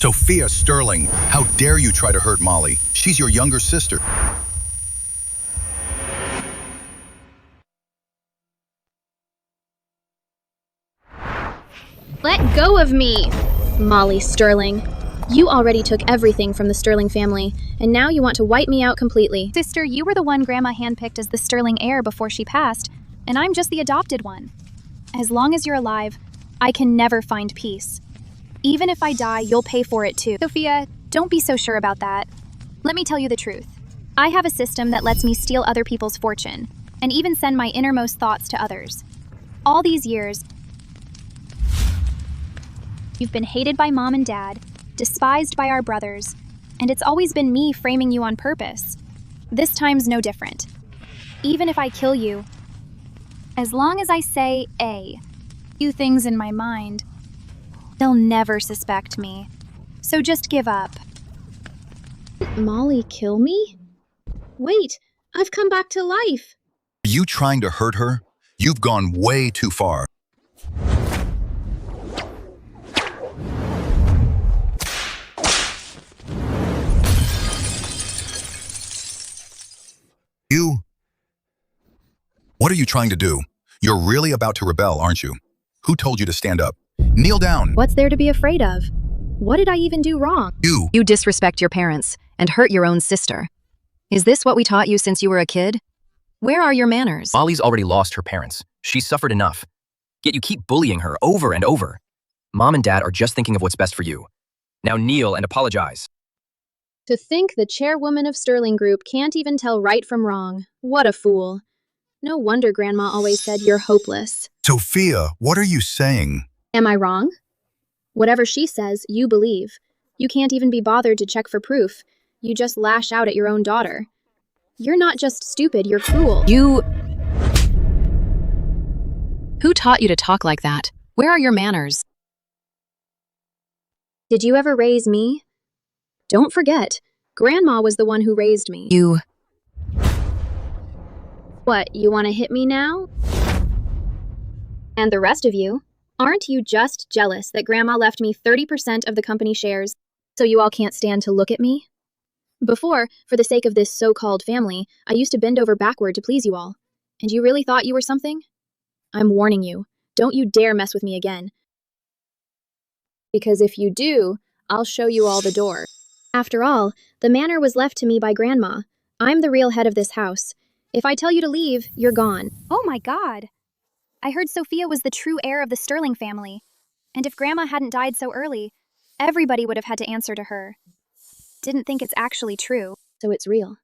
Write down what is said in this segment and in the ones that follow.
Sophia Sterling, how dare you try to hurt Molly? She's your younger sister. Let go of me, Molly Sterling. You already took everything from the Sterling family, and now you want to wipe me out completely. Sister, you were the one Grandma handpicked as the Sterling heir before she passed, and I'm just the adopted one. As long as you're alive, I can never find peace. Even if I die, you'll pay for it too. Sophia, don't be so sure about that. Let me tell you the truth. I have a system that lets me steal other people's fortune, and even send my innermost thoughts to others. All these years, you've been hated by Mom and Dad, despised by our brothers, and it's always been me framing you on purpose. This time's no different. Even if I kill you, as long as I say a few things in my mind, they'll never suspect me. So just give up. Molly kill me? Wait, I've come back to life. Are you trying to hurt her? You've gone way too far. What are you trying to do? You're really about to rebel, aren't you? Who told you to stand up? Kneel down. What's there to be afraid of? What did I even do wrong? You disrespect your parents and hurt your own sister. Is this what we taught you since you were a kid? Where are your manners? Molly's already lost her parents. She's suffered enough. Yet you keep bullying her over and over. Mom and Dad are just thinking of what's best for you. Now kneel and apologize. To think the chairwoman of Sterling Group can't even tell right from wrong. What a fool. No wonder Grandma always said you're hopeless. Sophia, what are you saying? Am I wrong? Whatever she says, you believe. You can't even be bothered to check for proof. You just lash out at your own daughter. You're not just stupid, you're cruel. Who taught you to talk like that? Where are your manners? Did you ever raise me? Don't forget, Grandma was the one who raised me. What, you want to hit me now? And the rest of you, aren't you just jealous that Grandma left me 30% of the company shares, so you all can't stand to look at me? Before, for the sake of this so-called family, I used to bend over backward to please you all. And you really thought you were something? I'm warning you, don't you dare mess with me again. Because if you do, I'll show you all the door. After all, the manor was left to me by Grandma. I'm the real head of this house. If I tell you to leave, you're gone. Oh my God. I heard Sophia was the true heir of the Sterling family. And if Grandma hadn't died so early, everybody would have had to answer to her. Didn't think it's actually true. So it's real.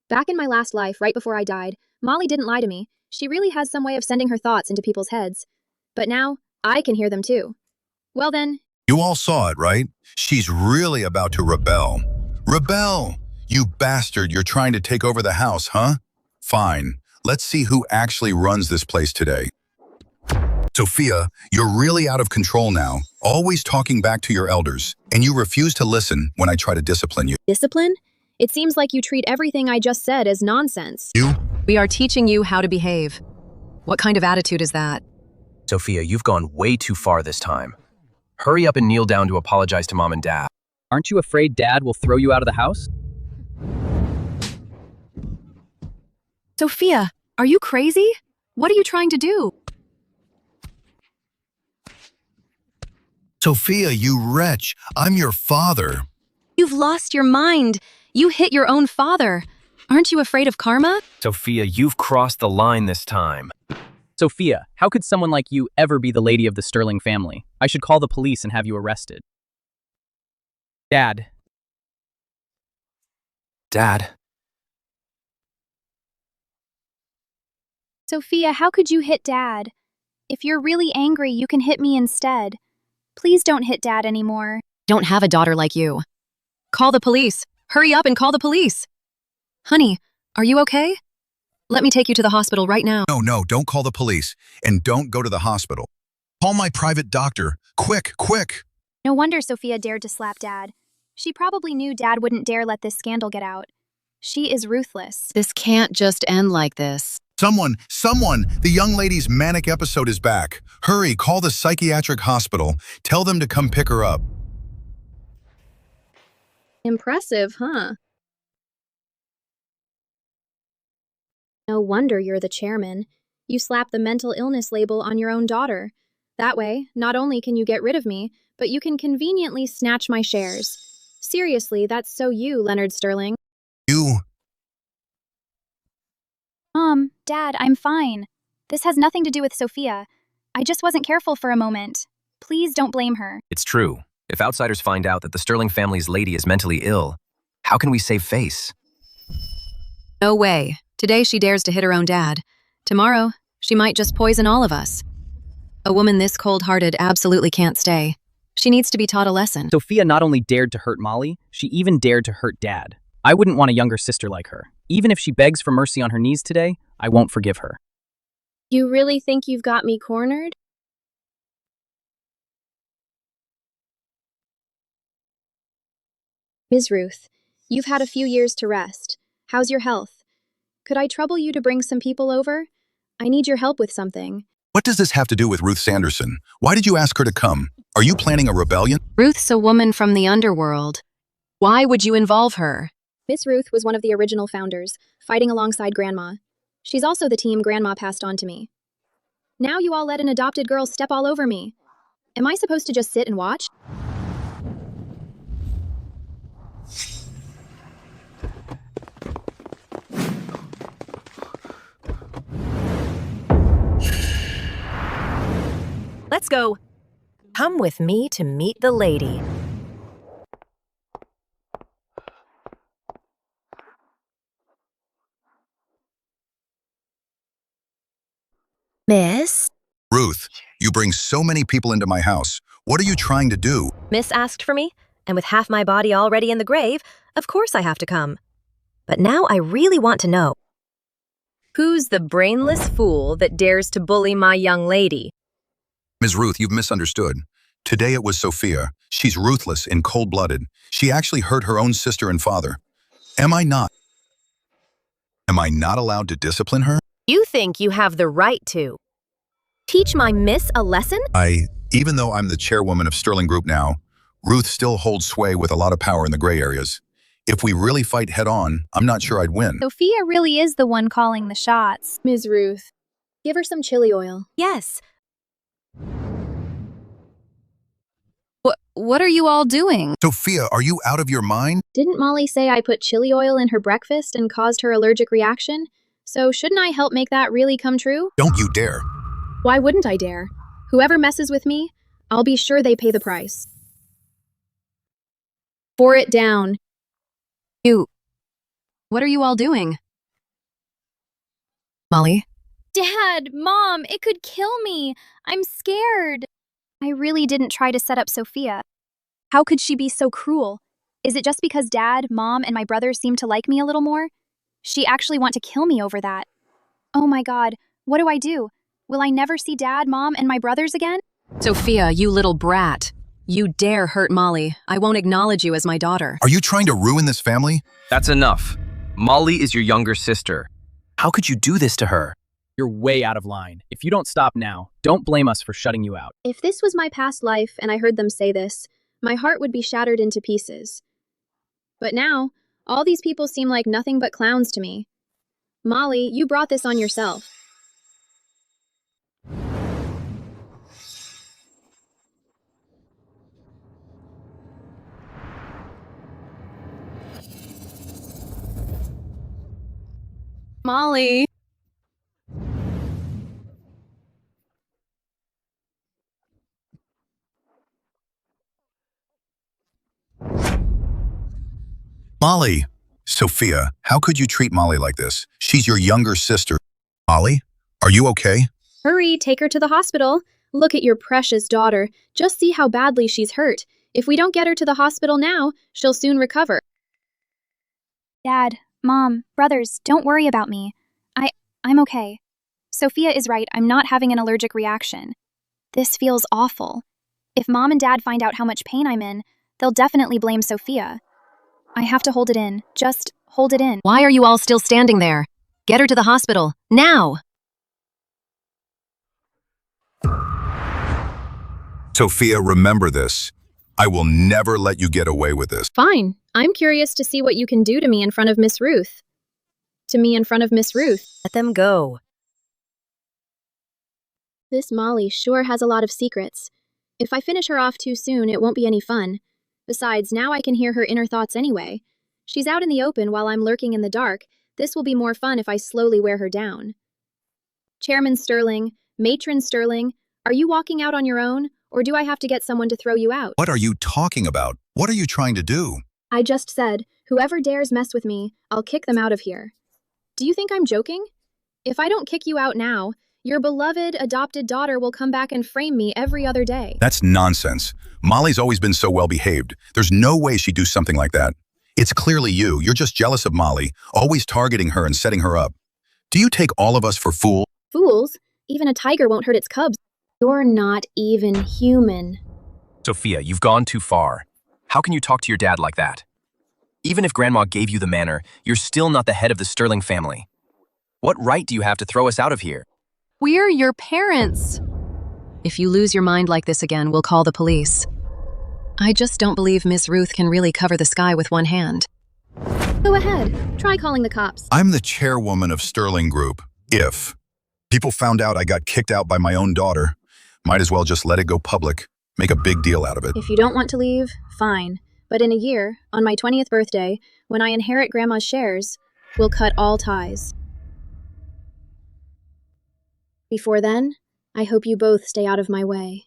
Back in my last life, right before I died, Molly didn't lie to me. She really has some way of sending her thoughts into people's heads. But now, I can hear them too. Well then... You all saw it, right? She's really about to rebel. Rebel! You bastard, you're trying to take over the house, huh? Fine. Let's see who actually runs this place today. Sophia, you're really out of control now, always talking back to your elders, and you refuse to listen when I try to discipline you. Discipline? It seems like you treat everything I just said as nonsense. We are teaching you how to behave. What kind of attitude is that? Sophia, you've gone way too far this time. Hurry up and kneel down to apologize to Mom and Dad. Aren't you afraid Dad will throw you out of the house? Sophia, are you crazy? What are you trying to do? Sophia, you wretch, I'm your father. You've lost your mind. You hit your own father. Aren't you afraid of karma? Sophia, you've crossed the line this time. Sophia, how could someone like you ever be the lady of the Sterling family? I should call the police and have you arrested. Dad. Dad. Sophia, how could you hit Dad? If you're really angry, you can hit me instead. Please don't hit Dad anymore. Don't have a daughter like you. Call the police. Hurry up and call the police. Honey, are you okay? Let me take you to the hospital right now. No, don't call the police, and don't go to the hospital. Call my private doctor. Quick, quick. No wonder Sophia dared to slap Dad. She probably knew Dad wouldn't dare let this scandal get out. She is ruthless. This can't just end like this. Someone, the young lady's manic episode is back. Hurry, call the psychiatric hospital. Tell them to come pick her up. Impressive, huh? No wonder you're the chairman. You slap the mental illness label on your own daughter. That way, not only can you get rid of me, but you can conveniently snatch my shares. Seriously, that's so you, Leonard Sterling. You... Mom, Dad, I'm fine. This has nothing to do with Sophia. I just wasn't careful for a moment. Please don't blame her. It's true. If outsiders find out that the Sterling family's lady is mentally ill, how can we save face? No way. Today she dares to hit her own dad. Tomorrow, she might just poison all of us. A woman this cold-hearted absolutely can't stay. She needs to be taught a lesson. Sophia not only dared to hurt Molly, she even dared to hurt Dad. I wouldn't want a younger sister like her. Even if she begs for mercy on her knees today, I won't forgive her. You really think you've got me cornered? Ms. Ruth, you've had a few years to rest. How's your health? Could I trouble you to bring some people over? I need your help with something. What does this have to do with Ruth Sanderson? Why did you ask her to come? Are you planning a rebellion? Ruth's a woman from the underworld. Why would you involve her? Miss Ruth was one of the original founders, fighting alongside Grandma. She's also the team Grandma passed on to me. Now you all let an adopted girl step all over me. Am I supposed to just sit and watch? Let's go. Come with me to meet the lady. Miss? Ruth, you bring so many people into my house. What are you trying to do? Miss asked for me, and with half my body already in the grave, of course I have to come. But now I really want to know. Who's the brainless fool that dares to bully my young lady? Ms. Ruth, you've misunderstood. Today it was Sophia. She's ruthless and cold-blooded. She actually hurt her own sister and father. Am I not allowed to discipline her? You think you have the right to. Teach my miss a lesson? Even though I'm the chairwoman of Sterling Group now, Ruth still holds sway with a lot of power in the gray areas. If we really fight head-on, I'm not sure I'd win. Sophia really is the one calling the shots. Ms. Ruth, give her some chili oil. Yes. What are you all doing? Sophia, are you out of your mind? Didn't Molly say I put chili oil in her breakfast and caused her allergic reaction? So shouldn't I help make that really come true? Don't you dare. Why wouldn't I dare? Whoever messes with me, I'll be sure they pay the price. Pour it down. What are you all doing? Molly? Dad, Mom, it could kill me. I'm scared. I really didn't try to set up Sophia. How could she be so cruel? Is it just because Dad, Mom, and my brother seem to like me a little more? She actually want to kill me over that. Oh my God, what do I do? Will I never see Dad, Mom, and my brothers again? Sophia, you little brat. You dare hurt Molly. I won't acknowledge you as my daughter. Are you trying to ruin this family? That's enough. Molly is your younger sister. How could you do this to her? You're way out of line. If you don't stop now, don't blame us for shutting you out. If this was my past life and I heard them say this, my heart would be shattered into pieces. But now, all these people seem like nothing but clowns to me. Molly, you brought this on yourself. Molly. Molly! Sophia, how could you treat Molly like this? She's your younger sister. Molly, are you okay? Hurry, take her to the hospital. Look at your precious daughter. Just see how badly she's hurt. If we don't get her to the hospital now, she'll soon recover. Dad, Mom, brothers, don't worry about me. I'm okay. Sophia is right, I'm not having an allergic reaction. This feels awful. If Mom and Dad find out how much pain I'm in, they'll definitely blame Sophia. I have to hold it in. Just hold it in. Why are you all still standing there? Get her to the hospital, now! Sophia, remember this. I will never let you get away with this. Fine. I'm curious to see what you can do to me in front of Miss Ruth. To me in front of Miss Ruth. Let them go. This Molly sure has a lot of secrets. If I finish her off too soon, it won't be any fun. Besides, now I can hear her inner thoughts anyway. She's out in the open while I'm lurking in the dark. This will be more fun if I slowly wear her down. Chairman Sterling, Matron Sterling, are you walking out on your own, or do I have to get someone to throw you out? What are you talking about? What are you trying to do? I just said, whoever dares mess with me, I'll kick them out of here. Do you think I'm joking? If I don't kick you out now, your beloved adopted daughter will come back and frame me every other day. That's nonsense. Molly's always been so well behaved. There's no way she'd do something like that. It's clearly you. You're just jealous of Molly, always targeting her and setting her up. Do you take all of us for fools? Fools? Even a tiger won't hurt its cubs. You're not even human. Sophia, you've gone too far. How can you talk to your dad like that? Even if Grandma gave you the manor, you're still not the head of the Sterling family. What right do you have to throw us out of here? We're your parents. If you lose your mind like this again, we'll call the police. I just don't believe Miss Ruth can really cover the sky with one hand. Go ahead. Try calling the cops. I'm the chairwoman of Sterling Group. If people found out I got kicked out by my own daughter, might as well just let it go public, make a big deal out of it. If you don't want to leave, fine. But in a year, on my 20th birthday, when I inherit Grandma's shares, we'll cut all ties. Before then, I hope you both stay out of my way.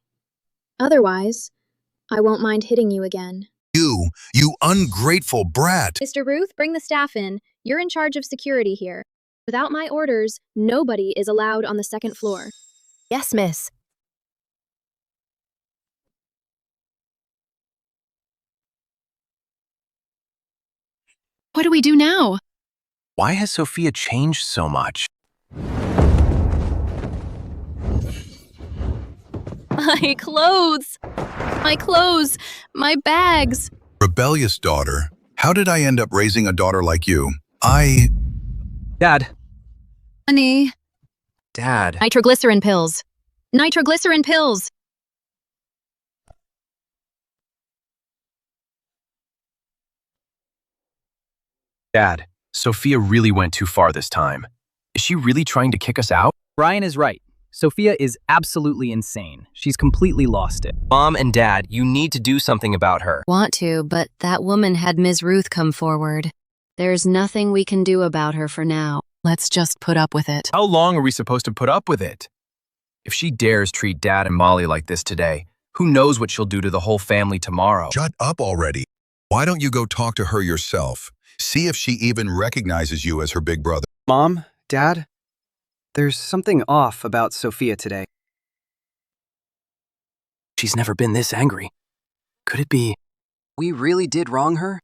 Otherwise, I won't mind hitting you again. You ungrateful brat! Mr. Ruth, bring the staff in. You're in charge of security here. Without my orders, nobody is allowed on the second floor. Yes, miss. What do we do now? Why has Sophia changed so much? My clothes! My clothes! My bags! Rebellious daughter. How did I end up raising a daughter like you? Dad. Honey. Dad. Nitroglycerin pills. Nitroglycerin pills! Dad, Sophia really went too far this time. Is she really trying to kick us out? Brian is right. Sophia is absolutely insane. She's completely lost it. Mom and Dad, you need to do something about her. Want to, but that woman had Ms. Ruth come forward. There's nothing we can do about her for now. Let's just put up with it. How long are we supposed to put up with it? If she dares treat Dad and Molly like this today, who knows what she'll do to the whole family tomorrow? Shut up already. Why don't you go talk to her yourself? See if she even recognizes you as her big brother. Mom, Dad, there's something off about Sophia today. She's never been this angry. Could it be? We really did wrong her?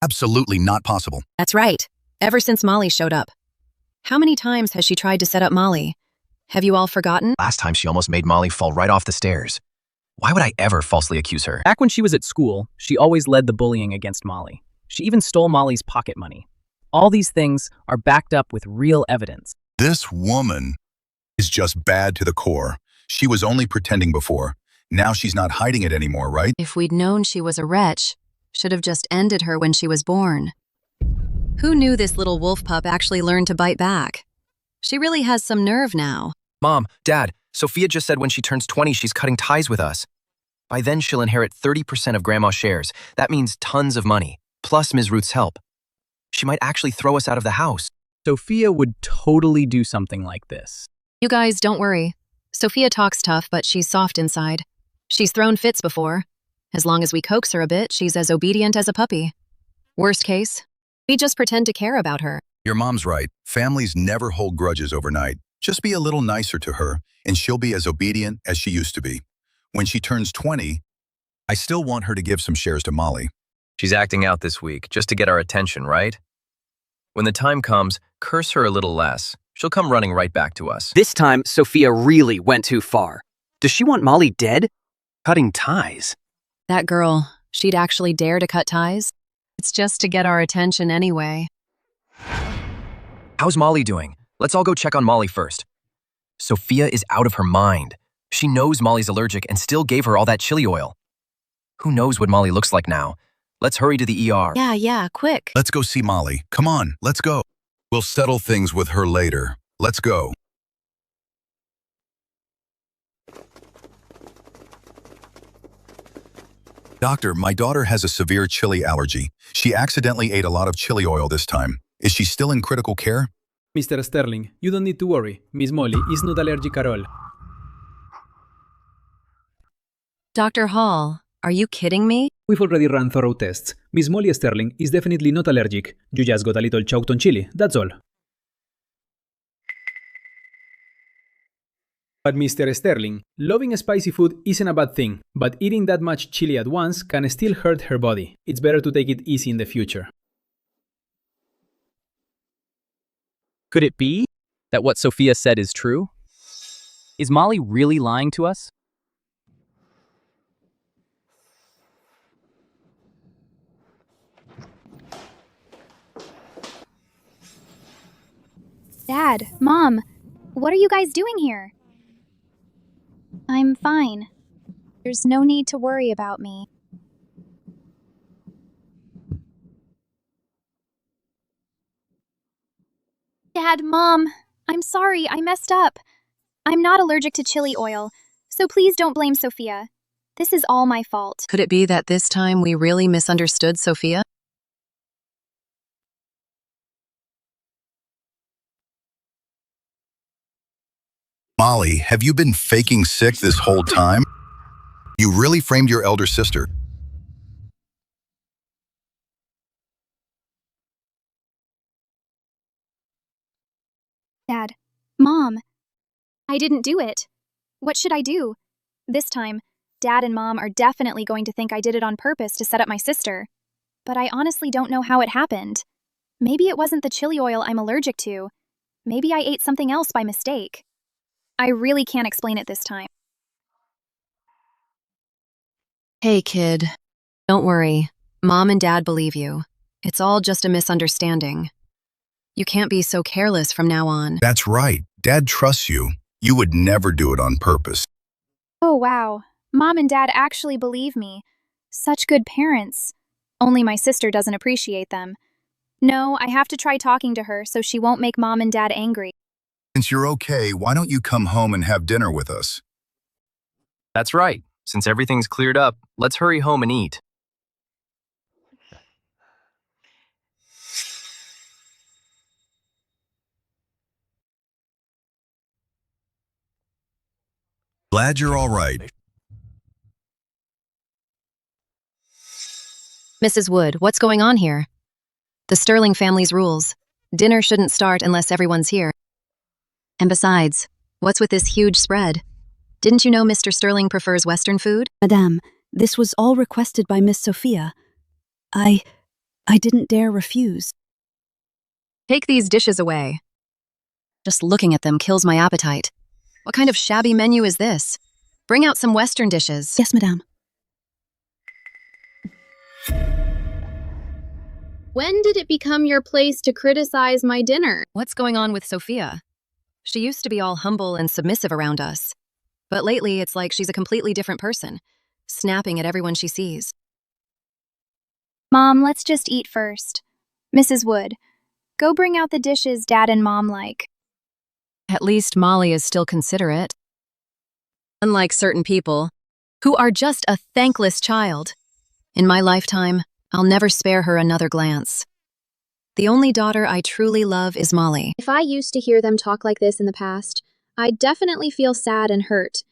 Absolutely not possible. That's right. Ever since Molly showed up. How many times has she tried to set up Molly? Have you all forgotten? Last time she almost made Molly fall right off the stairs. Why would I ever falsely accuse her? Back when she was at school, she always led the bullying against Molly. She even stole Molly's pocket money. All these things are backed up with real evidence. This woman is just bad to the core. She was only pretending before. Now she's not hiding it anymore, right? If we'd known she was a wretch, should have just ended her when she was born. Who knew this little wolf pup actually learned to bite back? She really has some nerve now. Mom, Dad, Sophia just said when she turns 20, she's cutting ties with us. By then, she'll inherit 30% of Grandma's shares. That means tons of money, plus Ms. Ruth's help. She might actually throw us out of the house. Sophia would totally do something like this. You guys, don't worry. Sophia talks tough, but she's soft inside. She's thrown fits before. As long as we coax her a bit, she's as obedient as a puppy. Worst case, we just pretend to care about her. Your mom's right. Families never hold grudges overnight. Just be a little nicer to her, and she'll be as obedient as she used to be. When she turns 20, I still want her to give some shares to Molly. She's acting out this week, just to get our attention, right? When the time comes, curse her a little less. She'll come running right back to us. This time, Sophia really went too far. Does she want Molly dead? Cutting ties. That girl, she'd actually dare to cut ties? It's just to get our attention anyway. How's Molly doing? Let's all go check on Molly first. Sophia is out of her mind. She knows Molly's allergic and still gave her all that chili oil. Who knows what Molly looks like now? Let's hurry to the ER. Yeah, quick. Let's go see Molly. Come on, let's go. We'll settle things with her later. Let's go. Doctor, my daughter has a severe chili allergy. She accidentally ate a lot of chili oil this time. Is she still in critical care? Mr. Sterling, you don't need to worry. Miss Molly is not allergic at all. Dr. Hall, are you kidding me? We've already run thorough tests. Miss Molly Sterling is definitely not allergic. You just got a little choked on chili, that's all. But Mr. Sterling, loving spicy food isn't a bad thing, but eating that much chili at once can still hurt her body. It's better to take it easy in the future. Could it be that what Sophia said is true? Is Molly really lying to us? Dad, Mom, what are you guys doing here? I'm fine. There's no need to worry about me. Dad, Mom, I'm sorry, I messed up. I'm not allergic to chili oil, so please don't blame Sophia. This is all my fault. Could it be that this time we really misunderstood Sophia? Molly, have you been faking sick this whole time? You really framed your elder sister. Dad, Mom, I didn't do it. What should I do? This time, Dad and Mom are definitely going to think I did it on purpose to set up my sister. But I honestly don't know how it happened. Maybe it wasn't the chili oil I'm allergic to. Maybe I ate something else by mistake. I really can't explain it this time. Hey, kid. Don't worry. Mom and Dad believe you. It's all just a misunderstanding. You can't be so careless from now on. That's right. Dad trusts you. You would never do it on purpose. Oh, wow. Mom and Dad actually believe me. Such good parents. Only my sister doesn't appreciate them. No, I have to try talking to her so she won't make Mom and Dad angry. Since you're okay, why don't you come home and have dinner with us? That's right. Since everything's cleared up, let's hurry home and eat. Glad you're all right. Mrs. Wood, what's going on here? The Sterling family's rules. Dinner shouldn't start unless everyone's here. And besides, what's with this huge spread? Didn't you know Mr. Sterling prefers Western food? Madame, this was all requested by Miss Sophia. I didn't dare refuse. Take these dishes away. Just looking at them kills my appetite. What kind of shabby menu is this? Bring out some Western dishes. Yes, Madame. When did it become your place to criticize my dinner? What's going on with Sophia? She used to be all humble and submissive around us. But lately, it's like she's a completely different person, snapping at everyone she sees. Mom, let's just eat first. Mrs. Wood, go bring out the dishes Dad and Mom like. At least Molly is still considerate. Unlike certain people, who are just a thankless child. In my lifetime, I'll never spare her another glance. The only daughter I truly love is Molly. If I used to hear them talk like this in the past, I'd definitely feel sad and hurt,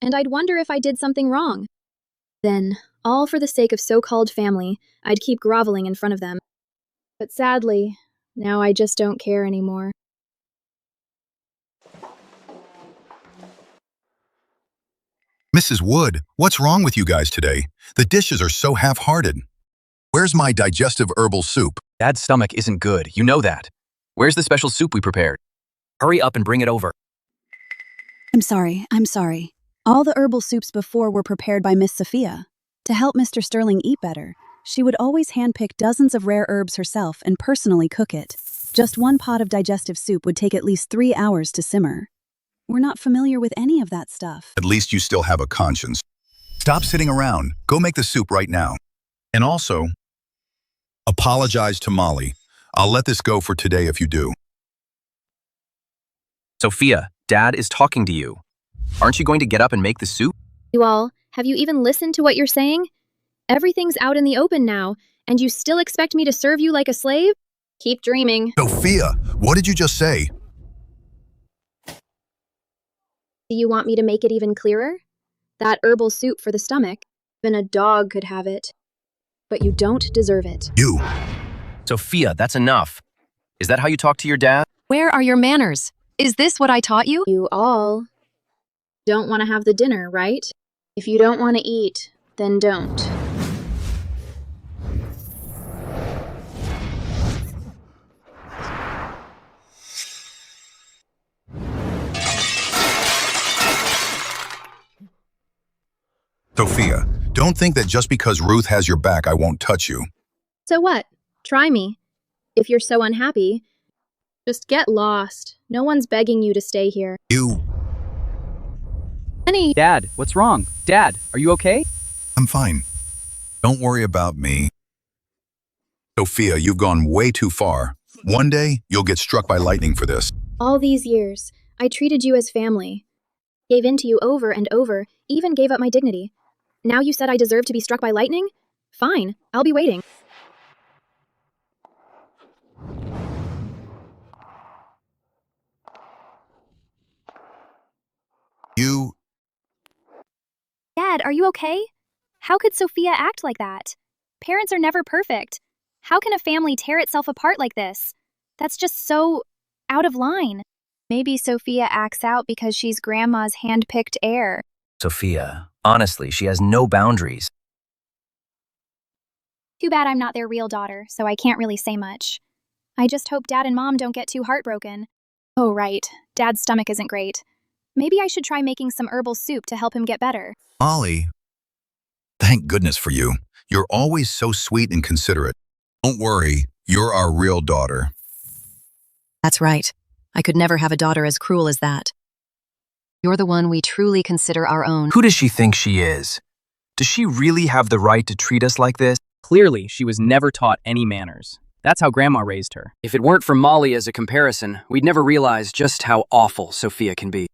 and I'd wonder if I did something wrong. Then, all for the sake of so-called family, I'd keep groveling in front of them. But sadly, now I just don't care anymore. Mrs. Wood, what's wrong with you guys today? The dishes are so half-hearted. Where's my digestive herbal soup? Dad's stomach isn't good, you know that. Where's the special soup we prepared? Hurry up and bring it over. I'm sorry. All the herbal soups before were prepared by Miss Sophia. To help Mr. Sterling eat better, she would always handpick dozens of rare herbs herself and personally cook it. Just one pot of digestive soup would take at least 3 hours to simmer. We're not familiar with any of that stuff. At least you still have a conscience. Stop sitting around. Go make the soup right now. And also, apologize to Molly. I'll let this go for today if you do. Sophia, Dad is talking to you. Aren't you going to get up and make the soup? You all, have you even listened to what you're saying? Everything's out in the open now, and you still expect me to serve you like a slave? Keep dreaming. Sophia, what did you just say? Do you want me to make it even clearer? That herbal soup for the stomach, even a dog could have it. But you don't deserve it. You. Sophia, that's enough. Is that how you talk to your dad? Where are your manners? Is this what I taught you? You all don't want to have the dinner, right? If you don't want to eat, then don't. Sophia, don't think that just because Ruth has your back, I won't touch you. So what? Try me. If you're so unhappy, just get lost. No one's begging you to stay here. You. Honey. Dad, what's wrong? Dad, are you okay? I'm fine. Don't worry about me. Sophia, you've gone way too far. One day, you'll get struck by lightning for this. All these years, I treated you as family. Gave in to you over and over, even gave up my dignity. Now you said I deserve to be struck by lightning? Fine, I'll be waiting. You. Dad, are you okay? How could Sophia act like that? Parents are never perfect. How can a family tear itself apart like this? That's just so out of line. Maybe Sophia acts out because she's Grandma's hand-picked heir. Sophia, honestly, she has no boundaries. Too bad I'm not their real daughter, so I can't really say much. I just hope Dad and Mom don't get too heartbroken. Oh, right. Dad's stomach isn't great. Maybe I should try making some herbal soup to help him get better. Molly, thank goodness for you. You're always so sweet and considerate. Don't worry, you're our real daughter. That's right. I could never have a daughter as cruel as that. You're the one we truly consider our own. Who does she think she is? Does she really have the right to treat us like this? Clearly, she was never taught any manners. That's how Grandma raised her. If it weren't for Molly as a comparison, we'd never realize just how awful Sophia can be.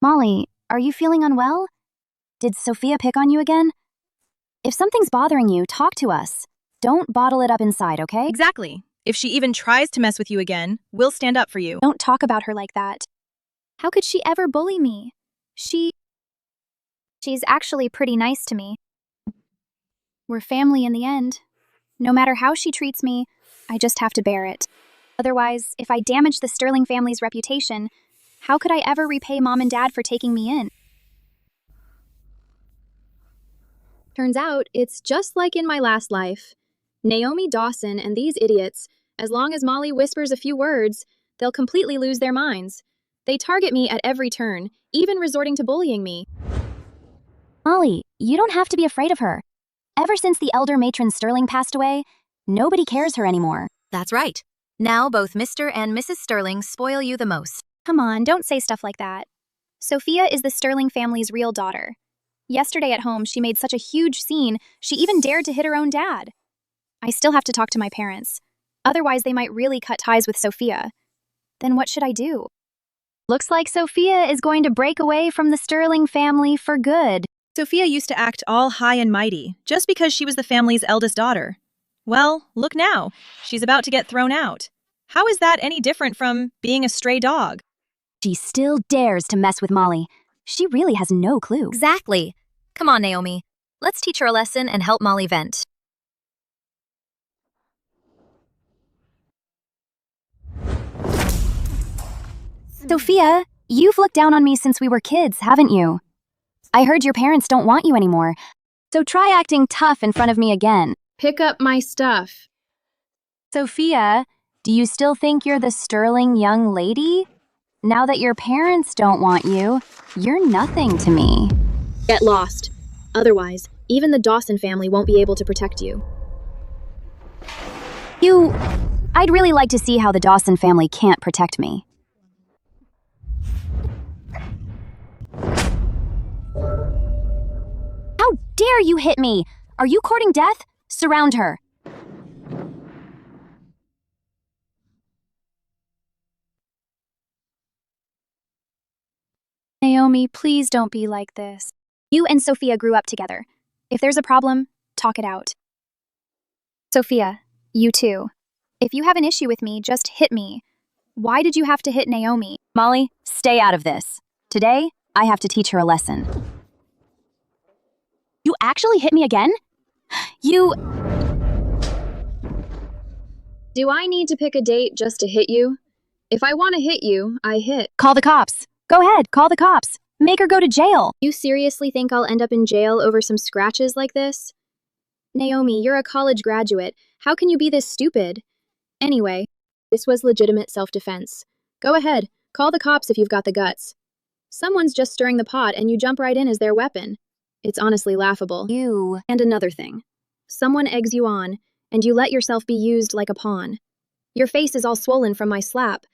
Molly, are you feeling unwell? Did Sophia pick on you again? If something's bothering you, talk to us. Don't bottle it up inside, okay? Exactly. If she even tries to mess with you again, we'll stand up for you. Don't talk about her like that. How could she ever bully me? She's actually pretty nice to me. We're family in the end. No matter how she treats me, I just have to bear it. Otherwise, if I damage the Sterling family's reputation, how could I ever repay Mom and Dad for taking me in? Turns out, it's just like in my last life. Naomi, Dawson, and these idiots, as long as Molly whispers a few words, they'll completely lose their minds. They target me at every turn, even resorting to bullying me. Molly, you don't have to be afraid of her. Ever since the elder matron Sterling passed away, nobody cares her anymore. That's right. Now both Mr. and Mrs. Sterling spoil you the most. Come on, don't say stuff like that. Sophia is the Sterling family's real daughter. Yesterday at home, she made such a huge scene, she even dared to hit her own dad. I still have to talk to my parents. Otherwise, they might really cut ties with Sophia. Then what should I do? Looks like Sophia is going to break away from the Sterling family for good. Sophia used to act all high and mighty, just because she was the family's eldest daughter. Well, look now. She's about to get thrown out. How is that any different from being a stray dog? She still dares to mess with Molly. She really has no clue. Exactly. Come on, Naomi. Let's teach her a lesson and help Molly vent. Sophia, you've looked down on me since we were kids, haven't you? I heard your parents don't want you anymore, so try acting tough in front of me again. Pick up my stuff. Sophia, do you still think you're the sterling young lady? Now that your parents don't want you, you're nothing to me. Get lost. Otherwise, even the Dawson family won't be able to protect you. I'd really like to see how the Dawson family can't protect me. How dare you hit me? Are you courting death? Surround her. Naomi, please don't be like this. You and Sophia grew up together. If there's a problem, talk it out. Sophia, you too. If you have an issue with me, just hit me. Why did you have to hit Naomi? Molly, stay out of this. Today, I have to teach her a lesson. You actually hit me again? Do I need to pick a date just to hit you? If I want to hit you, I hit. Call the cops. Go ahead, call the cops. Make her go to jail. You seriously think I'll end up in jail over some scratches like this? Naomi, you're a college graduate. How can you be this stupid? Anyway, this was legitimate self-defense. Go ahead, call the cops if you've got the guts. Someone's just stirring the pot and you jump right in as their weapon. It's honestly laughable. And another thing. Someone eggs you on, and you let yourself be used like a pawn. Your face is all swollen from my slap,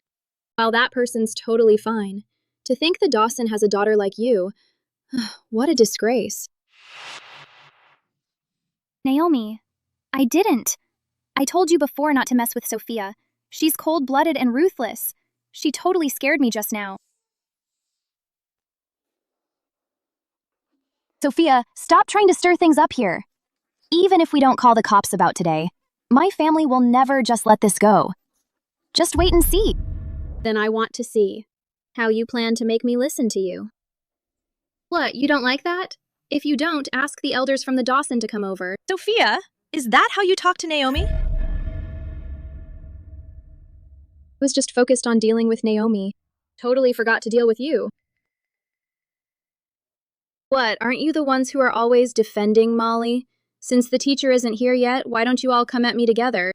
while that person's totally fine. To think the Dawson has a daughter like you, what a disgrace. Naomi, I didn't. I told you before not to mess with Sophia. She's cold-blooded and ruthless. She totally scared me just now. Sophia, stop trying to stir things up here. Even if we don't call the cops about today, my family will never just let this go. Just wait and see. Then I want to see how you plan to make me listen to you. What, you don't like that? If you don't, ask the elders from the Dawson to come over. Sophia, is that how you talk to Naomi? I was just focused on dealing with Naomi. Totally forgot to deal with you. What, aren't you the ones who are always defending Molly? Since the teacher isn't here yet, why don't you all come at me together?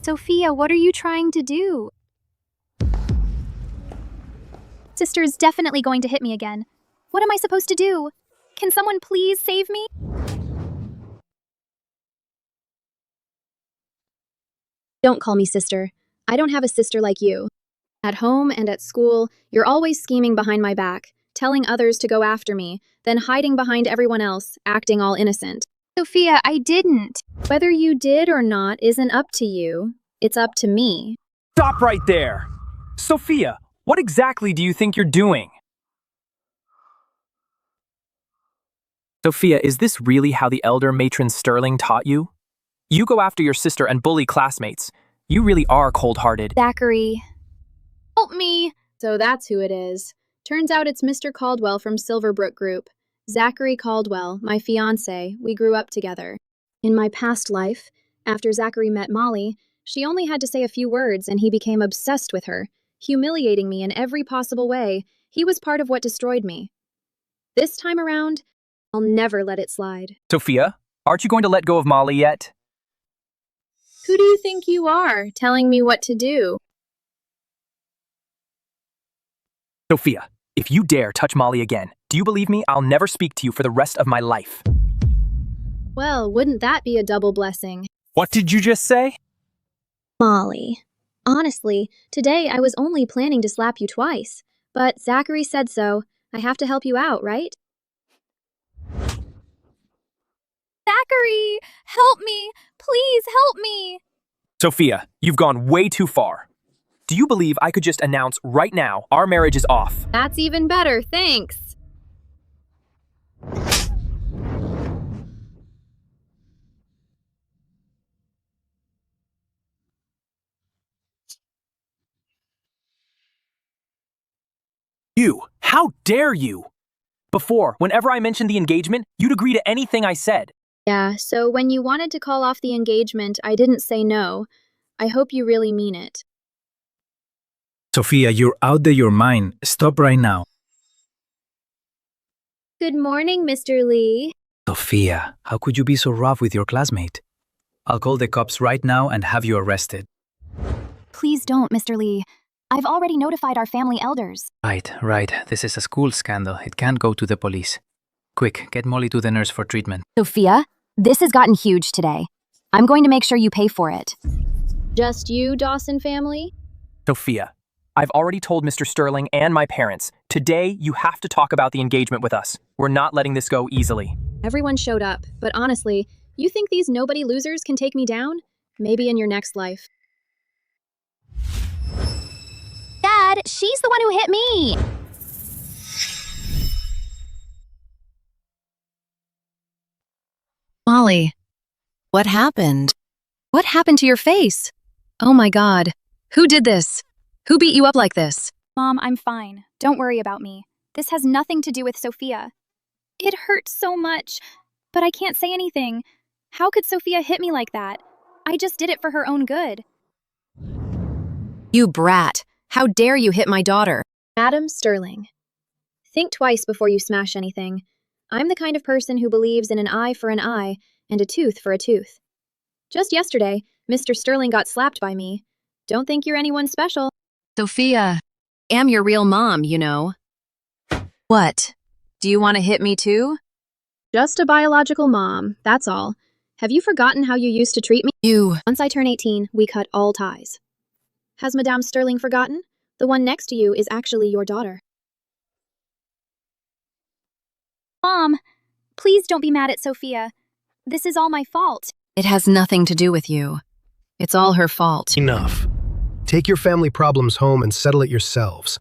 Sophia, what are you trying to do? Sister's definitely going to hit me again. What am I supposed to do? Can someone please save me? Don't call me sister. I don't have a sister like you. At home and at school, you're always scheming behind my back, telling others to go after me, then hiding behind everyone else, acting all innocent. Sophia, I didn't. Whether you did or not isn't up to you. It's up to me. Stop right there! Sophia, what exactly do you think you're doing? Sophia, is this really how the elder matron Sterling taught you? You go after your sister and bully classmates. You really are cold-hearted. Zachary, help me! So that's who it is. Turns out it's Mr. Caldwell from Silverbrook Group. Zachary Caldwell, my fiancé, we grew up together. In my past life, after Zachary met Molly, she only had to say a few words and he became obsessed with her, humiliating me in every possible way. He was part of what destroyed me. This time around, I'll never let it slide. Sophia, aren't you going to let go of Molly yet? Who do you think you are, telling me what to do? Sophia, if you dare touch Molly again, do you believe me? I'll never speak to you for the rest of my life. Well, wouldn't that be a double blessing? What did you just say? Molly. Honestly, today I was only planning to slap you twice, but Zachary said so. I have to help you out, right? Zachary, help me! Please help me! Sophia, you've gone way too far. Do you believe I could just announce right now our marriage is off? That's even better, thanks. You! How dare you! Before, whenever I mentioned the engagement, you'd agree to anything I said. Yeah, so when you wanted to call off the engagement, I didn't say no. I hope you really mean it. Sophia, you're out of your mind. Stop right now. Good morning, Mr. Lee. Sophia, how could you be so rough with your classmate? I'll call the cops right now and have you arrested. Please don't, Mr. Lee. I've already notified our family elders. Right. This is a school scandal. It can't go to the police. Quick, get Molly to the nurse for treatment. Sophia, this has gotten huge today. I'm going to make sure you pay for it. Just you, Dawson family? Sophia, I've already told Mr. Sterling and my parents. Today, you have to talk about the engagement with us. We're not letting this go easily. Everyone showed up, but honestly, you think these nobody losers can take me down? Maybe in your next life. Dad, she's the one who hit me! Molly, what happened? What happened to your face? Oh my God. Who did this? Who beat you up like this? Mom, I'm fine. Don't worry about me. This has nothing to do with Sophia. It hurts so much, but I can't say anything. How could Sophia hit me like that? I just did it for her own good. You brat. How dare you hit my daughter? Madam Sterling, think twice before you smash anything. I'm the kind of person who believes in an eye for an eye and a tooth for a tooth. Just yesterday, Mr. Sterling got slapped by me. Don't think you're anyone special. Sophia, am your real mom, you know. What? Do you want to hit me too? Just a biological mom, that's all. Have you forgotten how you used to treat me? Once I turn 18, we cut all ties. Has Madame Sterling forgotten? The one next to you is actually your daughter. Mom, please don't be mad at Sophia. This is all my fault. It has nothing to do with you. It's all her fault. Enough. Take your family problems home and settle it yourselves.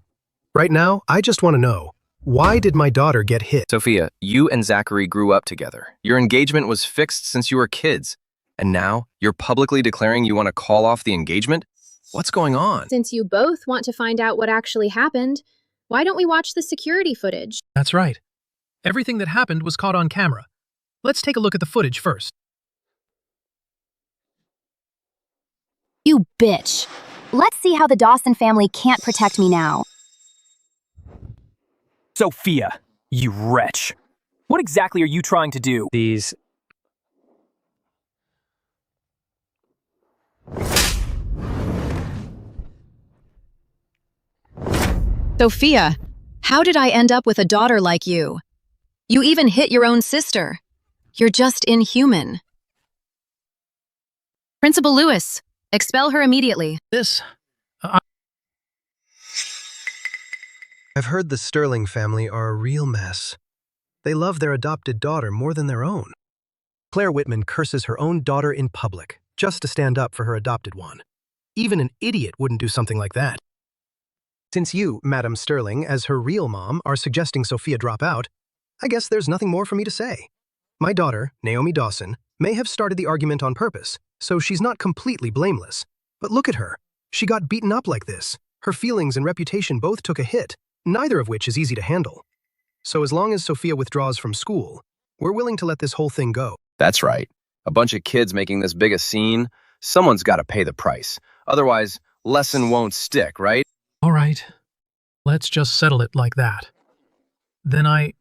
Right now, I just want to know, why did my daughter get hit? Sophia, you and Zachary grew up together. Your engagement was fixed since you were kids. And now, you're publicly declaring you want to call off the engagement? What's going on? Since you both want to find out what actually happened, why don't we watch the security footage? That's right. Everything that happened was caught on camera. Let's take a look at the footage first. You bitch. Let's see how the Dawson family can't protect me now. Sophia, you wretch. What exactly are you trying to do? Sophia, how did I end up with a daughter like you? You even hit your own sister. You're just inhuman. Principal Lewis, expel her immediately. I've heard the Sterling family are a real mess. They love their adopted daughter more than their own. Claire Whitman curses her own daughter in public just to stand up for her adopted one. Even an idiot wouldn't do something like that. Since you, Madam Sterling, as her real mom, are suggesting Sophia drop out, I guess there's nothing more for me to say. My daughter, Naomi Dawson, may have started the argument on purpose, so she's not completely blameless. But look at her. She got beaten up like this. Her feelings and reputation both took a hit, neither of which is easy to handle. So as long as Sophia withdraws from school, we're willing to let this whole thing go. That's right. A bunch of kids making this big a scene. Someone's got to pay the price. Otherwise, lesson won't stick, right? All right. Let's just settle it like that. Then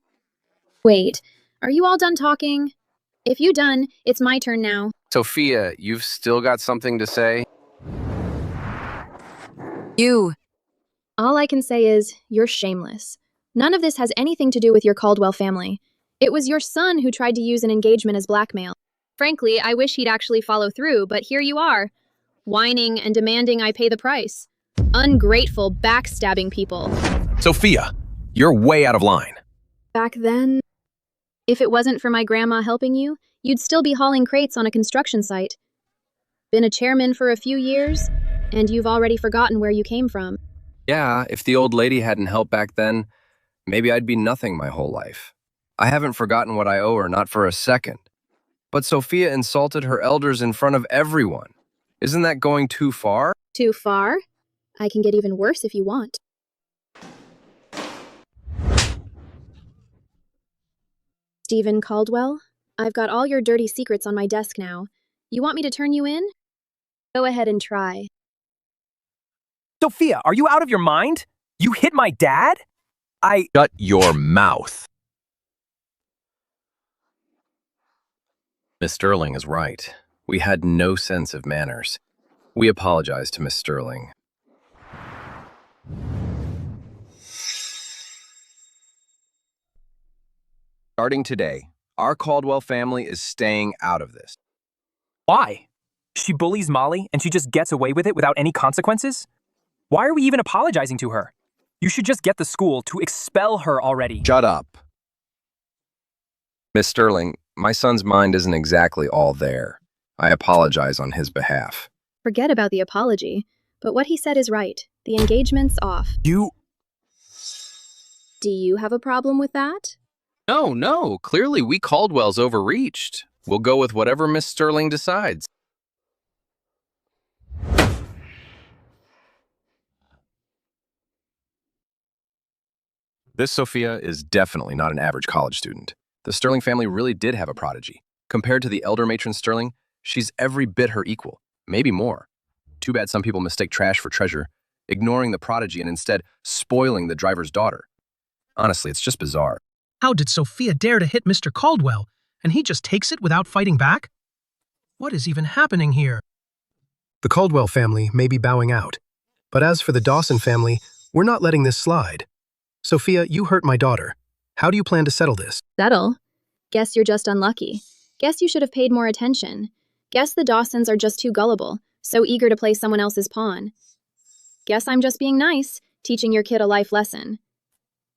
Wait, are you all done talking? If you done, it's my turn now. Sophia, you've still got something to say? You. All I can say is, you're shameless. None of this has anything to do with your Caldwell family. It was your son who tried to use an engagement as blackmail. Frankly, I wish he'd actually follow through, but here you are, whining and demanding I pay the price. Ungrateful, backstabbing people. Sophia, you're way out of line. Back then, if it wasn't for my grandma helping you, you'd still be hauling crates on a construction site. Been a chairman for a few years, and you've already forgotten where you came from. Yeah, if the old lady hadn't helped back then, maybe I'd be nothing my whole life. I haven't forgotten what I owe her, not for a second. But Sophia insulted her elders in front of everyone. Isn't that going too far? Too far? I can get even worse if you want. Stephen Caldwell, I've got all your dirty secrets on my desk now. You want me to turn you in? Go ahead and try. Sophia, are you out of your mind? You hit my dad? Shut your mouth. Miss Sterling is right. We had no sense of manners. We apologize to Miss Sterling. Starting today, our Caldwell family is staying out of this. Why? She bullies Molly and she just gets away with it without any consequences? Why are we even apologizing to her? You should just get the school to expel her already. Shut up. Miss Sterling, my son's mind isn't exactly all there. I apologize on his behalf. Forget about the apology, but what he said is right. The engagement's off. You... Do you have a problem with that? No. Clearly we Caldwells overreached. We'll go with whatever Miss Sterling decides. This Sophia is definitely not an average college student. The Sterling family really did have a prodigy. Compared to the elder matron Sterling, she's every bit her equal, maybe more. Too bad some people mistake trash for treasure, ignoring the prodigy and instead spoiling the driver's daughter. Honestly, it's just bizarre. How did Sophia dare to hit Mr. Caldwell, and he just takes it without fighting back? What is even happening here? The Caldwell family may be bowing out, but as for the Dawson family, we're not letting this slide. Sophia, you hurt my daughter. How do you plan to settle this? Settle? Guess you're just unlucky. Guess you should have paid more attention. Guess the Dawsons are just too gullible, so eager to play someone else's pawn. Guess I'm just being nice, teaching your kid a life lesson.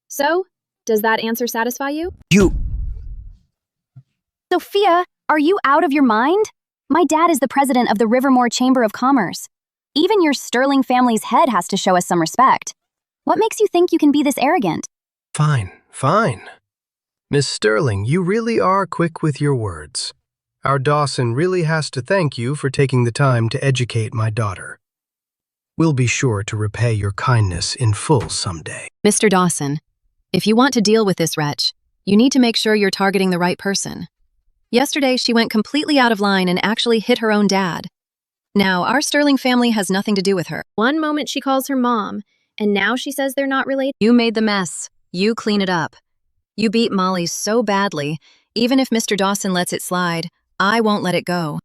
So, does that answer satisfy you? Sophia, are you out of your mind? My dad is the president of the Rivermore Chamber of Commerce. Even your Sterling family's head has to show us some respect. What makes you think you can be this arrogant? Fine. Miss Sterling, you really are quick with your words. Our Dawson really has to thank you for taking the time to educate my daughter. We'll be sure to repay your kindness in full someday. Mr. Dawson, if you want to deal with this wretch, you need to make sure you're targeting the right person. Yesterday, she went completely out of line and actually hit her own dad. Now, our Sterling family has nothing to do with her. One moment she calls her mom, and now she says they're not related. You made the mess. You clean it up. You beat Molly so badly, even if Mr. Dawson lets it slide, I won't let it go.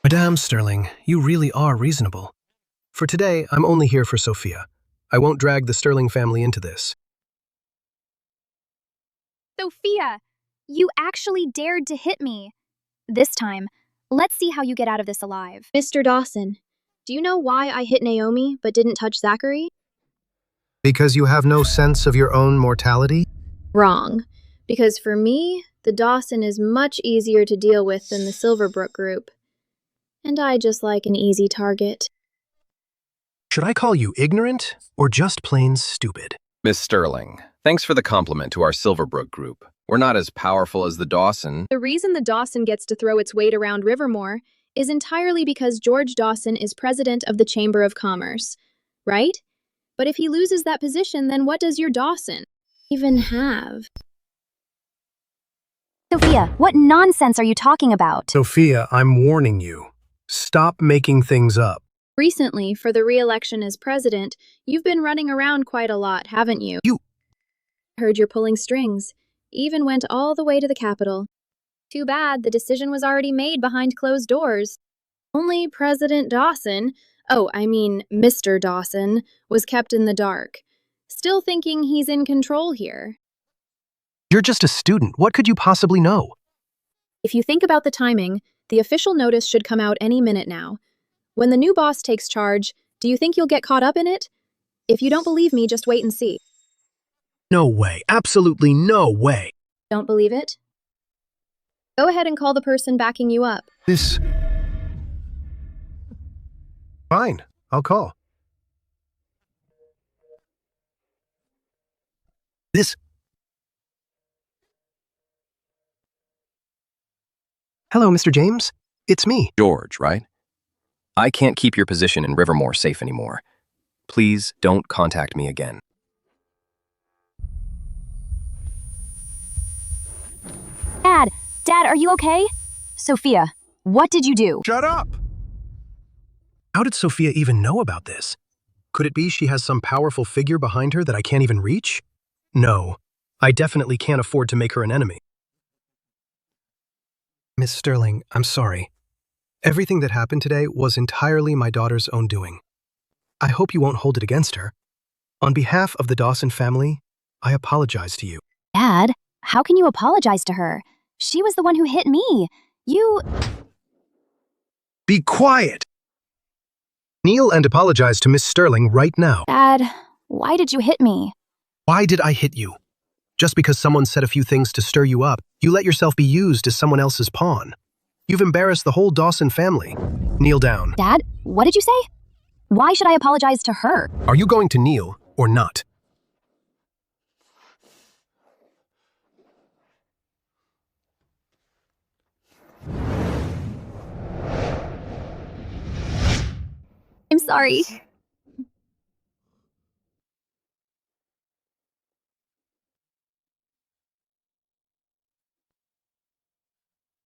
Madame Sterling, you really are reasonable. For today, I'm only here for Sophia. I won't drag the Sterling family into this. Sophia, you actually dared to hit me. This time, let's see how you get out of this alive. Mr. Dawson, do you know why I hit Naomi but didn't touch Zachary? Because you have no sense of your own mortality? Wrong. Because for me, the Dawson is much easier to deal with than the Silverbrook group. And I just like an easy target. Should I call you ignorant or just plain stupid? Miss Sterling, thanks for the compliment to our Silverbrook group. We're not as powerful as the Dawson. The reason the Dawson gets to throw its weight around Rivermore is entirely because George Dawson is president of the Chamber of Commerce, right? But if he loses that position, then what does your Dawson even have? Sophia, what nonsense are you talking about? Sophia, I'm warning you. Stop making things up. Recently, for the re-election as president, you've been running around quite a lot, haven't you? Heard you're pulling strings. Even went all the way to the Capitol. Too bad the decision was already made behind closed doors. Only President Dawson, Mr. Dawson, was kept in the dark. Still thinking he's in control here. You're just a student. What could you possibly know? If you think about the timing, the official notice should come out any minute now. When the new boss takes charge, do you think you'll get caught up in it? If you don't believe me, just wait and see. No way. Absolutely no way. Don't believe it? Go ahead and call the person backing you up. Fine. I'll call. Hello, Mr. James. It's me. George, right? I can't keep your position in Rivermore safe anymore. Please don't contact me again. Dad, are you okay? Sophia, what did you do? Shut up! How did Sophia even know about this? Could it be she has some powerful figure behind her that I can't even reach? No, I definitely can't afford to make her an enemy. Miss Sterling, I'm sorry. Everything that happened today was entirely my daughter's own doing. I hope you won't hold it against her. On behalf of the Dawson family, I apologize to you. Dad, how can you apologize to her? She was the one who hit me. You... Be quiet! Kneel and apologize to Miss Sterling right now. Dad, why did you hit me? Why did I hit you? Just because someone said a few things to stir you up, you let yourself be used as someone else's pawn. You've embarrassed the whole Dawson family. Kneel down. Dad, what did you say? Why should I apologize to her? Are you going to kneel or not? I'm sorry.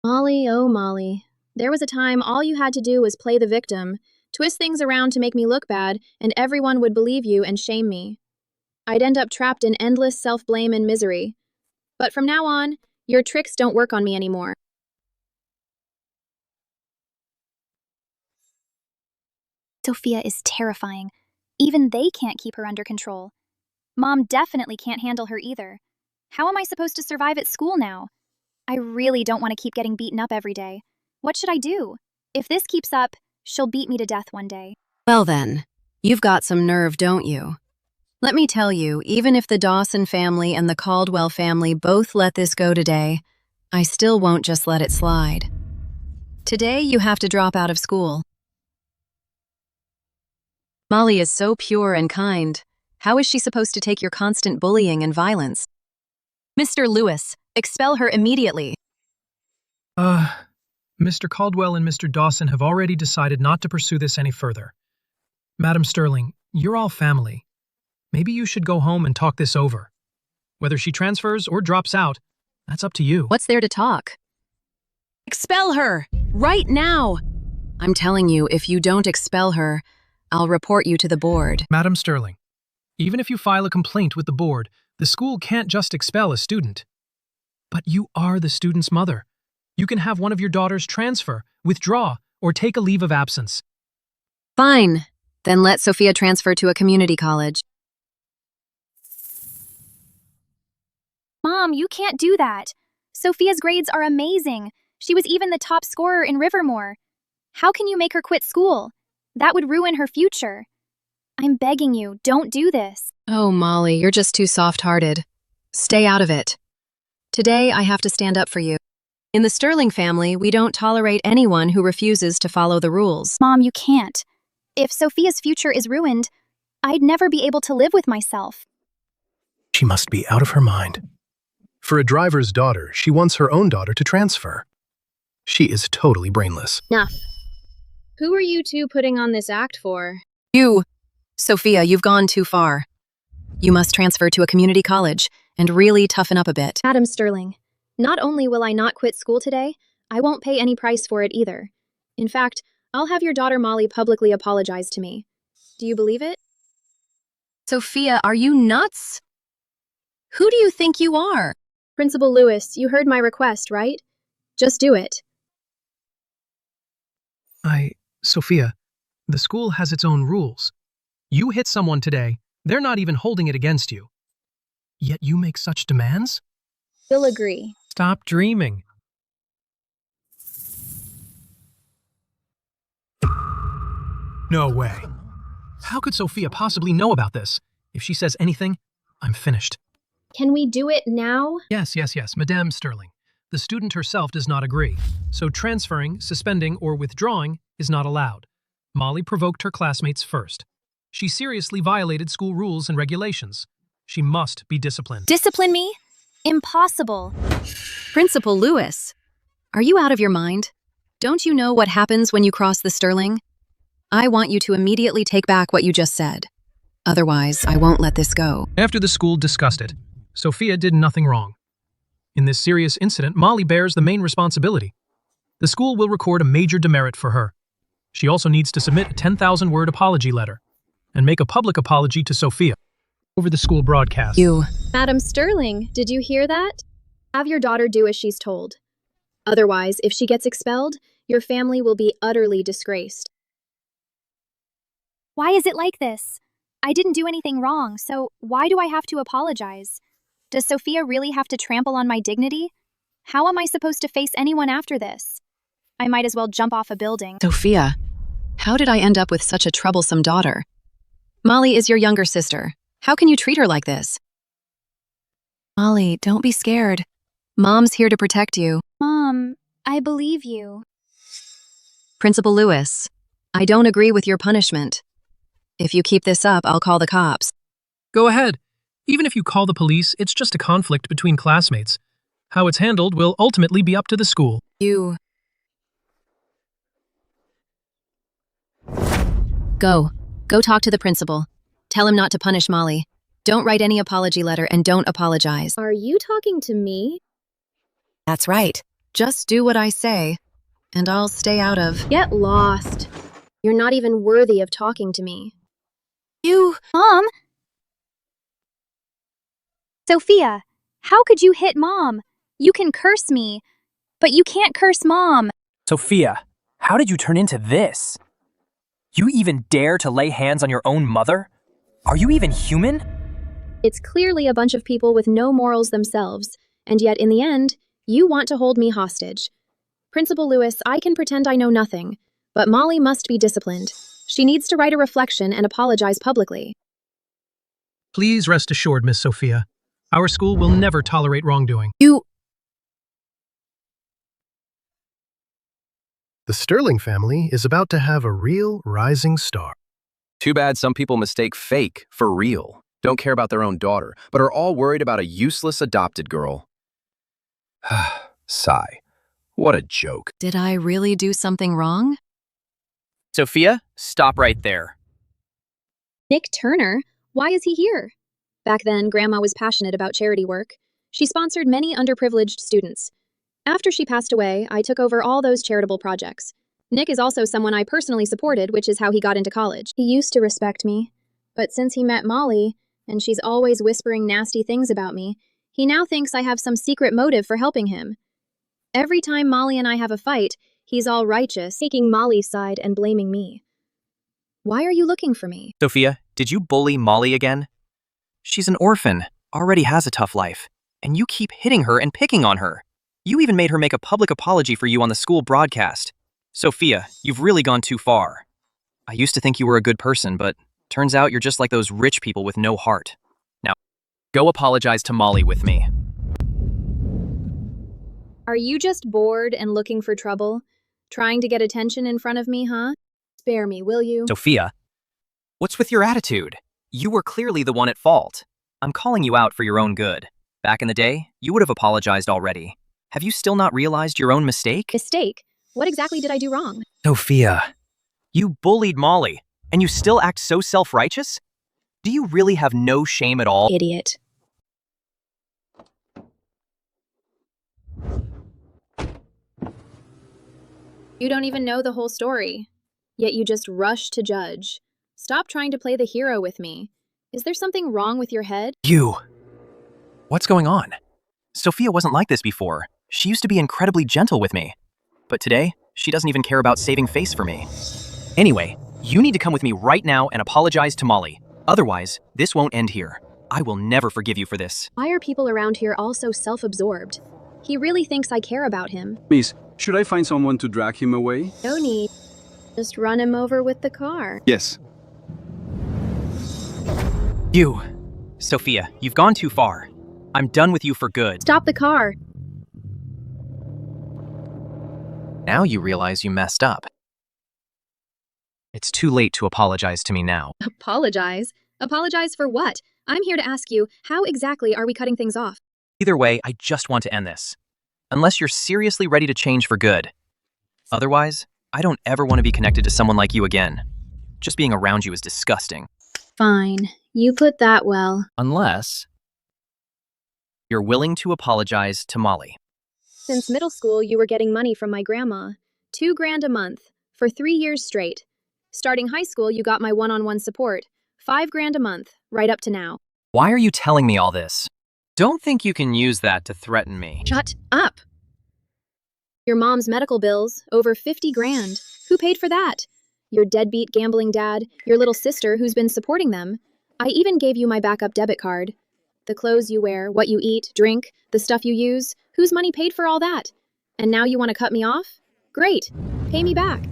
Molly, oh Molly. There was a time all you had to do was play the victim, twist things around to make me look bad, and everyone would believe you and shame me. I'd end up trapped in endless self-blame and misery. But from now on, your tricks don't work on me anymore. Sophia is terrifying. Even they can't keep her under control. Mom definitely can't handle her either. How am I supposed to survive at school now? I really don't want to keep getting beaten up every day. What should I do? If this keeps up, she'll beat me to death one day. Well then, you've got some nerve, don't you? Let me tell you, even if the Dawson family and the Caldwell family both let this go today, I still won't just let it slide. Today, you have to drop out of school. Molly is so pure and kind. How is she supposed to take your constant bullying and violence? Mr. Lewis, expel her immediately. Mr. Caldwell and Mr. Dawson have already decided not to pursue this any further. Madam Sterling, you're all family. Maybe you should go home and talk this over. Whether she transfers or drops out, that's up to you. What's there to talk? Expel her! Right now! I'm telling you, if you don't expel her, I'll report you to the board. Madam Sterling, even if you file a complaint with the board, the school can't just expel a student. But you are the student's mother. You can have one of your daughters transfer, withdraw, or take a leave of absence. Fine. Then let Sophia transfer to a community college. Mom, you can't do that. Sophia's grades are amazing. She was even the top scorer in Rivermore. How can you make her quit school? That would ruin her future. I'm begging you, don't do this. Oh, Molly, you're just too soft-hearted. Stay out of it. Today, I have to stand up for you. In the Sterling family, we don't tolerate anyone who refuses to follow the rules. Mom, you can't. If Sophia's future is ruined, I'd never be able to live with myself. She must be out of her mind. For a driver's daughter, she wants her own daughter to transfer. She is totally brainless. Enough. Who are you two putting on this act for? You, Sophia, you've gone too far. You must transfer to a community college and really toughen up a bit. Madam Sterling, not only will I not quit school today, I won't pay any price for it either. In fact, I'll have your daughter Molly publicly apologize to me. Do you believe it? Sophia, are you nuts? Who do you think you are? Principal Lewis, you heard my request, right? Just do it. Sophia, the school has its own rules. You hit someone today, they're not even holding it against you. Yet you make such demands? You'll agree. Stop dreaming. No way. How could Sophia possibly know about this? If she says anything, I'm finished. Can we do it now? Yes, Madame Sterling. The student herself does not agree, so transferring, suspending, or withdrawing is not allowed. Molly provoked her classmates first. She seriously violated school rules and regulations. She must be disciplined. Discipline me? Impossible. Principal Lewis, are you out of your mind? Don't you know what happens when you cross the Sterling? I want you to immediately take back what you just said. Otherwise, I won't let this go. After the school discussed it, Sophia did nothing wrong. In this serious incident, Molly bears the main responsibility. The school will record a major demerit for her. She also needs to submit a 10,000-word apology letter. and make a public apology to Sophia over the school broadcast. Madam Sterling, did you hear that? Have your daughter do as she's told. Otherwise, if she gets expelled, your family will be utterly disgraced. Why is it like this? I didn't do anything wrong, so why do I have to apologize? Does Sophia really have to trample on my dignity? How am I supposed to face anyone after this? I might as well jump off a building. Sophia, how did I end up with such a troublesome daughter? Molly is your younger sister. How can you treat her like this? Molly, don't be scared. Mom's here to protect you. Mom, I believe you. Principal Lewis, I don't agree with your punishment. If you keep this up, I'll call the cops. Go ahead. Even if you call the police, it's just a conflict between classmates. How it's handled will ultimately be up to the school. Go talk to the principal. Tell him not to punish Molly. Don't write any apology letter and don't apologize. Are you talking to me? That's right. Just do what I say, and I'll stay out of... Get lost. You're not even worthy of talking to me. Mom! Sophia, how could you hit Mom? You can curse me, but you can't curse Mom. Sophia, how did you turn into this? You even dare to lay hands on your own mother? Are you even human? It's clearly a bunch of people with no morals themselves, and yet in the end, you want to hold me hostage. Principal Lewis, I can pretend I know nothing, but Molly must be disciplined. She needs to write a reflection and apologize publicly. Please rest assured, Miss Sophia. Our school will never tolerate wrongdoing. The Sterling family is about to have a real rising star. Too bad some people mistake fake for real, don't care about their own daughter, but are all worried about a useless adopted girl. Sigh. What a joke. Did I really do something wrong? Sophia, stop right there. Nick Turner? Why is he here? Back then, Grandma was passionate about charity work. She sponsored many underprivileged students. After she passed away, I took over all those charitable projects. Nick is also someone I personally supported, which is how he got into college. He used to respect me, but since he met Molly, and she's always whispering nasty things about me, he now thinks I have some secret motive for helping him. Every time Molly and I have a fight, he's all righteous, taking Molly's side and blaming me. Why are you looking for me? Sophia, did you bully Molly again? She's an orphan, already has a tough life, and you keep hitting her and picking on her. You even made her make a public apology for you on the school broadcast. Sophia, you've really gone too far. I used to think you were a good person, but turns out you're just like those rich people with no heart. Now, go apologize to Molly with me. Are you just bored and looking for trouble? Trying to get attention in front of me, huh? Spare me, will you? Sophia, what's with your attitude? You were clearly the one at fault. I'm calling you out for your own good. Back in the day, you would have apologized already. Have you still not realized your own mistake? Mistake? What exactly did I do wrong? Sophia, you bullied Molly, and you still act so self-righteous? Do you really have no shame at all? Idiot. You don't even know the whole story, yet you just rush to judge. Stop trying to play the hero with me. Is there something wrong with your head? What's going on? Sophia wasn't like this before. She used to be incredibly gentle with me. But today, she doesn't even care about saving face for me. Anyway, you need to come with me right now and apologize to Molly. Otherwise, this won't end here. I will never forgive you for this. Why are people around here all so self-absorbed? He really thinks I care about him. Miss, should I find someone to drag him away? No need. Just run him over with the car. Yes. Sophia, you've gone too far. I'm done with you for good. Stop the car. Now you realize you messed up. It's too late to apologize to me now. Apologize? Apologize for what? I'm here to ask you, how exactly are we cutting things off? Either way, I just want to end this. Unless you're seriously ready to change for good. Otherwise, I don't ever want to be connected to someone like you again. Just being around you is disgusting. Fine. You put that well. Unless you're willing to apologize to Molly. Since middle school, you were getting money from my grandma. $2 grand a month, for 3 years straight. Starting high school, you got my one-on-one support. 5 grand a month, right up to now. Why are you telling me all this? Don't think you can use that to threaten me. Shut up! Your mom's medical bills, over 50 grand. Who paid for that? Your deadbeat gambling dad, your little sister who's been supporting them. I even gave you my backup debit card. The clothes you wear, what you eat, drink, the stuff you use, whose money paid for all that? And now you want to cut me off? Great. Pay me back.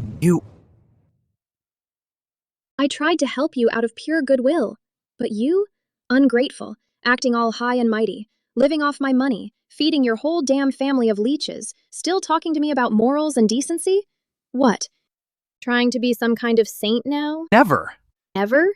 I tried to help you out of pure goodwill. But you? Ungrateful, acting all high and mighty, living off my money, feeding your whole damn family of leeches, still talking to me about morals and decency? What? Trying to be some kind of saint now? Never. Ever?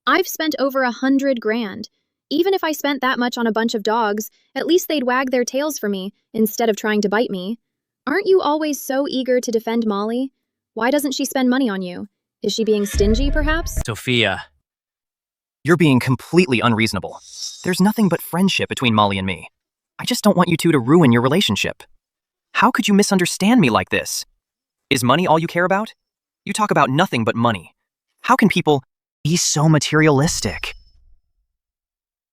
I've spent over 100 grand. Even if I spent that much on a bunch of dogs, at least they'd wag their tails for me, instead of trying to bite me. Aren't you always so eager to defend Molly? Why doesn't she spend money on you? Is she being stingy, perhaps? Sophia, you're being completely unreasonable. There's nothing but friendship between Molly and me. I just don't want you two to ruin your relationship. How could you misunderstand me like this? Is money all you care about? You talk about nothing but money. How can people be so materialistic?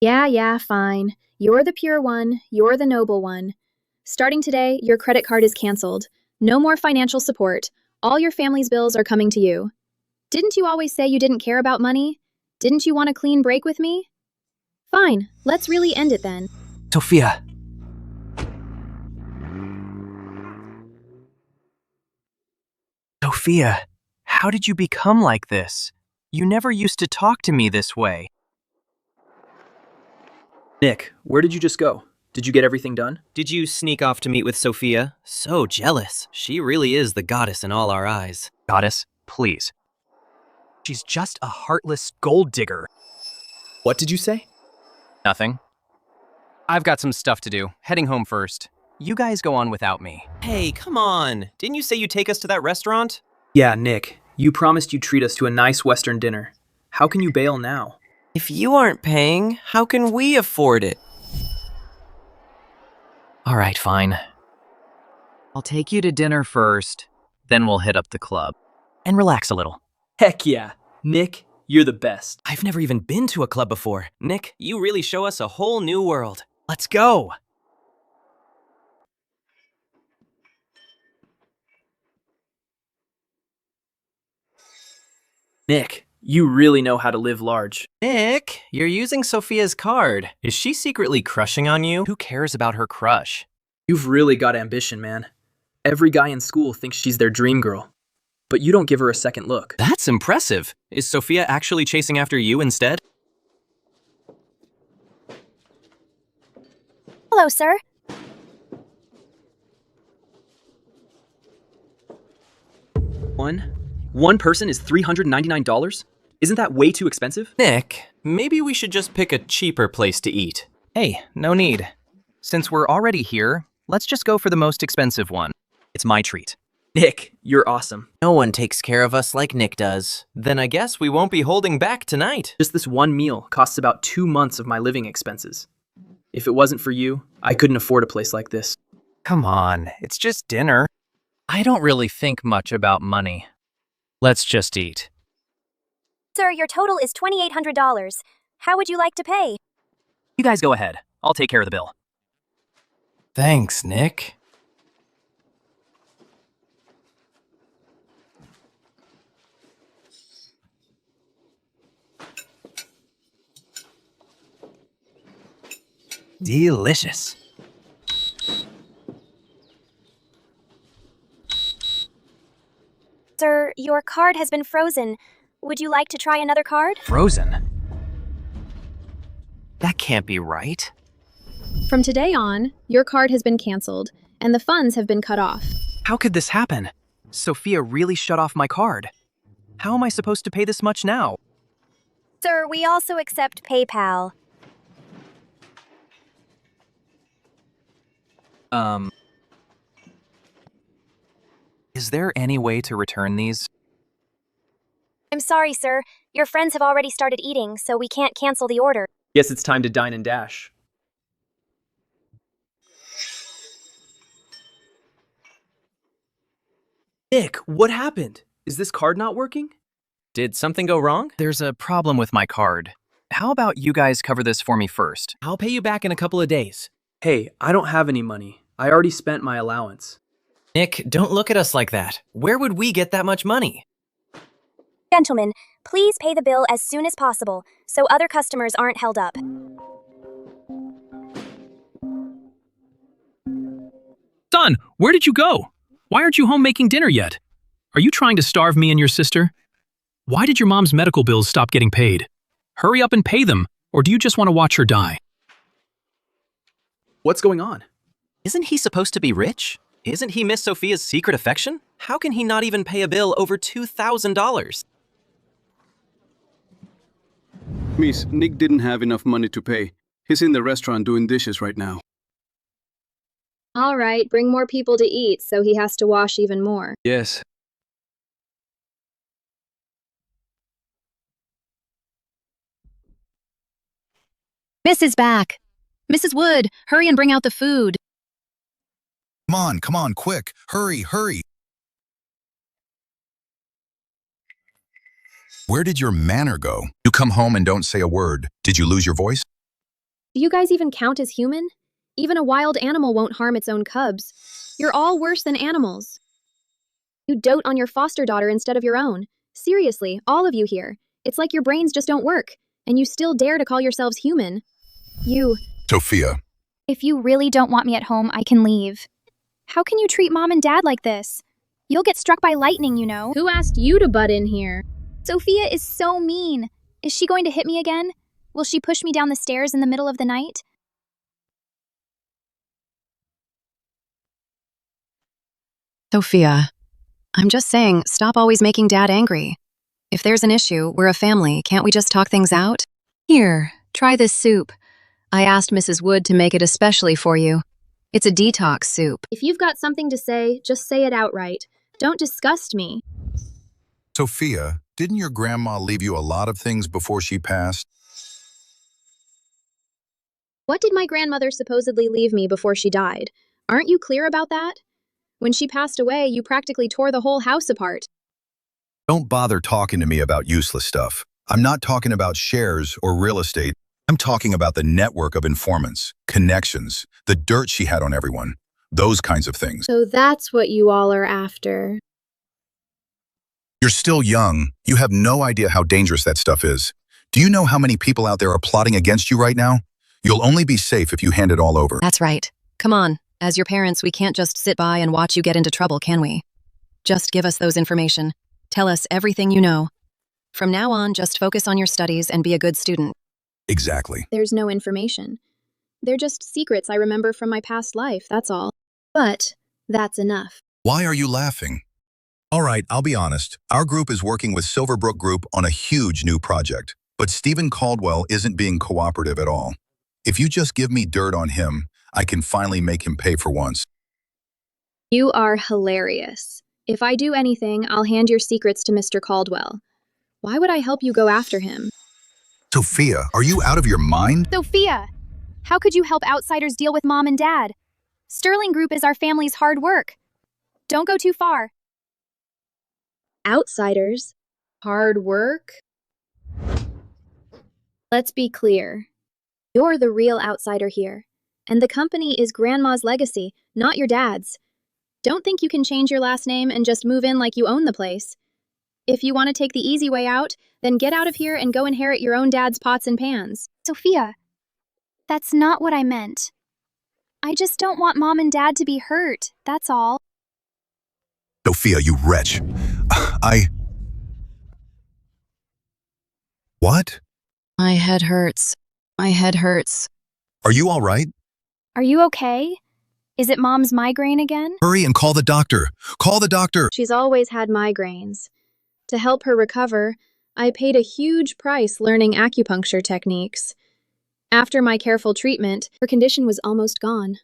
Yeah, fine. You're the pure one, you're the noble one. Starting today, your credit card is canceled. No more financial support. All your family's bills are coming to you. Didn't you always say you didn't care about money? Didn't you want a clean break with me? Fine, let's really end it then. Sophia. Sophia, how did you become like this? You never used to talk to me this way. Nick, where did you just go? Did you get everything done? Did you sneak off to meet with Sophia? So jealous. She really is the goddess in all our eyes. Goddess, please. She's just a heartless gold digger. What did you say? Nothing. I've got some stuff to do. Heading home first. You guys go on without me. Hey, come on. Didn't you say you'd take us to that restaurant? Yeah, Nick, you promised you'd treat us to a nice Western dinner. How can you bail now? If you aren't paying, how can we afford it? All right, fine. I'll take you to dinner first, then we'll hit up the club. And relax a little. Heck yeah. Nick, you're the best. I've never even been to a club before. Nick, you really show us a whole new world. Let's go! Nick, you really know how to live large. Nick, you're using Sophia's card. Is she secretly crushing on you? Who cares about her crush? You've really got ambition, man. Every guy in school thinks she's their dream girl. But you don't give her a second look. That's impressive. Is Sophia actually chasing after you instead? Hello, sir. One person is $399? Isn't that way too expensive? Nick, maybe we should just pick a cheaper place to eat. Hey, no need. Since we're already here, let's just go for the most expensive one. It's my treat. Nick, you're awesome. No one takes care of us like Nick does. Then I guess we won't be holding back tonight. Just this one meal costs about 2 months of my living expenses. If it wasn't for you, I couldn't afford a place like this. Come on, it's just dinner. I don't really think much about money. Let's just eat. Sir, your total is $2,800. How would you like to pay? You guys go ahead. I'll take care of the bill. Thanks, Nick. Delicious. Sir, your card has been frozen. Would you like to try another card? Frozen? That can't be right. From today on, your card has been canceled, and the funds have been cut off. How could this happen? Sophia really shut off my card. How am I supposed to pay this much now? Sir, we also accept PayPal. Is there any way to return these? I'm sorry, sir. Your friends have already started eating, so we can't cancel the order. Guess it's time to dine and dash. Nick, what happened? Is this card not working? Did something go wrong? There's a problem with my card. How about you guys cover this for me first? I'll pay you back in a couple of days. Hey, I don't have any money. I already spent my allowance. Nick, don't look at us like that. Where would we get that much money? Gentlemen, please pay the bill as soon as possible, so other customers aren't held up. Son, where did you go? Why aren't you home making dinner yet? Are you trying to starve me and your sister? Why did your mom's medical bills stop getting paid? Hurry up and pay them, or do you just want to watch her die? What's going on? Isn't he supposed to be rich? Isn't he Miss Sophia's secret affection? How can he not even pay a bill over $2,000? Miss, Nick didn't have enough money to pay. He's in the restaurant doing dishes right now. All right, bring more people to eat, so he has to wash even more. Yes. Mrs. back. Mrs. Wood, hurry and bring out the food. Come on, quick. Hurry, hurry. Where did your manor go? You come home and don't say a word. Did you lose your voice? Do you guys even count as human? Even a wild animal won't harm its own cubs. You're all worse than animals. You dote on your foster daughter instead of your own. Seriously, all of you here. It's like your brains just don't work, and you still dare to call yourselves human. You... Sophia. If you really don't want me at home, I can leave. How can you treat Mom and Dad like this? You'll get struck by lightning, you know. Who asked you to butt in here? Sophia is so mean. Is she going to hit me again? Will she push me down the stairs in the middle of the night? Sophia, I'm just saying, stop always making Dad angry. If there's an issue, we're a family. Can't we just talk things out? Here, try this soup. I asked Mrs. Wood to make it especially for you. It's a detox soup. If you've got something to say, just say it outright. Don't disgust me. Sophia, didn't your grandma leave you a lot of things before she passed? What did my grandmother supposedly leave me before she died? Aren't you clear about that? When she passed away, you practically tore the whole house apart. Don't bother talking to me about useless stuff. I'm not talking about shares or real estate. I'm talking about the network of informants, connections, the dirt she had on everyone, those kinds of things. So that's what you all are after. You're still young. You have no idea how dangerous that stuff is. Do you know how many people out there are plotting against you right now? You'll only be safe if you hand it all over. That's right. Come on. As your parents, we can't just sit by and watch you get into trouble, can we? Just give us those information. Tell us everything you know. From now on, just focus on your studies and be a good student. Exactly. There's no information. They're just secrets I remember from my past life, that's all. But that's enough. Why are you laughing? All right, I'll be honest. Our group is working with Silverbrook Group on a huge new project, but Stephen Caldwell isn't being cooperative at all. If you just give me dirt on him, I can finally make him pay for once. You are hilarious. If I do anything, I'll hand your secrets to Mr. Caldwell. Why would I help you go after him? Sophia, are you out of your mind? Sophia! How could you help outsiders deal with Mom and Dad? Sterling Group is our family's hard work. Don't go too far. Outsiders? Hard work? Let's be clear. You're the real outsider here. And the company is Grandma's legacy, not your dad's. Don't think you can change your last name and just move in like you own the place. If you want to take the easy way out, then get out of here and go inherit your own dad's pots and pans. Sophia, that's not what I meant. I just don't want Mom and Dad to be hurt, that's all. Sophia, you wretch. What? My head hurts. My head hurts. Are you all right? Are you okay? Is it Mom's migraine again? Hurry and call the doctor. Call the doctor. She's always had migraines. To help her recover, I paid a huge price learning acupuncture techniques. After my careful treatment, her condition was almost gone.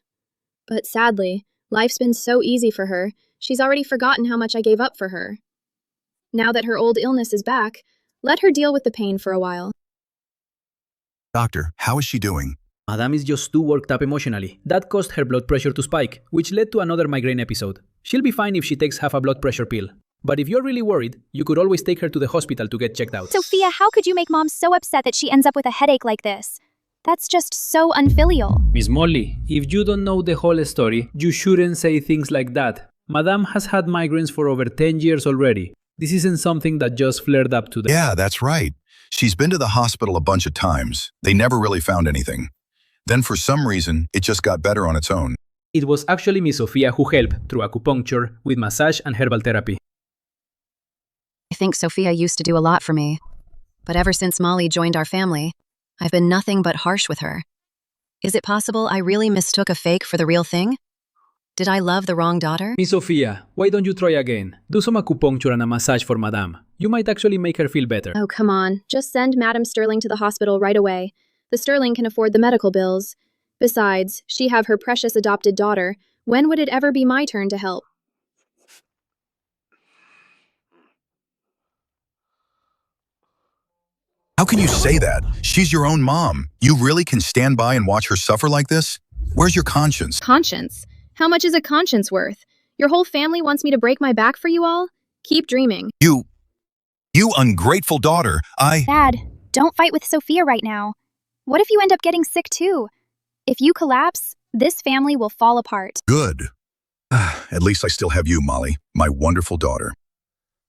But sadly, life's been so easy for her, she's already forgotten how much I gave up for her. Now that her old illness is back, let her deal with the pain for a while. Doctor, how is she doing? Madame is just too worked up emotionally. That caused her blood pressure to spike, which led to another migraine episode. She'll be fine if she takes half a blood pressure pill. But if you're really worried, you could always take her to the hospital to get checked out. Sophia, how could you make Mom so upset that she ends up with a headache like this? That's just so unfilial. Miss Molly, if you don't know the whole story, you shouldn't say things like that. Madame has had migraines for over 10 years already. This isn't something that just flared up today. Yeah, that's right. She's been to the hospital a bunch of times. They never really found anything. Then for some reason, it just got better on its own. It was actually Miss Sophia who helped through acupuncture, with massage and herbal therapy. I think Sophia used to do a lot for me. But ever since Molly joined our family, I've been nothing but harsh with her. Is it possible I really mistook a fake for the real thing? Did I love the wrong daughter? Miss Sophia, why don't you try again? Do some acupuncture and a massage for Madame. You might actually make her feel better. Oh, come on. Just send Madam Sterling to the hospital right away. The Sterling can afford the medical bills. Besides, she have her precious adopted daughter. When would it ever be my turn to help? How can you say that? She's your own mom. You really can stand by and watch her suffer like this? Where's your conscience? Conscience? How much is a conscience worth? Your whole family wants me to break my back for you all? Keep dreaming. You ungrateful daughter, Dad, don't fight with Sophia right now. What if you end up getting sick too? If you collapse, this family will fall apart. Good. At least I still have you, Molly, my wonderful daughter.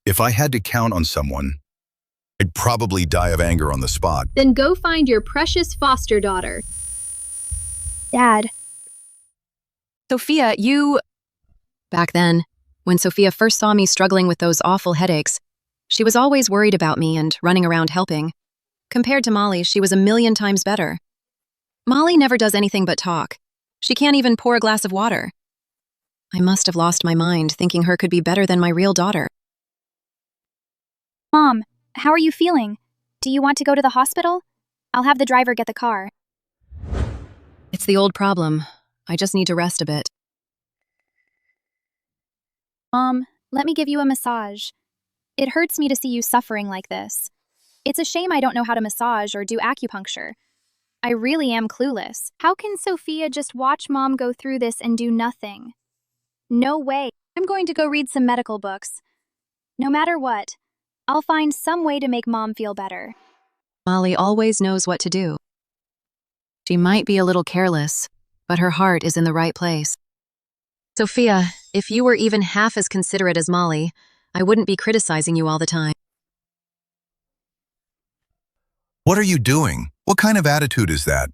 If I had to count on someone, I'd probably die of anger on the spot. Then go find your precious foster daughter. Dad. Sophia, you... Back then, when Sophia first saw me struggling with those awful headaches, she was always worried about me and running around helping. Compared to Molly, she was a million times better. Molly never does anything but talk. She can't even pour a glass of water. I must have lost my mind thinking her could be better than my real daughter. Mom, how are you feeling? Do you want to go to the hospital? I'll have the driver get the car. It's the old problem. I just need to rest a bit. Mom, let me give you a massage. It hurts me to see you suffering like this. It's a shame I don't know how to massage or do acupuncture. I really am clueless. How can Sophia just watch Mom go through this and do nothing? No way. I'm going to go read some medical books. No matter what, I'll find some way to make Mom feel better. Molly always knows what to do. She might be a little careless, but her heart is in the right place. Sophia, if you were even half as considerate as Molly, I wouldn't be criticizing you all the time. What are you doing? What kind of attitude is that?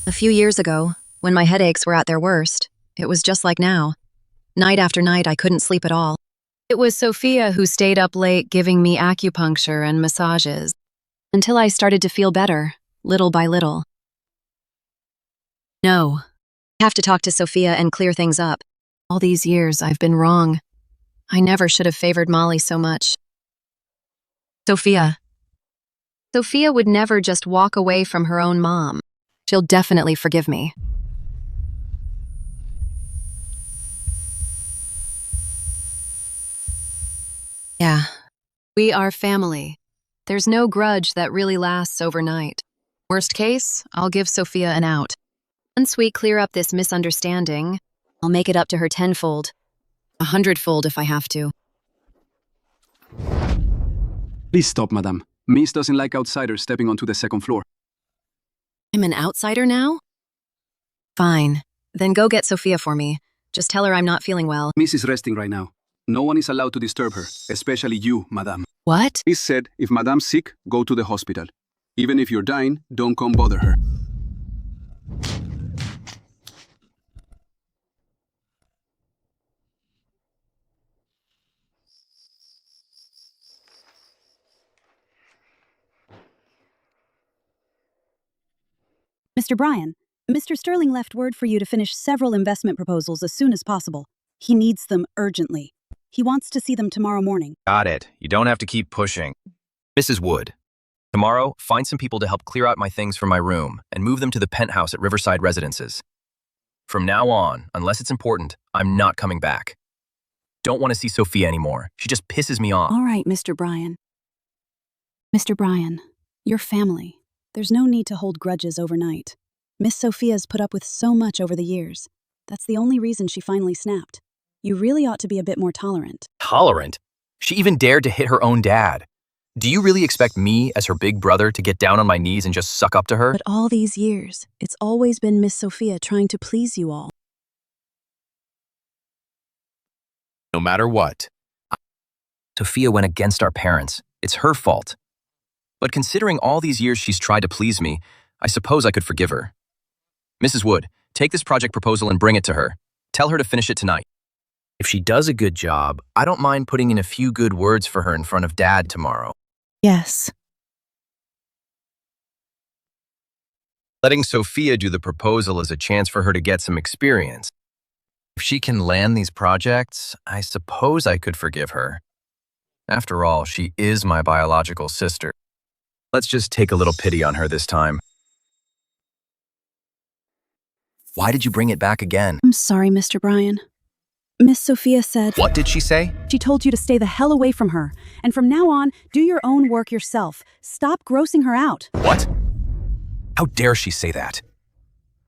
A few years ago, when my headaches were at their worst, it was just like now. Night after night, I couldn't sleep at all. It was Sophia who stayed up late giving me acupuncture and massages, until I started to feel better, little by little. No, I have to talk to Sophia and clear things up. All these years, I've been wrong. I never should have favored Molly so much. Sophia would never just walk away from her own mom. She'll definitely forgive me. Yeah, we are family. There's no grudge that really lasts overnight. Worst case, I'll give Sophia an out. Once we clear up this misunderstanding, I'll make it up to her tenfold, 100-fold if I have to. Please stop, madame. Miss doesn't like outsiders stepping onto the second floor. I'm an outsider now? Fine. Then go get Sophia for me. Just tell her I'm not feeling well. Miss is resting right now. No one is allowed to disturb her, especially you, madame. What? Miss said, if madame's sick, go to the hospital. Even if you're dying, don't come bother her. Mr. Bryan, Mr. Sterling left word for you to finish several investment proposals as soon as possible. He needs them urgently. He wants to see them tomorrow morning. Got it. You don't have to keep pushing. Mrs. Wood, tomorrow, find some people to help clear out my things from my room and move them to the penthouse at Riverside Residences. From now on, unless it's important, I'm not coming back. Don't want to see Sophia anymore. She just pisses me off. All right, Mr. Bryan. Mr. Bryan, you're family. There's no need to hold grudges overnight. Miss Sophia's put up with so much over the years. That's the only reason she finally snapped. You really ought to be a bit more tolerant. Tolerant? She even dared to hit her own dad. Do you really expect me, as her big brother, to get down on my knees and just suck up to her? But all these years, it's always been Miss Sophia trying to please you all. No matter what. Sophia went against our parents. It's her fault. But considering all these years she's tried to please me, I suppose I could forgive her. Mrs. Wood, take this project proposal and bring it to her. Tell her to finish it tonight. If she does a good job, I don't mind putting in a few good words for her in front of Dad tomorrow. Yes. Letting Sophia do the proposal is a chance for her to get some experience. If she can land these projects, I suppose I could forgive her. After all, she is my biological sister. Let's just take a little pity on her this time. Why did you bring it back again? I'm sorry, Mr. Bryan. Miss Sophia said... What did she say? She told you to stay the hell away from her. And from now on, do your own work yourself. Stop grossing her out. What? How dare she say that?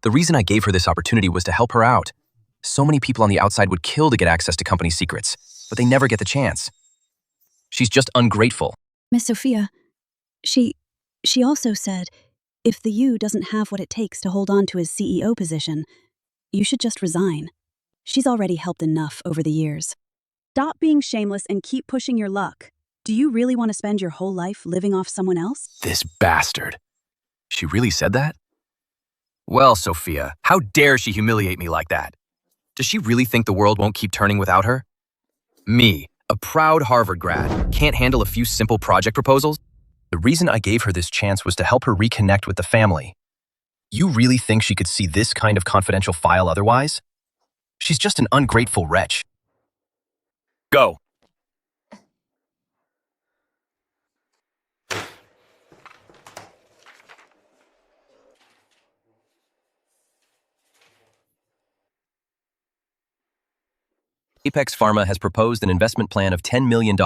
The reason I gave her this opportunity was to help her out. So many people on the outside would kill to get access to company secrets, but they never get the chance. She's just ungrateful. Miss Sophia, she also said, if the U doesn't have what it takes to hold on to his CEO position, you should just resign. She's already helped enough over the years. Stop being shameless and keep pushing your luck. Do you really want to spend your whole life living off someone else? This bastard. She really said that? Well, Sophia, how dare she humiliate me like that? Does she really think the world won't keep turning without her? Me, a proud Harvard grad, can't handle a few simple project proposals? The reason I gave her this chance was to help her reconnect with the family. You really think she could see this kind of confidential file otherwise? She's just an ungrateful wretch. Go. Apex Pharma has proposed an investment plan of $10 million,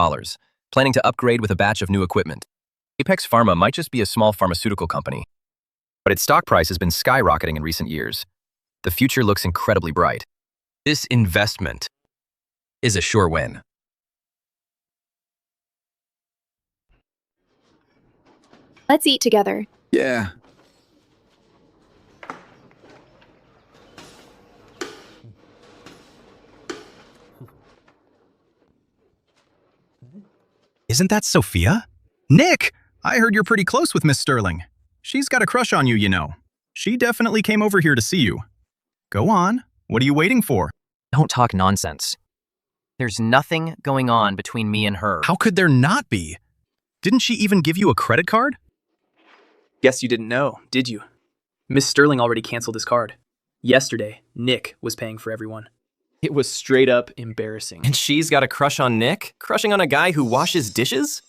planning to upgrade with a batch of new equipment. Apex Pharma might just be a small pharmaceutical company, but its stock price has been skyrocketing in recent years. The future looks incredibly bright. This investment is a sure win. Let's eat together. Yeah. Isn't that Sophia? Nick! I heard you're pretty close with Miss Sterling. She's got a crush on you, you know. She definitely came over here to see you. Go on. What are you waiting for? Don't talk nonsense. There's nothing going on between me and her. How could there not be? Didn't she even give you a credit card? Guess you didn't know, did you? Miss Sterling already canceled his card. Yesterday, Nick was paying for everyone. It was straight up embarrassing. And she's got a crush on Nick? Crushing on a guy who washes dishes?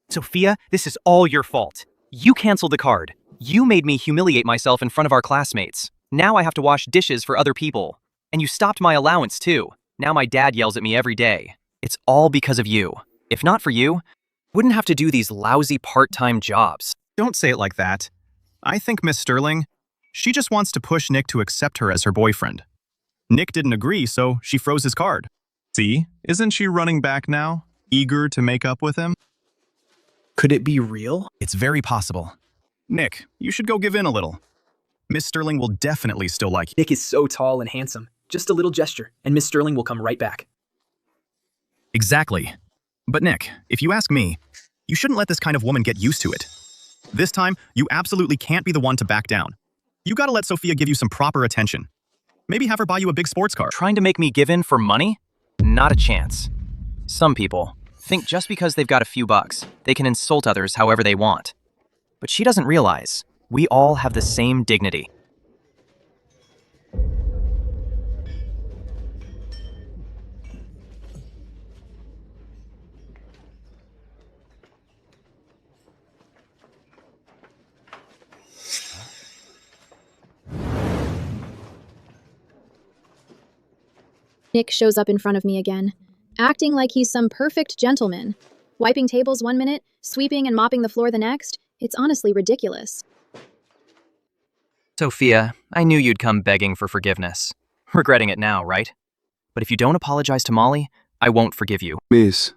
Sophia, this is all your fault. You canceled the card. You made me humiliate myself in front of our classmates. Now I have to wash dishes for other people. And you stopped my allowance too. Now my dad yells at me every day. It's all because of you. If not for you, wouldn't have to do these lousy part-time jobs. Don't say it like that. I think Miss Sterling, she just wants to push Nick to accept her as her boyfriend. Nick didn't agree, so she froze his card. See, isn't she running back now, eager to make up with him? Could it be real? It's very possible. Nick, you should go give in a little. Miss Sterling will definitely still like you. Nick is so tall and handsome. Just a little gesture, and Miss Sterling will come right back. Exactly. But Nick, if you ask me, you shouldn't let this kind of woman get used to it. This time, you absolutely can't be the one to back down. You gotta let Sophia give you some proper attention. Maybe have her buy you a big sports car. Trying to make me give in for money? Not a chance. Some people think just because they've got a few bucks, they can insult others however they want. But she doesn't realize we all have the same dignity. Nick shows up in front of me again, acting like he's some perfect gentleman. Wiping tables 1 minute, sweeping and mopping the floor the next. It's honestly ridiculous. Sophia, I knew you'd come begging for forgiveness. Regretting it now, right? But if you don't apologize to Molly, I won't forgive you. Miss,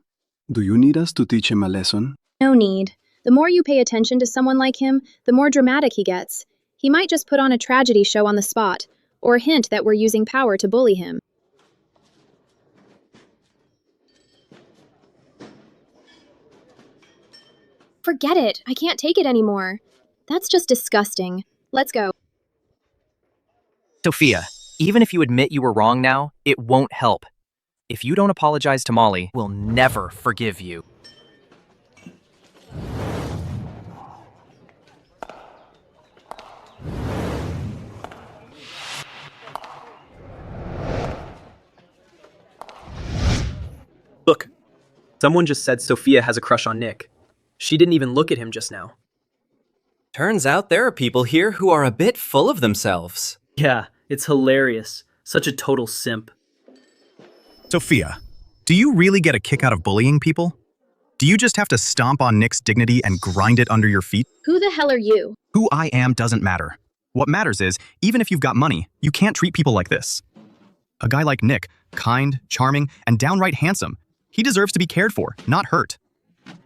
do you need us to teach him a lesson? No need. The more you pay attention to someone like him, the more dramatic he gets. He might just put on a tragedy show on the spot, or hint that we're using power to bully him. Forget it. I can't take it anymore. That's just disgusting. Let's go. Sophia, even if you admit you were wrong now, it won't help. If you don't apologize to Molly, we'll never forgive you. Look, someone just said Sophia has a crush on Nick. She didn't even look at him just now. Turns out there are people here who are a bit full of themselves. Yeah, it's hilarious. Such a total simp. Sophia, do you really get a kick out of bullying people? Do you just have to stomp on Nick's dignity and grind it under your feet? Who the hell are you? Who I am doesn't matter. What matters is, even if you've got money, you can't treat people like this. A guy like Nick, kind, charming, and downright handsome, he deserves to be cared for, not hurt.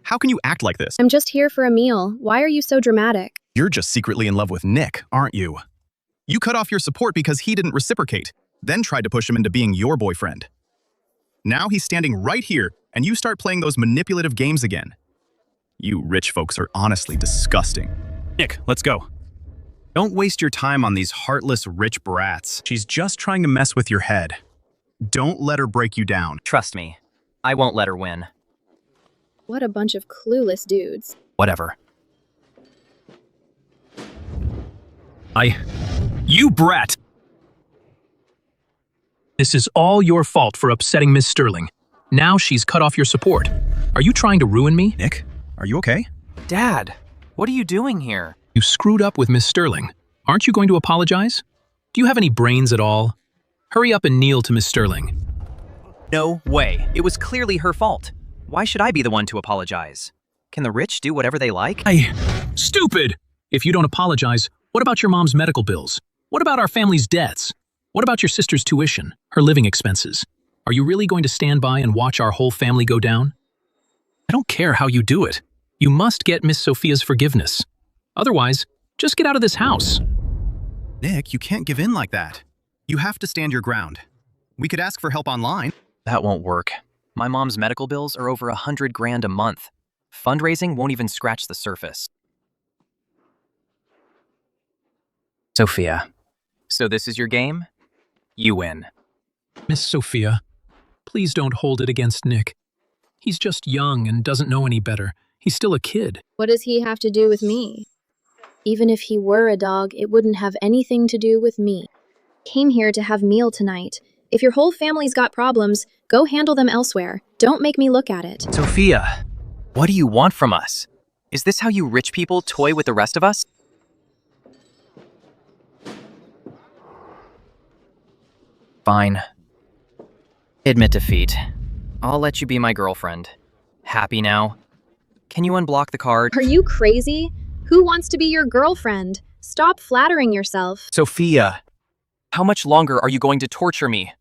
How can you act like this? I'm just here for a meal. Why are you so dramatic? You're just secretly in love with Nick, aren't you? You cut off your support because he didn't reciprocate, then tried to push him into being your boyfriend. Now he's standing right here, and you start playing those manipulative games again. You rich folks are honestly disgusting. Nick, let's go. Don't waste your time on these heartless rich brats. She's just trying to mess with your head. Don't let her break you down. Trust me, I won't let her win. What a bunch of clueless dudes. Whatever. You brat! This is all your fault for upsetting Miss Sterling. Now she's cut off your support. Are you trying to ruin me? Nick, are you okay? Dad, what are you doing here? You screwed up with Miss Sterling. Aren't you going to apologize? Do you have any brains at all? Hurry up and kneel to Miss Sterling. No way. It was clearly her fault. Why should I be the one to apologize? Can the rich do whatever they like? Stupid! If you don't apologize, what about your mom's medical bills? What about our family's debts? What about your sister's tuition, her living expenses? Are you really going to stand by and watch our whole family go down? I don't care how you do it. You must get Miss Sophia's forgiveness. Otherwise, just get out of this house. Nick, you can't give in like that. You have to stand your ground. We could ask for help online. That won't work. My mom's medical bills are over $100,000 a month. Fundraising won't even scratch the surface. Sophia, so this is your game? You win. Miss Sophia, please don't hold it against Nick. He's just young and doesn't know any better. He's still a kid. What does he have to do with me? Even if he were a dog, it wouldn't have anything to do with me. Came here to have meal tonight. If your whole family's got problems, go handle them elsewhere. Don't make me look at it. Sophia, what do you want from us? Is this how you rich people toy with the rest of us? Fine. Admit defeat. I'll let you be my girlfriend. Happy now? Can you unblock the card? Are you crazy? Who wants to be your girlfriend? Stop flattering yourself. Sophia, how much longer are you going to torture me?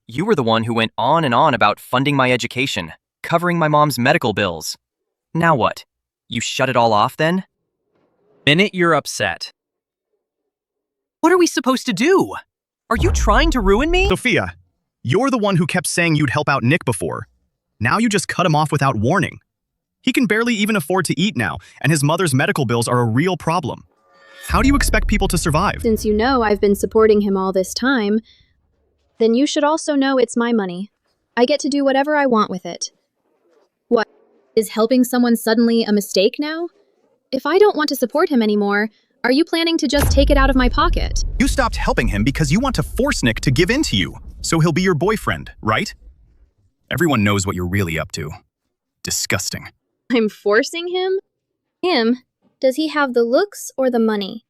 You were the one who went on and on about funding my education, covering my mom's medical bills. Now what? You shut it all off then? Minute you're upset. What are we supposed to do? Are you trying to ruin me? Sophia, you're the one who kept saying you'd help out Nick before. Now you just cut him off without warning. He can barely even afford to eat now, and his mother's medical bills are a real problem. How do you expect people to survive? Since you know I've been supporting him all this time, then you should also know it's my money. I get to do whatever I want with it. What? Is helping someone suddenly a mistake now? If I don't want to support him anymore, are you planning to just take it out of my pocket? You stopped helping him because you want to force Nick to give in to you, so he'll be your boyfriend, right? Everyone knows what you're really up to. Disgusting. I'm forcing him? Him? Does he have the looks or the money?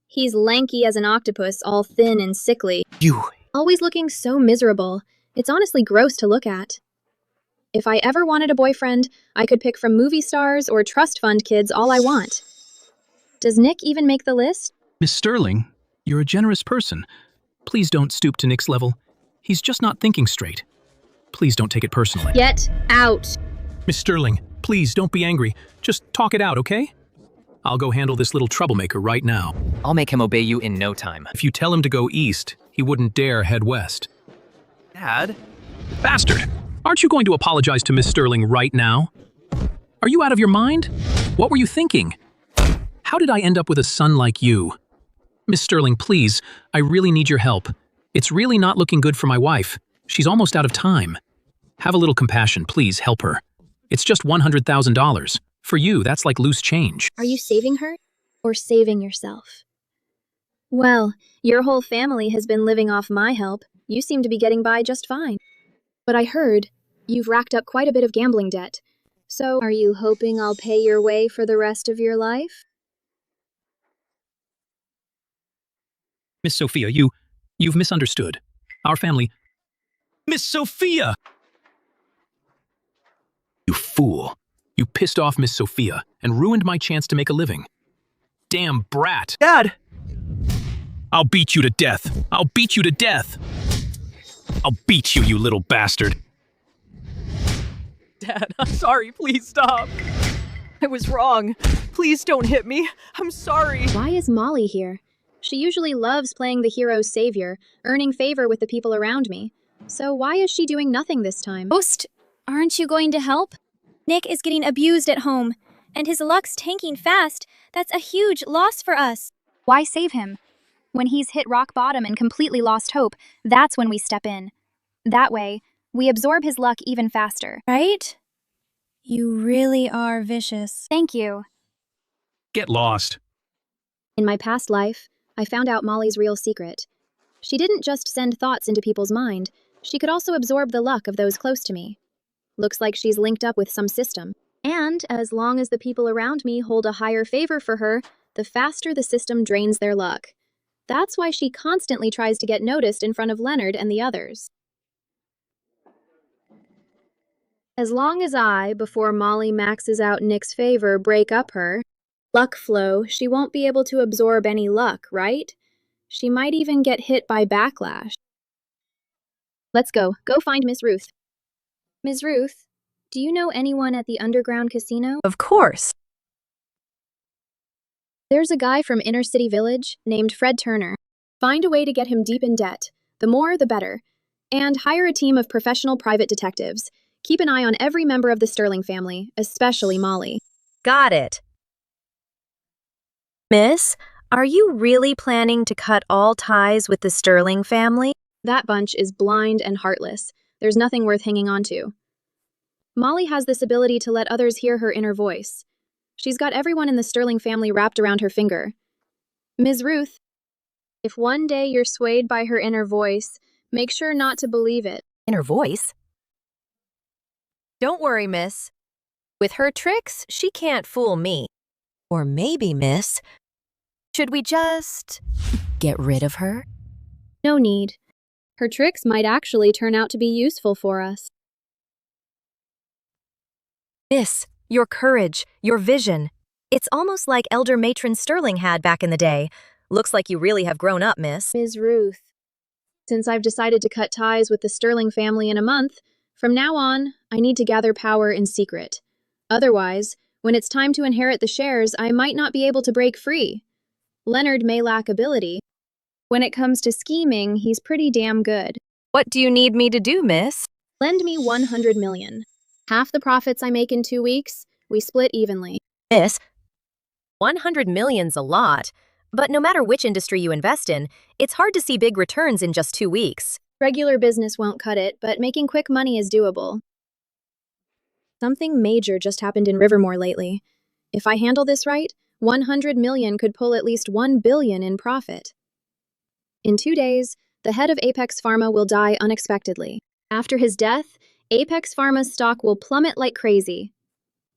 He's lanky as an octopus, all thin and sickly. You. Always looking so miserable. It's honestly gross to look at. If I ever wanted a boyfriend, I could pick from movie stars or trust fund kids all I want. Does Nick even make the list? Miss Sterling, you're a generous person. Please don't stoop to Nick's level. He's just not thinking straight. Please don't take it personally. Get out. Miss Sterling, please don't be angry. Just talk it out, okay? I'll go handle this little troublemaker right now. I'll make him obey you in no time. If you tell him to go east, he wouldn't dare head west. Dad? Bastard! Aren't you going to apologize to Miss Sterling right now? Are you out of your mind? What were you thinking? How did I end up with a son like you? Miss Sterling, please, I really need your help. It's really not looking good for my wife. She's almost out of time. Have a little compassion, please help her. It's just $100,000. For you, that's like loose change. Are you saving her or saving yourself? Well, your whole family has been living off my help. You seem to be getting by just fine. But I heard you've racked up quite a bit of gambling debt. So, are you hoping I'll pay your way for the rest of your life? Miss Sophia, you've misunderstood. Our family... Miss Sophia! You fool. You pissed off Miss Sophia and ruined my chance to make a living. Damn brat. Dad! I'll beat you to death. I'll beat you to death. I'll beat you, you little bastard. Dad, I'm sorry. Please stop. I was wrong. Please don't hit me. I'm sorry. Why is Molly here? She usually loves playing the hero's savior, earning favor with the people around me. So why is she doing nothing this time? Ghost, aren't you going to help? Nick is getting abused at home, and his luck's tanking fast. That's a huge loss for us. Why save him? When he's hit rock bottom and completely lost hope, that's when we step in. That way, we absorb his luck even faster. Right? You really are vicious. Thank you. Get lost. In my past life, I found out Molly's real secret. She didn't just send thoughts into people's mind, she could also absorb the luck of those close to me. Looks like she's linked up with some system. And as long as the people around me hold a higher favor for her, the faster the system drains their luck. That's why she constantly tries to get noticed in front of Leonard and the others. As long as I, before Molly maxes out Nick's favor, break up her luck flow, she won't be able to absorb any luck, right? She might even get hit by backlash. Let's go. Go find Miss Ruth. Ms. Ruth, do you know anyone at the underground casino? Of course. There's a guy from Inner City Village named Fred Turner. Find a way to get him deep in debt. The more, the better. And hire a team of professional private detectives. Keep an eye on every member of the Sterling family, especially Molly. Got it. Miss, are you really planning to cut all ties with the Sterling family? That bunch is blind and heartless. There's nothing worth hanging on to. Molly has this ability to let others hear her inner voice. She's got everyone in the Sterling family wrapped around her finger. Ms. Ruth, if one day you're swayed by her inner voice, make sure not to believe it. Inner voice? Don't worry, miss. With her tricks, she can't fool me. Or maybe, miss, should we just get rid of her? No need. Her tricks might actually turn out to be useful for us. Miss, your courage, your vision. It's almost like Elder Matron Sterling had back in the day. Looks like you really have grown up, miss. Ms. Ruth, since I've decided to cut ties with the Sterling family in a month, from now on, I need to gather power in secret. Otherwise, when it's time to inherit the shares, I might not be able to break free. Leonard may lack ability. When it comes to scheming, he's pretty damn good. What do you need me to do, miss? Lend me 100 million. Half the profits I make in 2 weeks, we split evenly. Miss, 100 million's a lot, but no matter which industry you invest in, it's hard to see big returns in just 2 weeks. Regular business won't cut it, but making quick money is doable. Something major just happened in Rivermore lately. If I handle this right, 100 million could pull at least 1 billion in profit. In 2 days, the head of Apex Pharma will die unexpectedly. After his death, Apex Pharma's stock will plummet like crazy.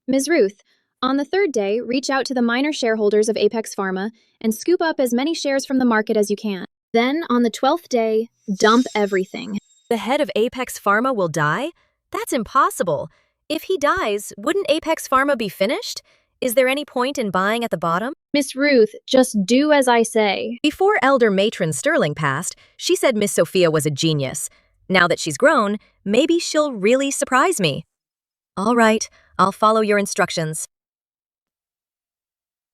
Ms. Ruth, on the 3rd day, reach out to the minor shareholders of Apex Pharma and scoop up as many shares from the market as you can. Then, on the 12th day, dump everything. The head of Apex Pharma will die? That's impossible. If he dies, wouldn't Apex Pharma be finished? Is there any point in buying at the bottom? Miss Ruth, just do as I say. Before Elder Matron Sterling passed, she said Miss Sophia was a genius. Now that she's grown, maybe she'll really surprise me. All right, I'll follow your instructions.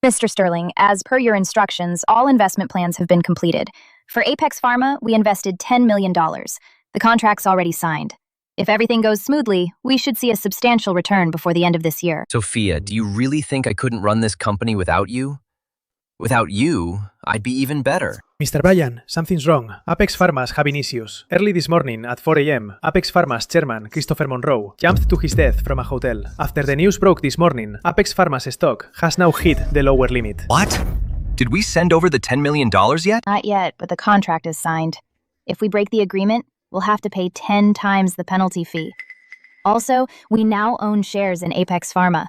Mr. Sterling, as per your instructions, all investment plans have been completed. For Apex Pharma, we invested $10 million. The contract's already signed. If everything goes smoothly, we should see a substantial return before the end of this year. Sophia, do you really think I couldn't run this company without you? Without you, I'd be even better. Mr. Bryan, something's wrong. Apex Pharma's having issues. Early this morning, at 4 a.m., Apex Pharma's chairman, Christopher Monroe, jumped to his death from a hotel. After the news broke this morning, Apex Pharma's stock has now hit the lower limit. What? Did we send over the $10 million yet? Not yet, but the contract is signed. If we break the agreement, we'll have to pay 10 times the penalty fee. Also, we now own shares in Apex Pharma.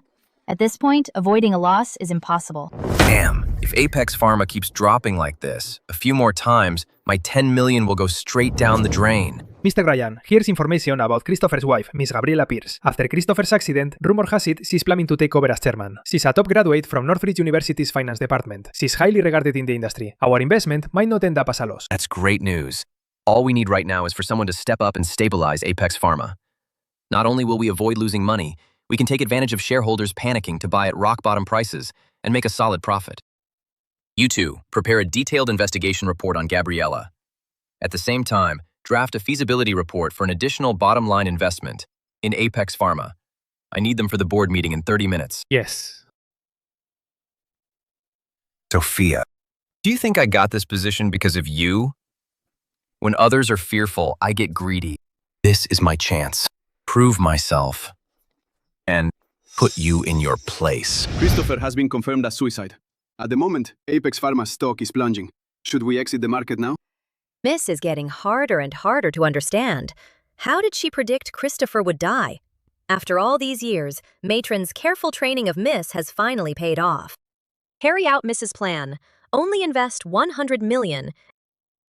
At this point, avoiding a loss is impossible. Damn, if Apex Pharma keeps dropping like this, a few more times, my $10 million will go straight down the drain. Mr. Bryan, here's information about Christopher's wife, Miss Gabriella Pierce. After Christopher's accident, rumor has it she's planning to take over as chairman. She's a top graduate from Northridge University's finance department. She's highly regarded in the industry. Our investment might not end up as a loss. That's great news. All we need right now is for someone to step up and stabilize Apex Pharma. Not only will we avoid losing money, we can take advantage of shareholders panicking to buy at rock-bottom prices and make a solid profit. You two, prepare a detailed investigation report on Gabriella. At the same time, draft a feasibility report for an additional bottom-line investment in Apex Pharma. I need them for the board meeting in 30 minutes. Yes. Sophia, do you think I got this position because of you? When others are fearful, I get greedy. This is my chance. Prove myself. And put you in your place. Christopher has been confirmed as suicide. At the moment, Apex Pharma's stock is plunging. Should we exit the market now? Miss is getting harder and harder to understand. How did she predict Christopher would die? After all these years, Matron's careful training of Miss has finally paid off. Carry out Miss's plan. Only invest $100 million.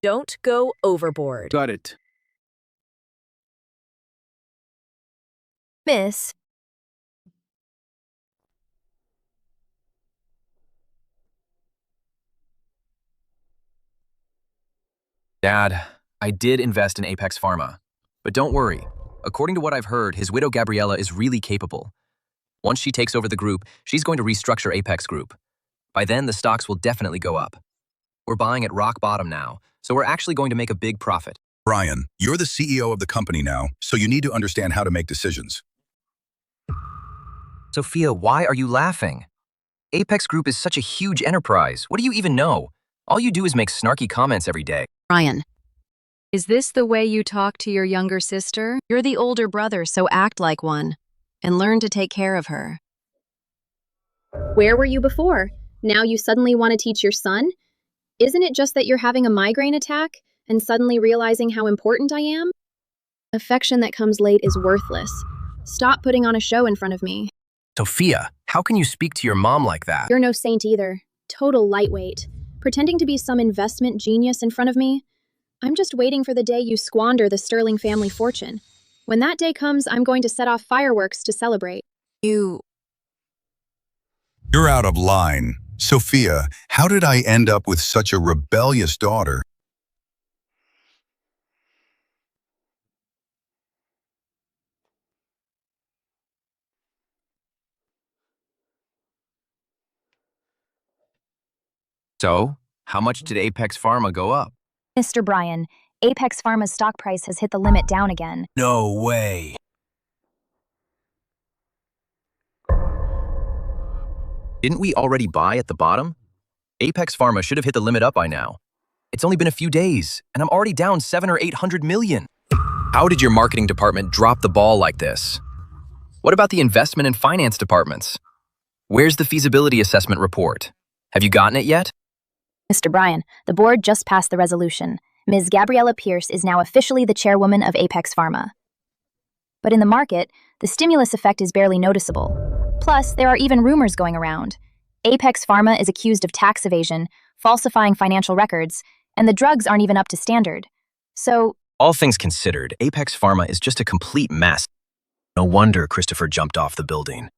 Don't go overboard. Got it. Miss. Dad, I did invest in Apex Pharma. But don't worry. According to what I've heard, his widow Gabriella is really capable. Once she takes over the group, she's going to restructure Apex Group. By then, the stocks will definitely go up. We're buying at rock bottom now, so we're actually going to make a big profit. Bryan, you're the CEO of the company now, so you need to understand how to make decisions. Sophia, why are you laughing? Apex Group is such a huge enterprise. What do you even know? All you do is make snarky comments every day. Bryan, is this the way you talk to your younger sister? You're the older brother, so act like one. And learn to take care of her. Where were you before? Now you suddenly want to teach your son? Isn't it just that you're having a migraine attack and suddenly realizing how important I am? Affection that comes late is worthless. Stop putting on a show in front of me. Sophia, how can you speak to your mom like that? You're no saint either. Total lightweight. Pretending to be some investment genius in front of me? I'm just waiting for the day you squander the Sterling family fortune. When that day comes, I'm going to set off fireworks to celebrate. You're out of line. Sophia, how did I end up with such a rebellious daughter? So, how much did Apex Pharma go up? Mr. Bryan, Apex Pharma's stock price has hit the limit down again. No way. Didn't we already buy at the bottom? Apex Pharma should have hit the limit up by now. It's only been a few days, and I'm already down 700 or 800 million. How did your marketing department drop the ball like this? What about the investment and finance departments? Where's the feasibility assessment report? Have you gotten it yet? Mr. Bryan, the board just passed the resolution. Ms. Gabriella Pierce is now officially the chairwoman of Apex Pharma. But in the market, the stimulus effect is barely noticeable. Plus, there are even rumors going around. Apex Pharma is accused of tax evasion, falsifying financial records, and the drugs aren't even up to standard. So, all things considered, Apex Pharma is just a complete mess. No wonder Christopher jumped off the building.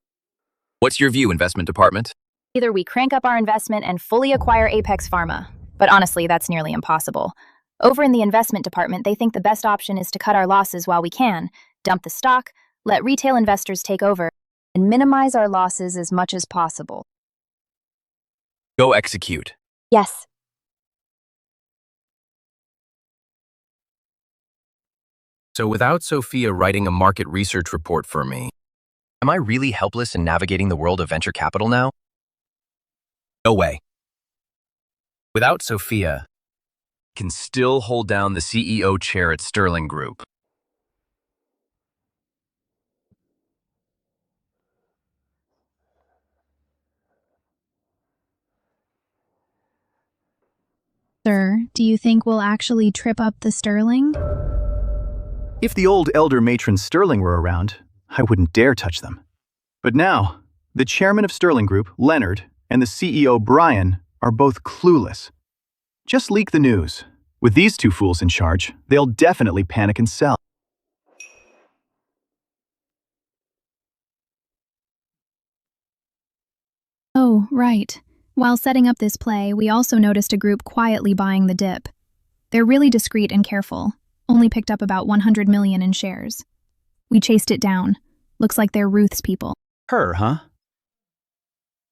What's your view, investment department? Either we crank up our investment and fully acquire Apex Pharma, but honestly, that's nearly impossible. Over in the investment department, they think the best option is to cut our losses while we can, dump the stock, let retail investors take over, and minimize our losses as much as possible. Go execute. Yes. So without Sophia writing a market research report for me, am I really helpless in navigating the world of venture capital now? No way. Without Sophia, I can still hold down the CEO chair at Sterling Group. Sir, do you think we'll actually trip up the Sterling? If the old elder matron Sterling were around, I wouldn't dare touch them. But now, the chairman of Sterling Group, Leonard, and the CEO, Brian, are both clueless. Just leak the news. With these two fools in charge, they'll definitely panic and sell. Oh, right. While setting up this play, we also noticed a group quietly buying the dip. They're really discreet and careful, only picked up about 100 million in shares. We chased it down. Looks like they're Ruth's people. Her, huh?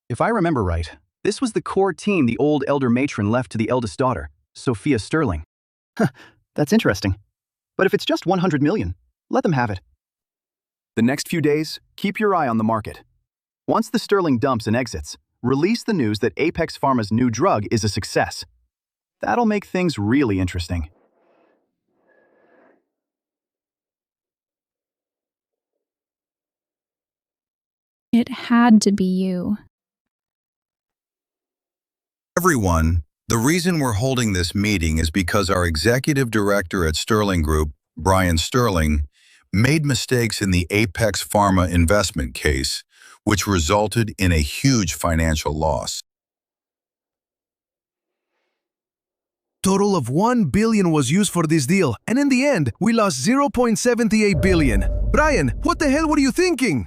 If I remember right, this was the core team the old elder matron left to the eldest daughter, Sophia Sterling. Huh, that's interesting. But if it's just 100 million, let them have it. The next few days, keep your eye on the market. Once the Sterling dumps and exits, release the news that Apex Pharma's new drug is a success. That'll make things really interesting. It had to be you. Everyone, the reason we're holding this meeting is because our executive director at Sterling Group, Brian Sterling, made mistakes in the Apex Pharma investment case, which resulted in a huge financial loss. Total of 1 billion was used for this deal, and in the end, we lost 0.78 billion. Brian, what the hell were you thinking?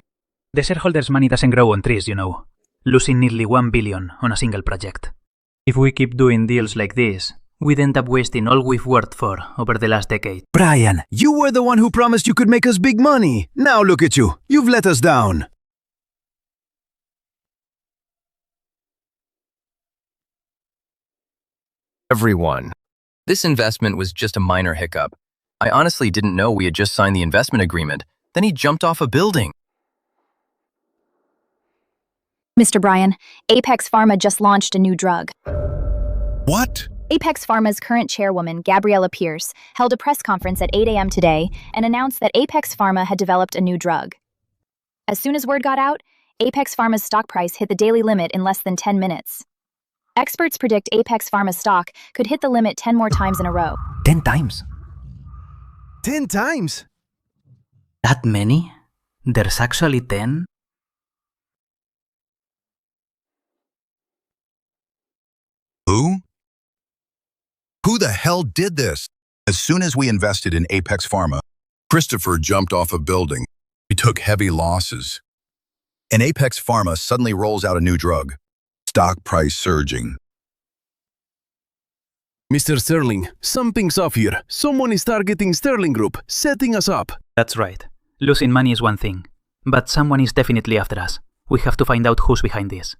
The shareholders' money doesn't grow on trees, you know. Losing nearly 1 billion on a single project. If we keep doing deals like this, we'd end up wasting all we've worked for over the last decade. Brian, you were the one who promised you could make us big money. Now look at you. You've let us down. Everyone. This investment was just a minor hiccup. I honestly didn't know we had just signed the investment agreement. Then he jumped off a building. Mr. Brian, Apex Pharma just launched a new drug. What? Apex Pharma's current chairwoman, Gabriella Pierce, held a press conference at 8 a.m. today and announced that Apex Pharma had developed a new drug. As soon as word got out, Apex Pharma's stock price hit the daily limit in less than 10 minutes. Experts predict Apex Pharma's stock could hit the limit 10 more times in a row. 10 times? 10 times? That many? There's actually 10? Who? Who the hell did this? As soon as we invested in Apex Pharma, Christopher jumped off a building. He took heavy losses. And Apex Pharma suddenly rolls out a new drug. Stock price surging. Mr. Sterling, something's off here. Someone is targeting Sterling Group, setting us up. That's right. Losing money is one thing, but someone is definitely after us. We have to find out who's behind this.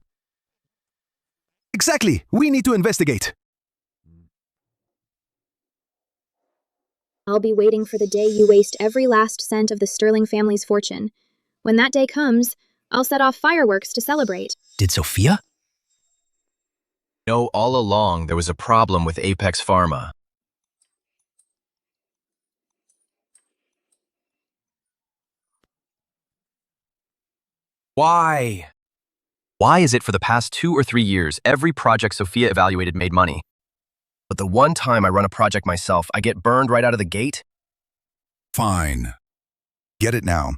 Exactly. We need to investigate. I'll be waiting for the day you waste every last cent of the Sterling family's fortune. When that day comes, I'll set off fireworks to celebrate. Did Sophia? No, all along there was a problem with Apex Pharma. Why? Why is it for the past 2 or 3 years, every project Sophia evaluated made money? But the one time I run a project myself, I get burned right out of the gate? Fine. Get it now.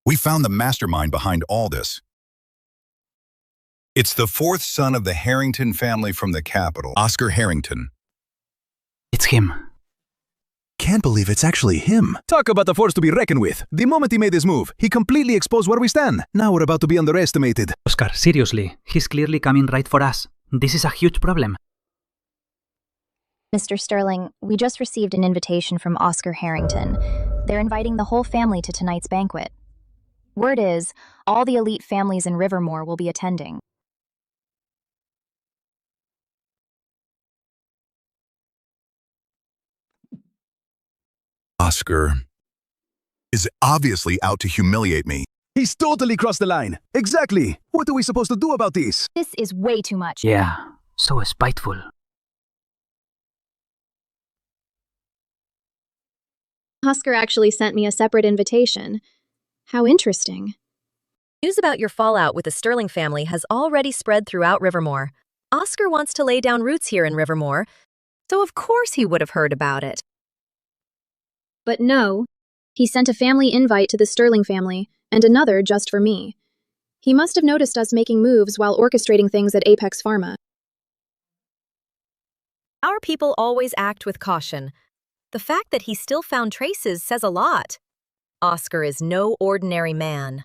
We found the mastermind behind all this. It's the 4th son of the Harrington family from the capital, Oscar Harrington. It's him. Can't believe it's actually him. Talk about the force to be reckoned with. The moment he made this move, he completely exposed where we stand. Now we're about to be underestimated. Oscar, seriously, he's clearly coming right for us. This is a huge problem. Mr. Sterling, we just received an invitation from Oscar Harrington. They're inviting the whole family to tonight's banquet. Word is, all the elite families in Rivermore will be attending. Oscar is obviously out to humiliate me. He's totally crossed the line. Exactly. What are we supposed to do about this? This is way too much. Yeah, so spiteful. Oscar actually sent me a separate invitation. How interesting. News about your fallout with the Sterling family has already spread throughout Rivermore. Oscar wants to lay down roots here in Rivermore, so of course he would have heard about it. But no, he sent a family invite to the Sterling family, and another just for me. He must have noticed us making moves while orchestrating things at Apex Pharma. Our people always act with caution. The fact that he still found traces says a lot. Oscar is no ordinary man.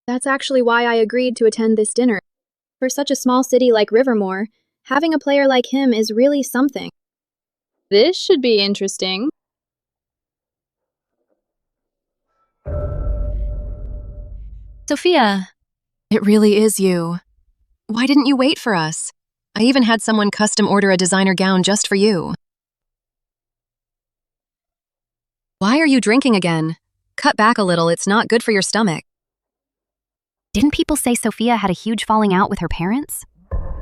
That's actually why I agreed to attend this dinner. For such a small city like Rivermore, having a player like him is really something. This should be interesting. Sophia, it really is you. Why didn't you wait for us? I even had someone custom order a designer gown just for you. Why are you drinking again? Cut back a little, it's not good for your stomach. Didn't people say Sophia had a huge falling out with her parents?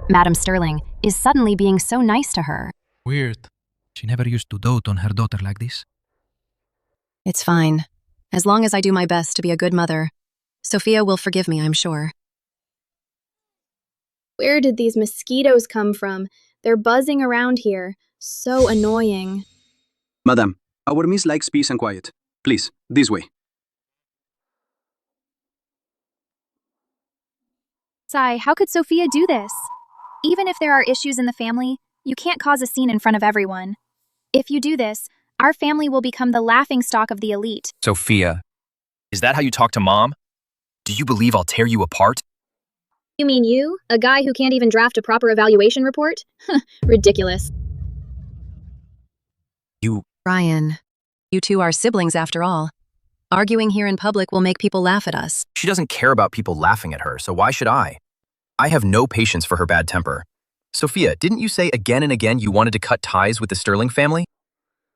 Madam Sterling is suddenly being so nice to her. Weird. She never used to dote on her daughter like this. It's fine. As long as I do my best to be a good mother. Sophia will forgive me, I'm sure. Where did these mosquitoes come from? They're buzzing around here. So annoying. Madam, our Miss likes peace and quiet. Please, this way. Sai, how could Sophia do this? Even if there are issues in the family, you can't cause a scene in front of everyone. If you do this, our family will become the laughingstock of the elite. Sophia, is that how you talk to Mom? Do you believe I'll tear you apart? You mean you? A guy who can't even draft a proper evaluation report? Ridiculous. Brian, you two are siblings after all. Arguing here in public will make people laugh at us. She doesn't care about people laughing at her, so why should I? I have no patience for her bad temper. Sophia, didn't you say again and again you wanted to cut ties with the Sterling family?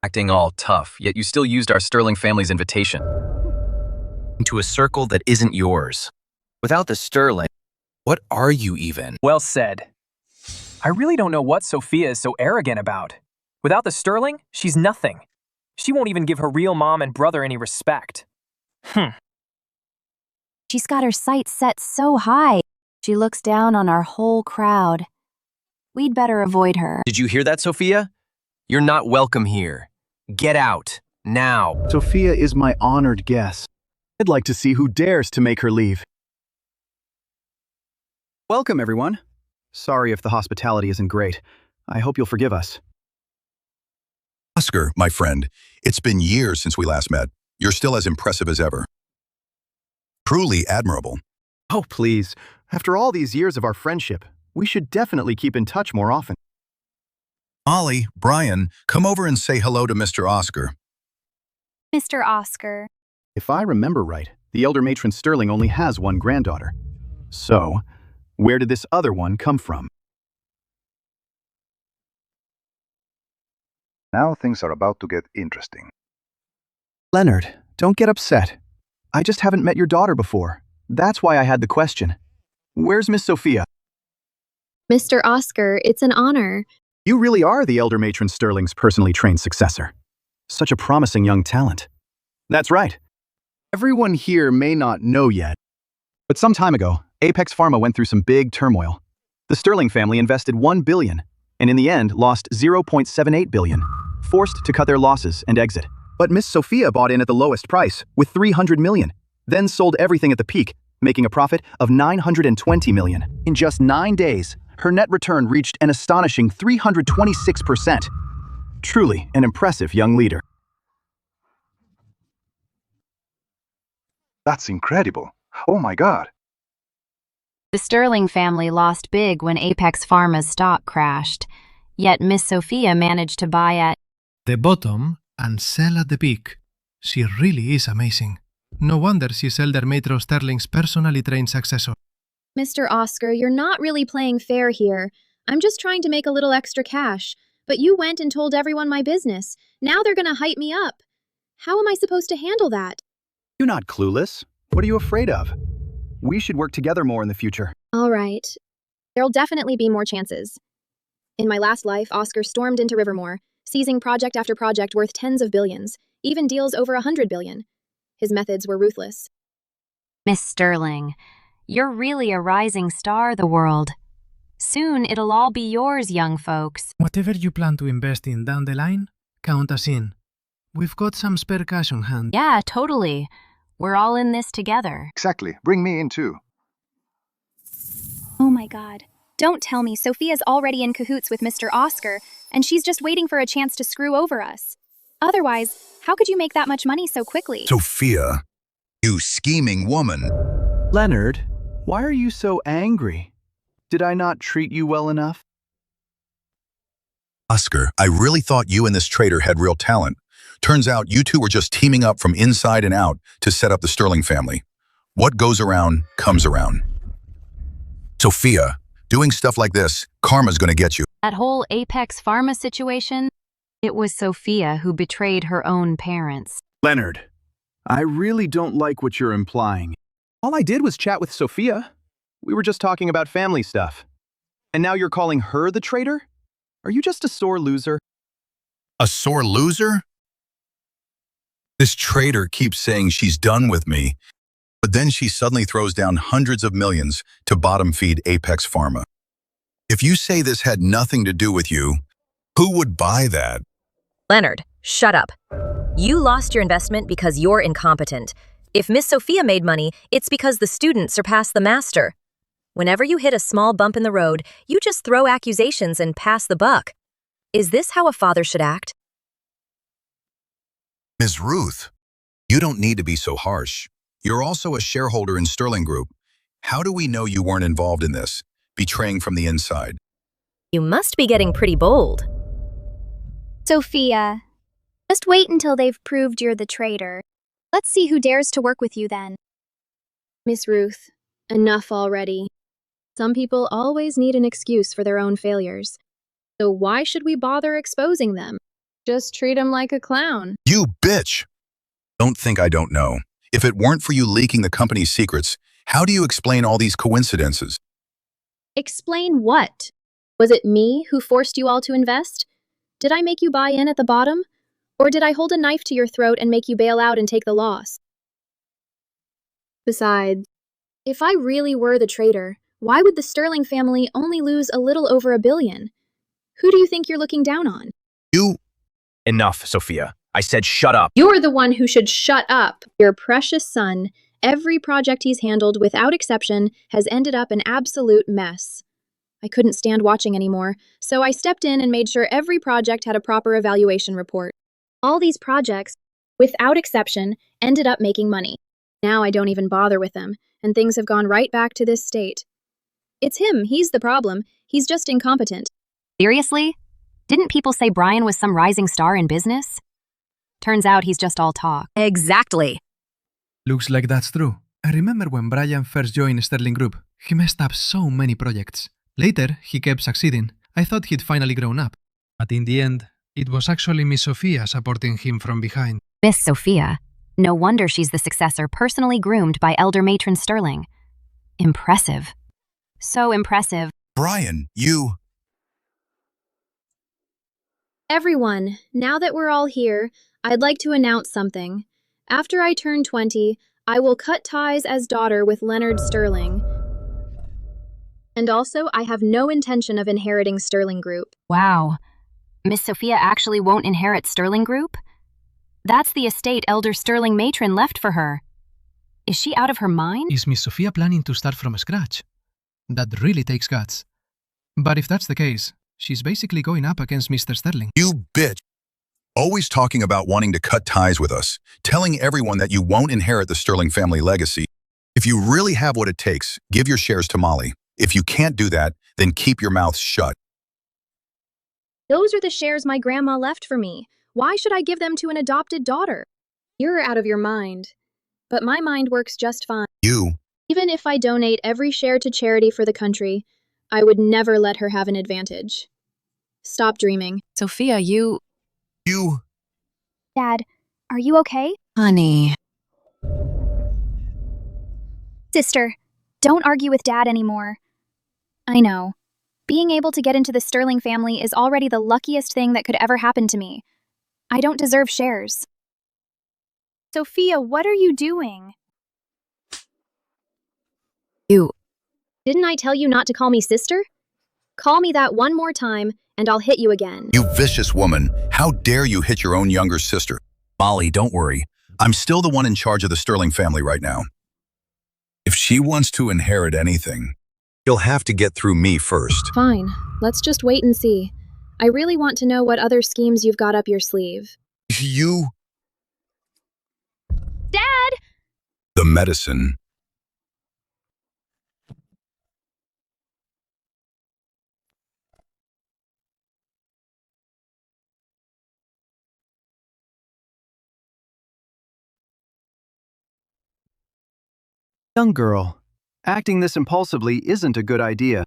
Acting all tough, yet you still used our Sterling family's invitation. Into a circle that isn't yours. Without the Sterling, what are you even? Well said. I really don't know what Sophia is so arrogant about. Without the Sterling, she's nothing. She won't even give her real mom and brother any respect. She's got her sights set so high. She looks down on our whole crowd. We'd better avoid her. Did you hear that, Sophia? You're not welcome here. Get out, now. Sophia is my honored guest. I'd like to see who dares to make her leave. Welcome, everyone. Sorry if the hospitality isn't great. I hope you'll forgive us. Oscar, my friend, it's been years since we last met. You're still as impressive as ever. Truly admirable. Oh, please. After all these years of our friendship, we should definitely keep in touch more often. Molly, Brian, come over and say hello to Mr. Oscar. Mr. Oscar. If I remember right, the elder matron Sterling only has one granddaughter. So, where did this other one come from? Now things are about to get interesting. Leonard, don't get upset. I just haven't met your daughter before. That's why I had the question. Where's Miss Sophia? Mr. Oscar, it's an honor. You really are the elder matron Sterling's personally trained successor. Such a promising young talent. That's right. Everyone here may not know yet, but some time ago, Apex Pharma went through some big turmoil. The Sterling family invested $1 billion, and in the end lost $0.78 billion, forced to cut their losses and exit. But Miss Sophia bought in at the lowest price, with $300 million, then sold everything at the peak, making a profit of $920 million. In just 9 days, her net return reached an astonishing 326%. Truly an impressive young leader. That's incredible. Oh my god. The Sterling family lost big when Apex Pharma's stock crashed, yet Miss Sophia managed to buy at the bottom and sell at the peak. She really is amazing. No wonder she's Elder Matro Sterling's personally trained successor. Mr. Oscar, you're not really playing fair here. I'm just trying to make a little extra cash, but you went and told everyone my business. Now they're gonna hype me up. How am I supposed to handle that? You're not clueless. What are you afraid of? We should work together more in the future. All right. There'll definitely be more chances. In my last life, Oscar stormed into Rivermore, seizing project after project worth tens of billions, even deals over 100 billion. His methods were ruthless. Miss Sterling. You're really a rising star of the world. Soon it'll all be yours, young folks. Whatever you plan to invest in down the line, count us in. We've got some spare cash on hand. Yeah, totally. We're all in this together. Exactly. Bring me in too. Oh my god. Don't tell me Sophia's already in cahoots with Mr. Oscar, and she's just waiting for a chance to screw over us. Otherwise, how could you make that much money so quickly? Sophia, you scheming woman. Leonard, why are you so angry? Did I not treat you well enough? Oscar, I really thought you and this traitor had real talent. Turns out you two were just teaming up from inside and out to set up the Sterling family. What goes around, comes around. Sophia, doing stuff like this, karma's gonna get you. That whole Apex Pharma situation, it was Sophia who betrayed her own parents. Leonard, I really don't like what you're implying. All I did was chat with Sophia. We were just talking about family stuff. And now you're calling her the traitor? Are you just a sore loser? A sore loser? This traitor keeps saying she's done with me, but then she suddenly throws down hundreds of millions to bottom feed Apex Pharma. If you say this had nothing to do with you, who would buy that? Leonard, shut up. You lost your investment because you're incompetent. If Miss Sophia made money, it's because the student surpassed the master. Whenever you hit a small bump in the road, you just throw accusations and pass the buck. Is this how a father should act? Ms. Ruth, you don't need to be so harsh. You're also a shareholder in Sterling Group. How do we know you weren't involved in this, betraying from the inside? You must be getting pretty bold. Sophia, just wait until they've proved you're the traitor. Let's see who dares to work with you then. Miss Ruth, enough already. Some people always need an excuse for their own failures. So why should we bother exposing them? Just treat him like a clown. You bitch! Don't think I don't know. If it weren't for you leaking the company's secrets, how do you explain all these coincidences? Explain what? Was it me who forced you all to invest? Did I make you buy in at the bottom? Or did I hold a knife to your throat and make you bail out and take the loss? Besides, if I really were the traitor, why would the Sterling family only lose a little over $1 billion? Who do you think you're looking down on? You... Enough, Sophia. I said shut up. You're the one who should shut up. Your precious son, every project he's handled without exception has ended up an absolute mess. I couldn't stand watching anymore, so I stepped in and made sure every project had a proper evaluation report. All these projects, without exception, ended up making money. Now I don't even bother with them, and things have gone right back to this state. It's him, he's the problem. He's just incompetent. Seriously? Didn't people say Brian was some rising star in business? Turns out he's just all talk. Exactly. Looks like that's true. I remember when Brian first joined Sterling Group, he messed up so many projects. Later, he kept succeeding. I thought he'd finally grown up. But in the end, it was actually Miss Sophia supporting him from behind. Miss Sophia. No wonder she's the successor personally groomed by Elder Matron Sterling. Impressive. So impressive. Brian, you... Everyone, now that we're all here, I'd like to announce something. After I turn 20, I will cut ties as daughter with Leonard Sterling. And also, I have no intention of inheriting Sterling Group. Wow. Miss Sophia actually won't inherit Sterling Group? That's the estate Elder Sterling Matron left for her. Is she out of her mind? Is Miss Sophia planning to start from scratch? That really takes guts. But if that's the case, she's basically going up against Mr. Sterling. You bitch. Always talking about wanting to cut ties with us, telling everyone that you won't inherit the Sterling family legacy. If you really have what it takes, give your shares to Molly. If you can't do that, then keep your mouth shut. Those are the shares my grandma left for me. Why should I give them to an adopted daughter? You're out of your mind. But my mind works just fine. Even if I donate every share to charity for the country, I would never let her have an advantage. Stop dreaming. Sophia, you... Dad, are you okay? Honey. Sister, don't argue with Dad anymore. I know. Being able to get into the Sterling family is already the luckiest thing that could ever happen to me. I don't deserve shares. Sophia, what are you doing? Didn't I tell you not to call me sister? Call me that one more time, and I'll hit you again. You vicious woman. How dare you hit your own younger sister? Molly, don't worry. I'm still the one in charge of the Sterling family right now. If she wants to inherit anything, you'll have to get through me first. Fine. Let's just wait and see. I really want to know what other schemes you've got up your sleeve. Dad! The medicine. Young girl, acting this impulsively isn't a good idea.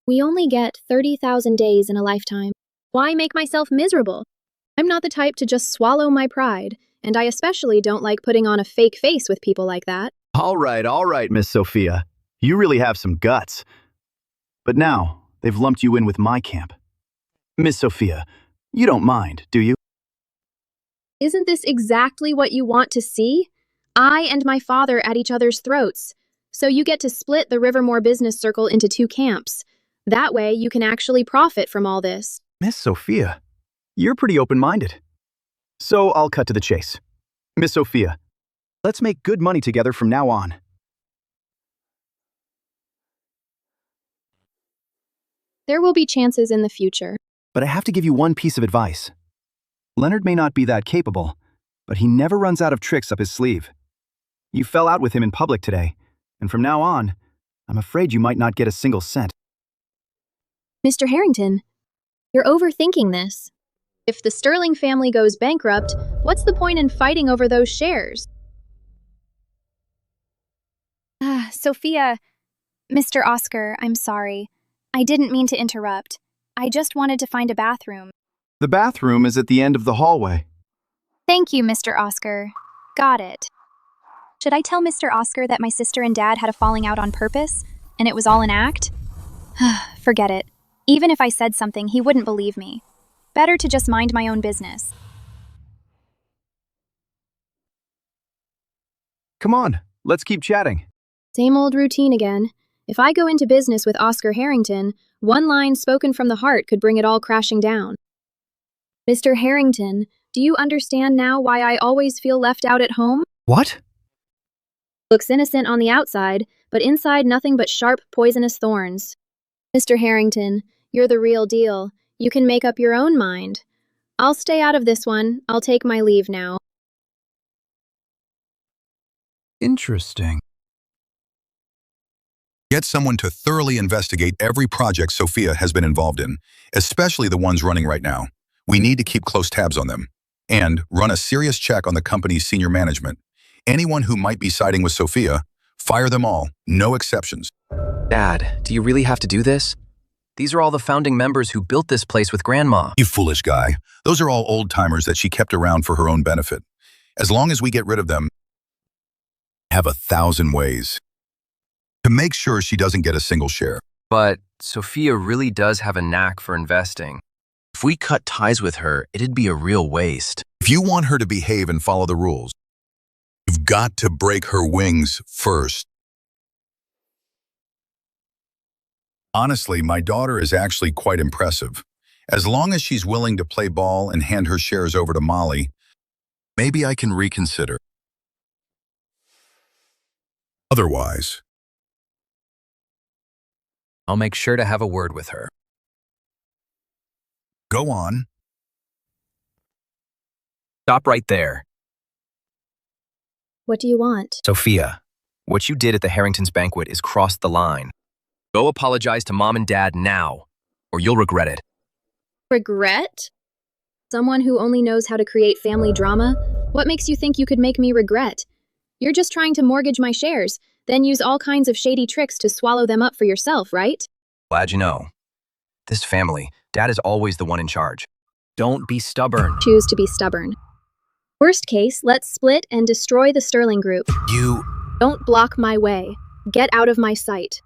We only get 30,000 days in a lifetime. Why make myself miserable? I'm not the type to just swallow my pride, and I especially don't like putting on a fake face with people like that. All right, Miss Sophia. You really have some guts. But now, they've lumped you in with my camp. Miss Sophia, you don't mind, do you? Isn't this exactly what you want to see? I and my father at each other's throats. So you get to split the Rivermore business circle into 2 camps. That way, you can actually profit from all this. Miss Sophia, you're pretty open-minded. So I'll cut to the chase. Miss Sophia, let's make good money together from now on. There will be chances in the future. But I have to give you one piece of advice. Leonard may not be that capable, but he never runs out of tricks up his sleeve. You fell out with him in public today, and from now on, I'm afraid you might not get a single cent. Mr. Harrington, you're overthinking this. If the Sterling family goes bankrupt, what's the point in fighting over those shares? Sophia, Mr. Oscar, I'm sorry. I didn't mean to interrupt. I just wanted to find a bathroom. The bathroom is at the end of the hallway. Thank you, Mr. Oscar. Got it. Should I tell Mr. Oscar that my sister and Dad had a falling out on purpose, and it was all an act? Forget it. Even if I said something, he wouldn't believe me. Better to just mind my own business. Come on, let's keep chatting. Same old routine again. If I go into business with Oscar Harrington, one line spoken from the heart could bring it all crashing down. Mr. Harrington, do you understand now why I always feel left out at home? What? Looks innocent on the outside, but inside nothing but sharp, poisonous thorns. Mr. Harrington, you're the real deal. You can make up your own mind. I'll stay out of this one. I'll take my leave now. Interesting. Get someone to thoroughly investigate every project Sophia has been involved in, especially the ones running right now. We need to keep close tabs on them. And run a serious check on the company's senior management. Anyone who might be siding with Sophia, fire them all, no exceptions. Dad, do you really have to do this? These are all the founding members who built this place with Grandma. You foolish guy. Those are all old-timers that she kept around for her own benefit. As long as we get rid of them, have 1,000 ways to make sure she doesn't get a single share. But Sophia really does have a knack for investing. If we cut ties with her, it'd be a real waste. If you want her to behave and follow the rules, you've got to break her wings first. Honestly, my daughter is actually quite impressive. As long as she's willing to play ball and hand her shares over to Molly, maybe I can reconsider. Otherwise, I'll make sure to have a word with her. Go on. Stop right there. What do you want? Sophia, what you did at the Harrington's banquet is crossed the line. Go apologize to Mom and Dad now, or you'll regret it. Regret? Someone who only knows how to create family drama? What makes you think you could make me regret? You're just trying to mortgage my shares, then use all kinds of shady tricks to swallow them up for yourself, right? Glad you know. This family, Dad is always the one in charge. Don't be stubborn. Choose to be stubborn. Worst case, let's split and destroy the Sterling Group. You... Don't block my way. Get out of my sight.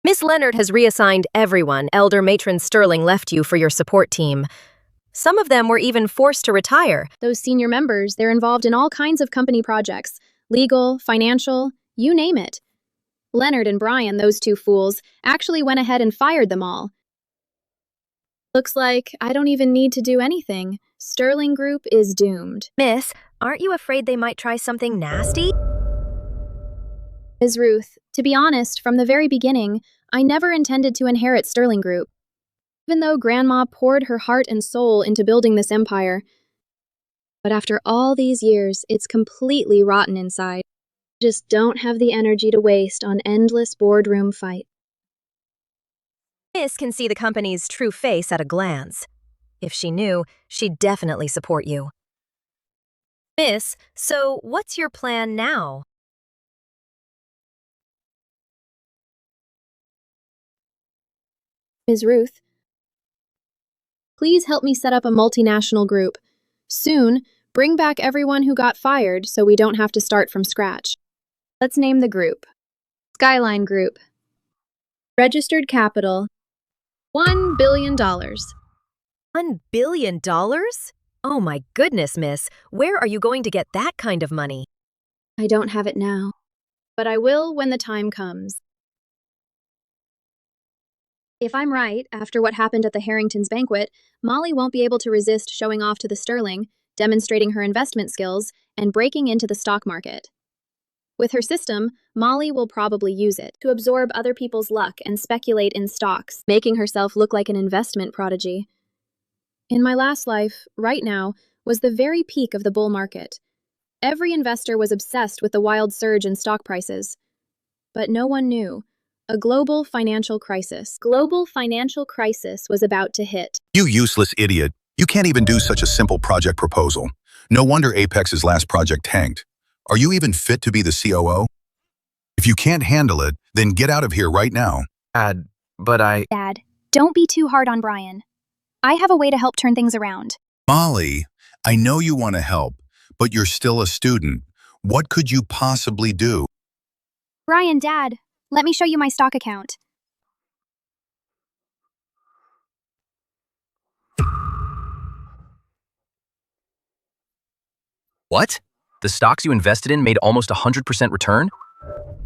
Miss Leonard has reassigned everyone Elder Matron Sterling left you for your support team. Some of them were even forced to retire. Those senior members, they're involved in all kinds of company projects. Legal, financial, you name it. Leonard and Brian, those two fools, actually went ahead and fired them all. Looks like I don't even need to do anything. Sterling Group is doomed. Miss, aren't you afraid they might try something nasty? Ms. Ruth, to be honest, from the very beginning, I never intended to inherit Sterling Group. Even though Grandma poured her heart and soul into building this empire. But after all these years, it's completely rotten inside. Just don't have the energy to waste on endless boardroom fights. Miss can see the company's true face at a glance. If she knew, she'd definitely support you. Miss, so what's your plan now? Ms. Ruth, please help me set up a multinational group. Soon, bring back everyone who got fired so we don't have to start from scratch. Let's name the group. Skyline Group. Registered capital, $1 billion. $1 billion? Oh my goodness, miss. Where are you going to get that kind of money? I don't have it now, but I will when the time comes. If I'm right, after what happened at the Harrington's banquet, Molly won't be able to resist showing off to the Sterling, demonstrating her investment skills, and breaking into the stock market. With her system, Molly will probably use it to absorb other people's luck and speculate in stocks, making herself look like an investment prodigy. In my last life, right now, was the very peak of the bull market. Every investor was obsessed with the wild surge in stock prices. But no one knew. A global financial crisis. Global financial crisis was about to hit. You useless idiot. You can't even do such a simple project proposal. No wonder Apex's last project tanked. Are you even fit to be the COO? If you can't handle it, then get out of here right now. Dad, Dad, don't be too hard on Brian. I have a way to help turn things around. Molly, I know you want to help, but you're still a student. What could you possibly do? Brian, Dad, let me show you my stock account. What? The stocks you invested in made almost 100% return?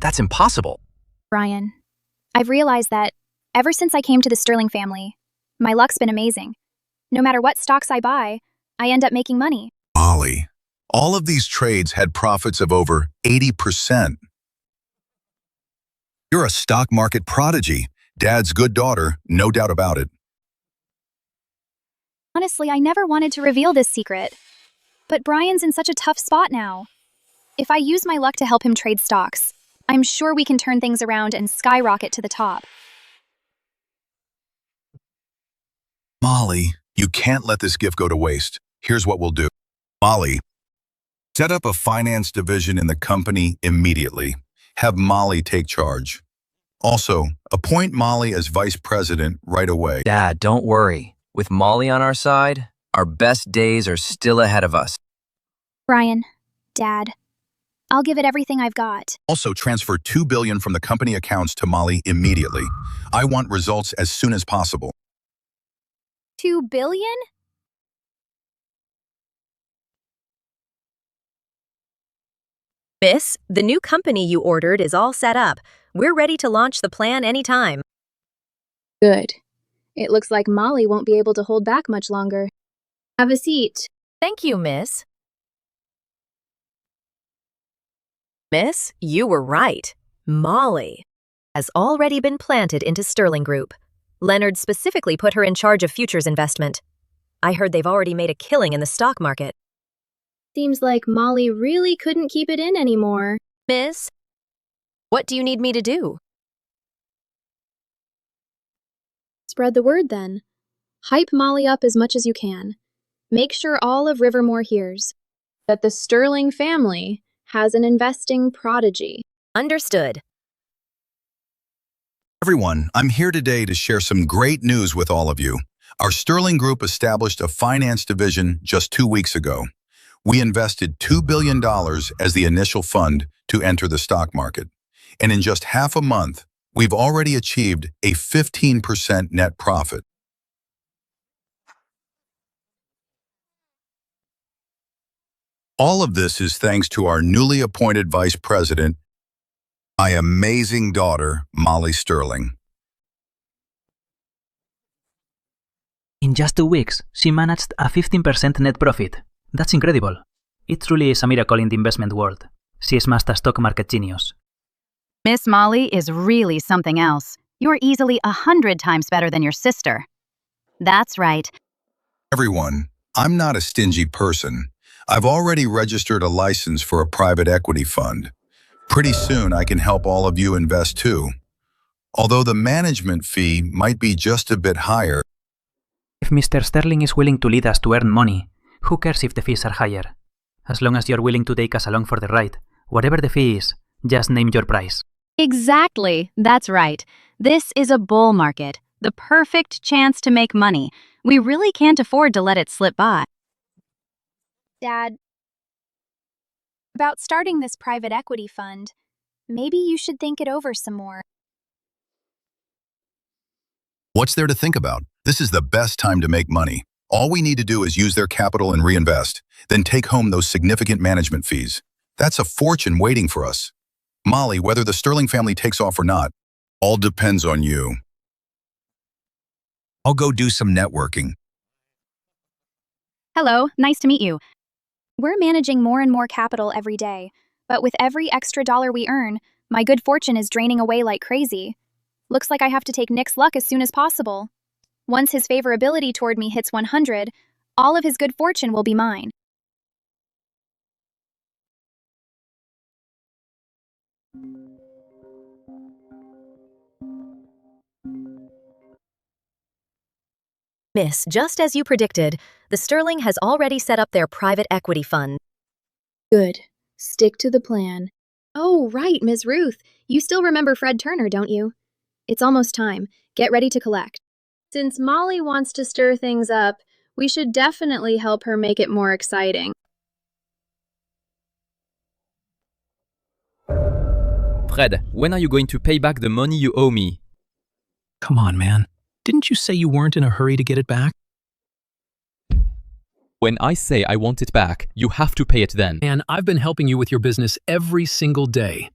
That's impossible. Brian, I've realized that ever since I came to the Sterling family, my luck's been amazing. No matter what stocks I buy, I end up making money. Molly, all of these trades had profits of over 80%. You're a stock market prodigy. Dad's good daughter, no doubt about it. Honestly, I never wanted to reveal this secret. But Brian's in such a tough spot now. If I use my luck to help him trade stocks, I'm sure we can turn things around and skyrocket to the top. Molly, you can't let this gift go to waste. Here's what we'll do. Molly, set up a finance division in the company immediately. Have Molly take charge. Also, appoint Molly as vice president right away. Dad, don't worry. With Molly on our side, our best days are still ahead of us. Brian, Dad, I'll give it everything I've got. Also, transfer $2 billion from the company accounts to Molly immediately. I want results as soon as possible. $2 billion? Miss, the new company you ordered is all set up. We're ready to launch the plan anytime. Good. It looks like Molly won't be able to hold back much longer. Have a seat. Thank you, miss. Miss, you were right. Molly has already been planted into Sterling Group. Leonard specifically put her in charge of futures investment. I heard they've already made a killing in the stock market. Seems like Molly really couldn't keep it in anymore. Miss, what do you need me to do? Spread the word then. Hype Molly up as much as you can. Make sure all of Rivermore hears that the Sterling family has an investing prodigy. Understood. Everyone, I'm here today to share some great news with all of you. Our Sterling Group established a finance division just 2 weeks ago. We invested $2 billion as the initial fund to enter the stock market. And in just half a month, we've already achieved a 15% net profit. All of this is thanks to our newly appointed vice president, my amazing daughter, Molly Sterling. In just 2 weeks, she managed a 15% net profit. That's incredible. It truly is a miracle in the investment world. She smashed a stock market genius. Miss Molly is really something else. You're easily 100 times better than your sister. That's right. Everyone, I'm not a stingy person. I've already registered a license for a private equity fund. Pretty soon I can help all of you invest too. Although the management fee might be just a bit higher. If Mr. Sterling is willing to lead us to earn money, who cares if the fees are higher? As long as you're willing to take us along for the ride, whatever the fee is, just name your price. Exactly. That's right. This is a bull market, the perfect chance to make money. We really can't afford to let it slip by. Dad, about starting this private equity fund, maybe you should think it over some more. What's there to think about? This is the best time to make money. All we need to do is use their capital and reinvest, then take home those significant management fees. That's a fortune waiting for us. Molly, whether the Sterling family takes off or not, all depends on you. I'll go do some networking. Hello, nice to meet you. We're managing more and more capital every day, but with every extra dollar we earn, my good fortune is draining away like crazy. Looks like I have to take Nick's luck as soon as possible. Once his favorability toward me hits 100, all of his good fortune will be mine. Miss, just as you predicted, the Sterling has already set up their private equity fund. Good. Stick to the plan. Oh, right, Ms. Ruth. You still remember Fred Turner, don't you? It's almost time. Get ready to collect. Since Molly wants to stir things up, we should definitely help her make it more exciting. Fred, when are you going to pay back the money you owe me? Come on, man. Didn't you say you weren't in a hurry to get it back? When I say I want it back, you have to pay it then. And I've been helping you with your business every single day.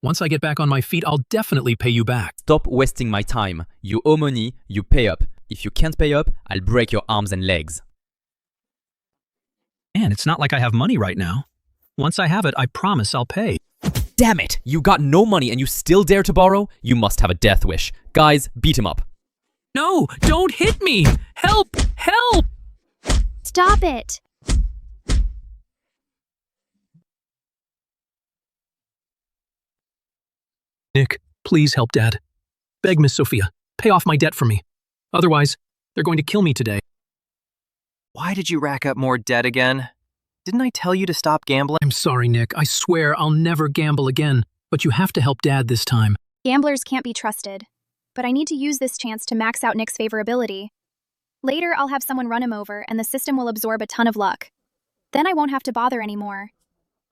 Once I get back on my feet, I'll definitely pay you back. Stop wasting my time. You owe money, you pay up. If you can't pay up, I'll break your arms and legs. Man, it's not like I have money right now. Once I have it, I promise I'll pay. Damn it! You got no money and you still dare to borrow? You must have a death wish. Guys, beat him up. No, don't hit me! Help! Help! Stop it! Nick, please help Dad. Beg Miss Sophia, pay off my debt for me. Otherwise, they're going to kill me today. Why did you rack up more debt again? Didn't I tell you to stop gambling? I'm sorry, Nick. I swear I'll never gamble again. But you have to help Dad this time. Gamblers can't be trusted. But I need to use this chance to max out Nick's favorability. Later, I'll have someone run him over, and the system will absorb a ton of luck. Then I won't have to bother anymore.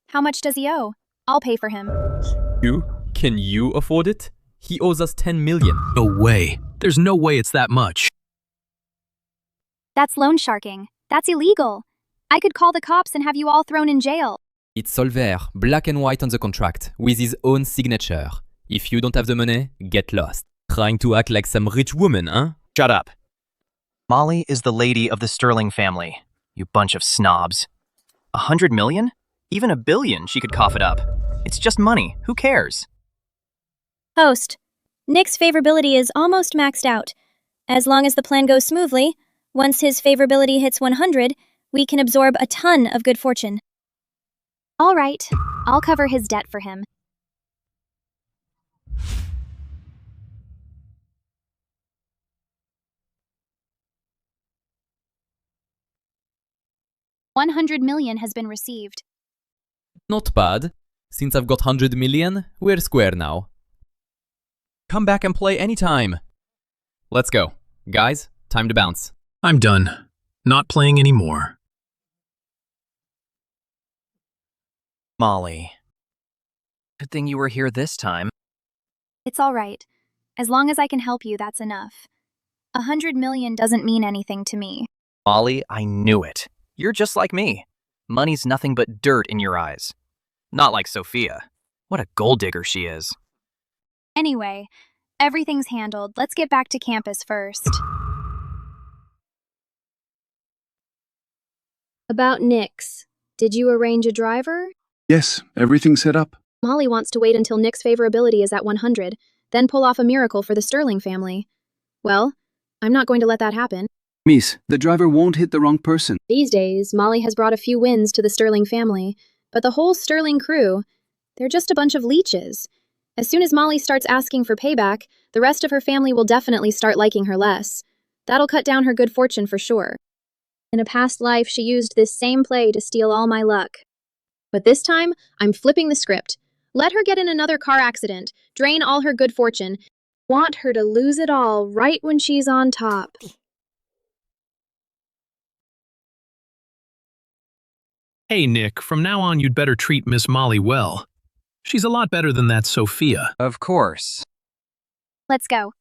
How much does he owe? I'll pay for him. You? Can you afford it? He owes us 10 million. No way. There's no way it's that much. That's loan sharking. That's illegal. I could call the cops and have you all thrown in jail. It's Solver, black and white on the contract, with his own signature. If you don't have the money, get lost. Trying to act like some rich woman, huh? Shut up. Molly is the lady of the Sterling family. You bunch of snobs. 100 million? Even $1 billion, she could cough it up. It's just money. Who cares? Host, Nick's favorability is almost maxed out. As long as the plan goes smoothly, once his favorability hits 100, we can absorb a ton of good fortune. All right, I'll cover his debt for him. $100 million has been received. Not bad. Since I've got 100 million, we're square now. Come back and play anytime. Let's go. Guys, time to bounce. I'm done. Not playing anymore. Molly. Good thing you were here this time. It's all right. As long as I can help you, that's enough. 100 million doesn't mean anything to me. Molly, I knew it. You're just like me. Money's nothing but dirt in your eyes. Not like Sophia. What a gold digger she is. Anyway, everything's handled. Let's get back to campus first. About Nick's. Did you arrange a driver? Yes, everything's set up. Molly wants to wait until Nick's favorability is at 100, then pull off a miracle for the Sterling family. Well, I'm not going to let that happen. Miss, the driver won't hit the wrong person. These days, Molly has brought a few wins to the Sterling family, but the whole Sterling crew, they're just a bunch of leeches. As soon as Molly starts asking for payback, the rest of her family will definitely start liking her less. That'll cut down her good fortune for sure. In a past life, she used this same play to steal all my luck. But this time, I'm flipping the script. Let her get in another car accident, drain all her good fortune, want her to lose it all right when she's on top. Hey, Nick, from now on you'd better treat Miss Molly well. She's a lot better than that Sophia. Of course. Let's go.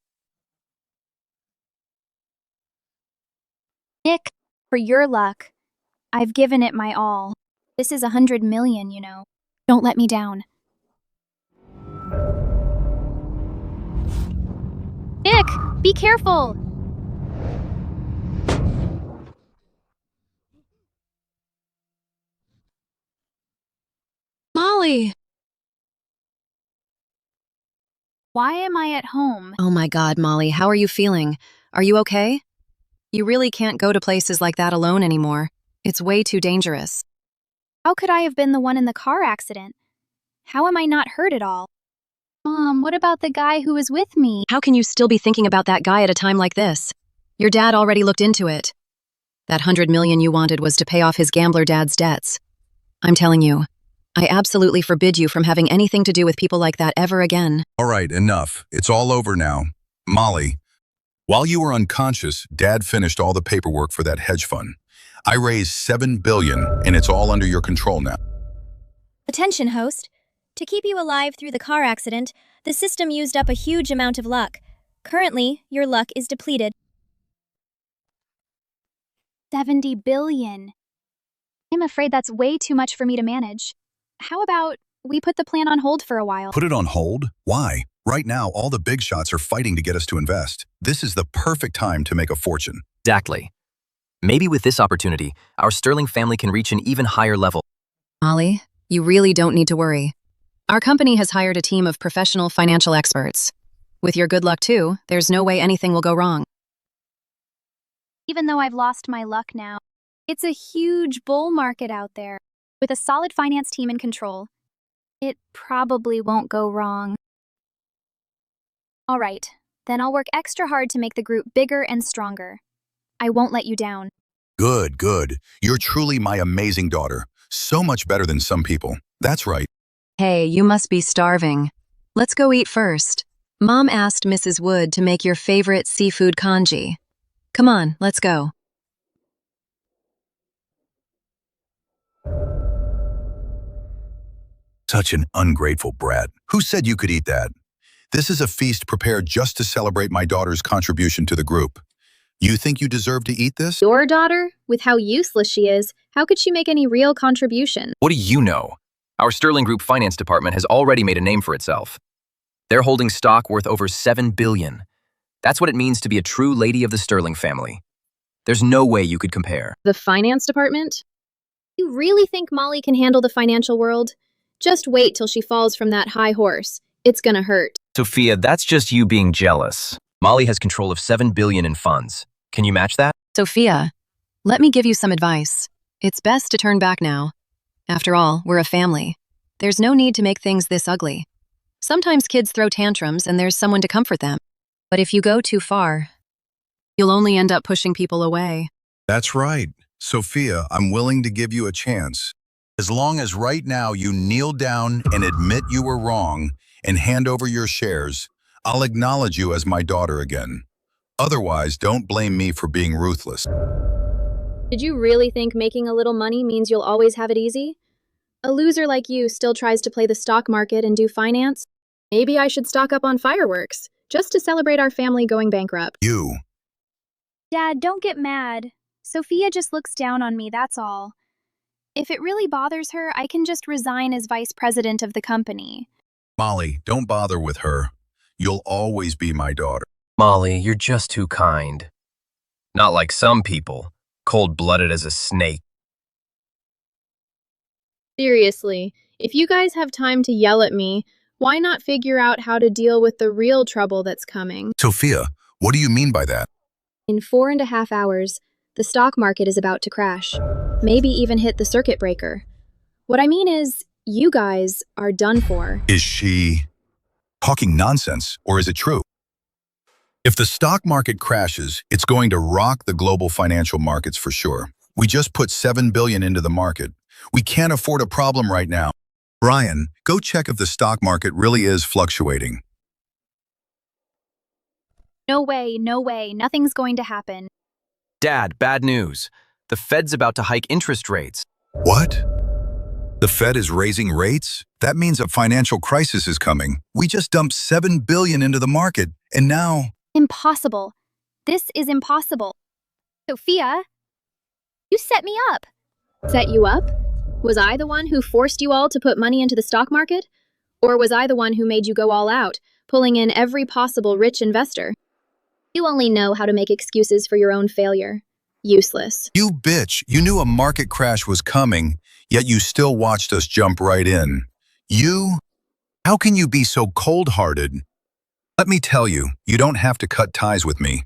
Nick, For your luck, I've given it my all. This is 100 million, you know. Don't let me down. Nick, be careful! Molly! Why am I at home? Oh my God, Molly, how are you feeling? Are you okay? You really can't go to places like that alone anymore. It's way too dangerous. How could I have been the one in the car accident? How am I not hurt at all? Mom, what about the guy who was with me? How can you still be thinking about that guy at a time like this? Your dad already looked into it. That 100 million you wanted was to pay off his gambler dad's debts. I'm telling you, I absolutely forbid you from having anything to do with people like that ever again. All right, enough. It's all over now. Molly, while you were unconscious, Dad finished all the paperwork for that hedge fund. I raised $7 billion, and it's all under your control now. Attention, host. To keep you alive through the car accident, the system used up a huge amount of luck. Currently, your luck is depleted. 70 billion. I'm afraid that's way too much for me to manage. How about we put the plan on hold for a while? Put it on hold? Why? Right now, all the big shots are fighting to get us to invest. This is the perfect time to make a fortune. Exactly. Maybe with this opportunity, our Sterling family can reach an even higher level. Molly, you really don't need to worry. Our company has hired a team of professional financial experts. With your good luck too, there's no way anything will go wrong. Even though I've lost my luck now, it's a huge bull market out there. With a solid finance team in control, it probably won't go wrong. All right, then I'll work extra hard to make the group bigger and stronger. I won't let you down. Good, good. You're truly my amazing daughter. So much better than some people. That's right. Hey, you must be starving. Let's go eat first. Mom asked Mrs. Wood to make your favorite seafood congee. Come on, let's go. Such an ungrateful brat. Who said you could eat that? This is a feast prepared just to celebrate my daughter's contribution to the group. You think you deserve to eat this? Your daughter? With how useless she is, how could she make any real contribution? What do you know? Our Sterling Group finance department has already made a name for itself. They're holding stock worth over $7 billion. That's what it means to be a true lady of the Sterling family. There's no way you could compare. The finance department? You really think Molly can handle the financial world? Just wait till she falls from that high horse. It's gonna hurt. Sophia, that's just you being jealous. Molly has control of $7 billion in funds. Can you match that? Sophia, let me give you some advice. It's best to turn back now. After all, we're a family. There's no need to make things this ugly. Sometimes kids throw tantrums and there's someone to comfort them. But if you go too far, you'll only end up pushing people away. That's right. Sophia, I'm willing to give you a chance. As long as right now you kneel down and admit you were wrong and hand over your shares, I'll acknowledge you as my daughter again. Otherwise, don't blame me for being ruthless. Did you really think making a little money means you'll always have it easy? A loser like you still tries to play the stock market and do finance? Maybe I should stock up on fireworks, just to celebrate our family going bankrupt. You. Dad, don't get mad. Sophia just looks down on me, that's all. If it really bothers her, I can just resign as vice president of the company. Molly, don't bother with her. You'll always be my daughter. Molly, you're just too kind. Not like some people, cold-blooded as a snake. Seriously, if you guys have time to yell at me, why not figure out how to deal with the real trouble that's coming? Sophia, what do you mean by that? In 4.5 hours, the stock market is about to crash. Maybe even hit the circuit breaker. What I mean is, you guys are done for. Is she talking nonsense, or is it true? If the stock market crashes, it's going to rock the global financial markets for sure. We just put $7 billion into the market. We can't afford a problem right now. Brian, go check if the stock market really is fluctuating. No way, nothing's going to happen. Dad, bad news. The Fed's about to hike interest rates. What? The Fed is raising rates? That means a financial crisis is coming. We just dumped $7 billion into the market, and now... Impossible. This is impossible. Sophia, you set me up. Set you up? Was I the one who forced you all to put money into the stock market? Or was I the one who made you go all out, pulling in every possible rich investor? You only know how to make excuses for your own failure. Useless. You bitch, you knew a market crash was coming, yet you still watched us jump right in. You? How can you be so cold-hearted? Let me tell you, you don't have to cut ties with me.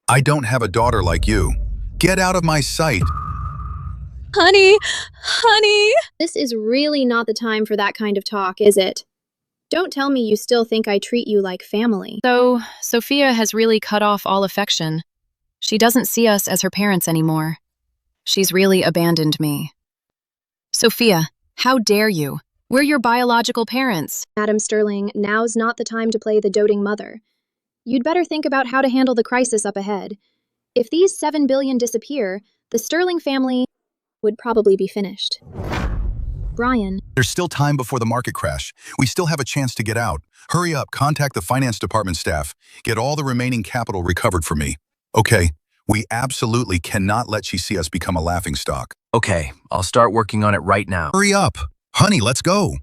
I don't have a daughter like you. Get out of my sight. Honey! This is really not the time for that kind of talk, is it? Don't tell me you still think I treat you like family. So, Sophia has really cut off all affection. She doesn't see us as her parents anymore. She's really abandoned me. Sophia, how dare you? We're your biological parents. Madam Sterling, now's not the time to play the doting mother. You'd better think about how to handle the crisis up ahead. If these $7 billion disappear, the Sterling family would probably be finished. Brian. There's still time before the market crash. We still have a chance to get out. Hurry up, contact the finance department staff. Get all the remaining capital recovered for me. Okay, we absolutely cannot let she see us become a laughingstock. Okay, I'll start working on it right now. Hurry up. Honey, let's go.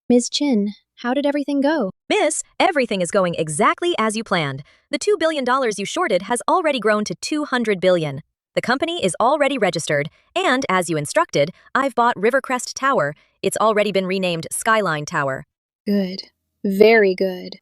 Ms. Chin, how did everything go? Miss, everything is going exactly as you planned. The $2 billion you shorted has already grown to $200 billion. The company is already registered, and as you instructed, I've bought Rivercrest Tower. It's already been renamed Skyline Tower. Good. Very good.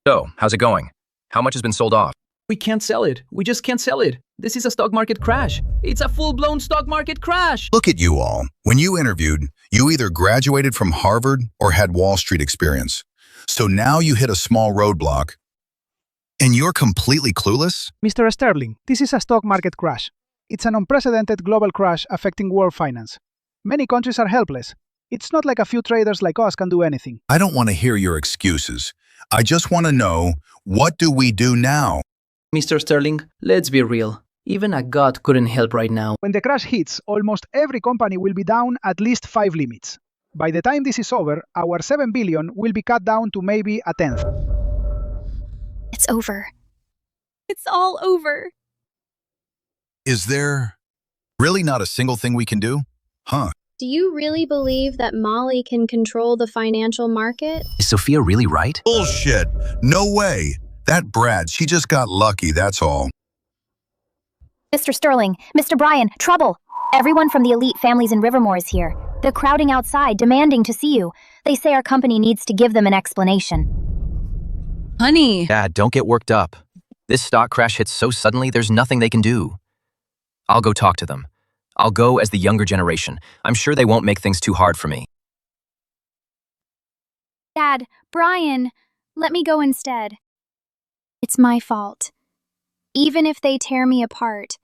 So, how's it going? How much has been sold off? We can't sell it. We just can't sell it. This is a stock market crash. It's a full-blown stock market crash. Look at you all. When you interviewed, you either graduated from Harvard or had Wall Street experience. So now you hit a small roadblock, and you're completely clueless? Mr. Sterling, this is a stock market crash. It's an unprecedented global crash affecting world finance. Many countries are helpless. It's not like a few traders like us can do anything. I don't want to hear your excuses. I just want to know, what do we do now? Mr. Sterling, let's be real. Even a god couldn't help right now. When the crash hits, almost every company will be down at least 5 limits. By the time this is over, our 7 billion will be cut down to maybe a tenth. It's over. It's all over. Is there really not a single thing we can do? Huh? Do you really believe that Molly can control the financial market? Is Sophia really right? Bullshit. No way. That brat, she just got lucky, that's all. Mr. Sterling, Mr. Bryan, trouble! Everyone from the elite families in Rivermore is here. They're crowding outside, demanding to see you. They say our company needs to give them an explanation. Honey! Dad, don't get worked up. This stock crash hits so suddenly, there's nothing they can do. I'll go talk to them. I'll go as the younger generation. I'm sure they won't make things too hard for me. Dad, Bryan, let me go instead. It's my fault. Even if they tear me apart,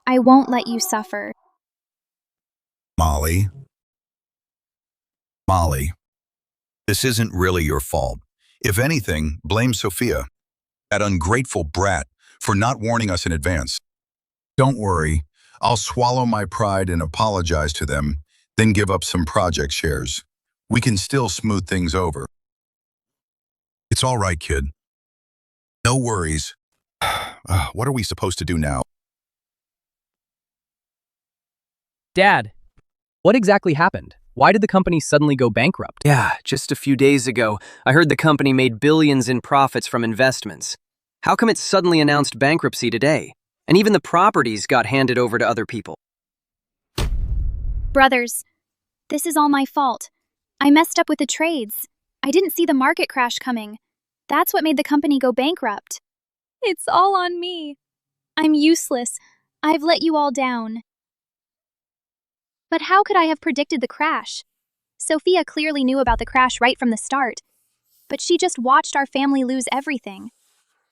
I won't let you suffer. Molly, this isn't really your fault. If anything, blame Sophia, that ungrateful brat, for not warning us in advance. Don't worry, I'll swallow my pride and apologize to them, then give up some project shares. We can still smooth things over. It's all right, kid. No worries. What are we supposed to do now? Dad, what exactly happened? Why did the company suddenly go bankrupt? Yeah, just a few days ago, I heard the company made billions in profits from investments. How come it suddenly announced bankruptcy today? And even the properties got handed over to other people. Brothers, this is all my fault. I messed up with the trades. I didn't see the market crash coming. That's what made the company go bankrupt. It's all on me. I'm useless. I've let you all down. But how could I have predicted the crash? Sophia clearly knew about the crash right from the start. But she just watched our family lose everything.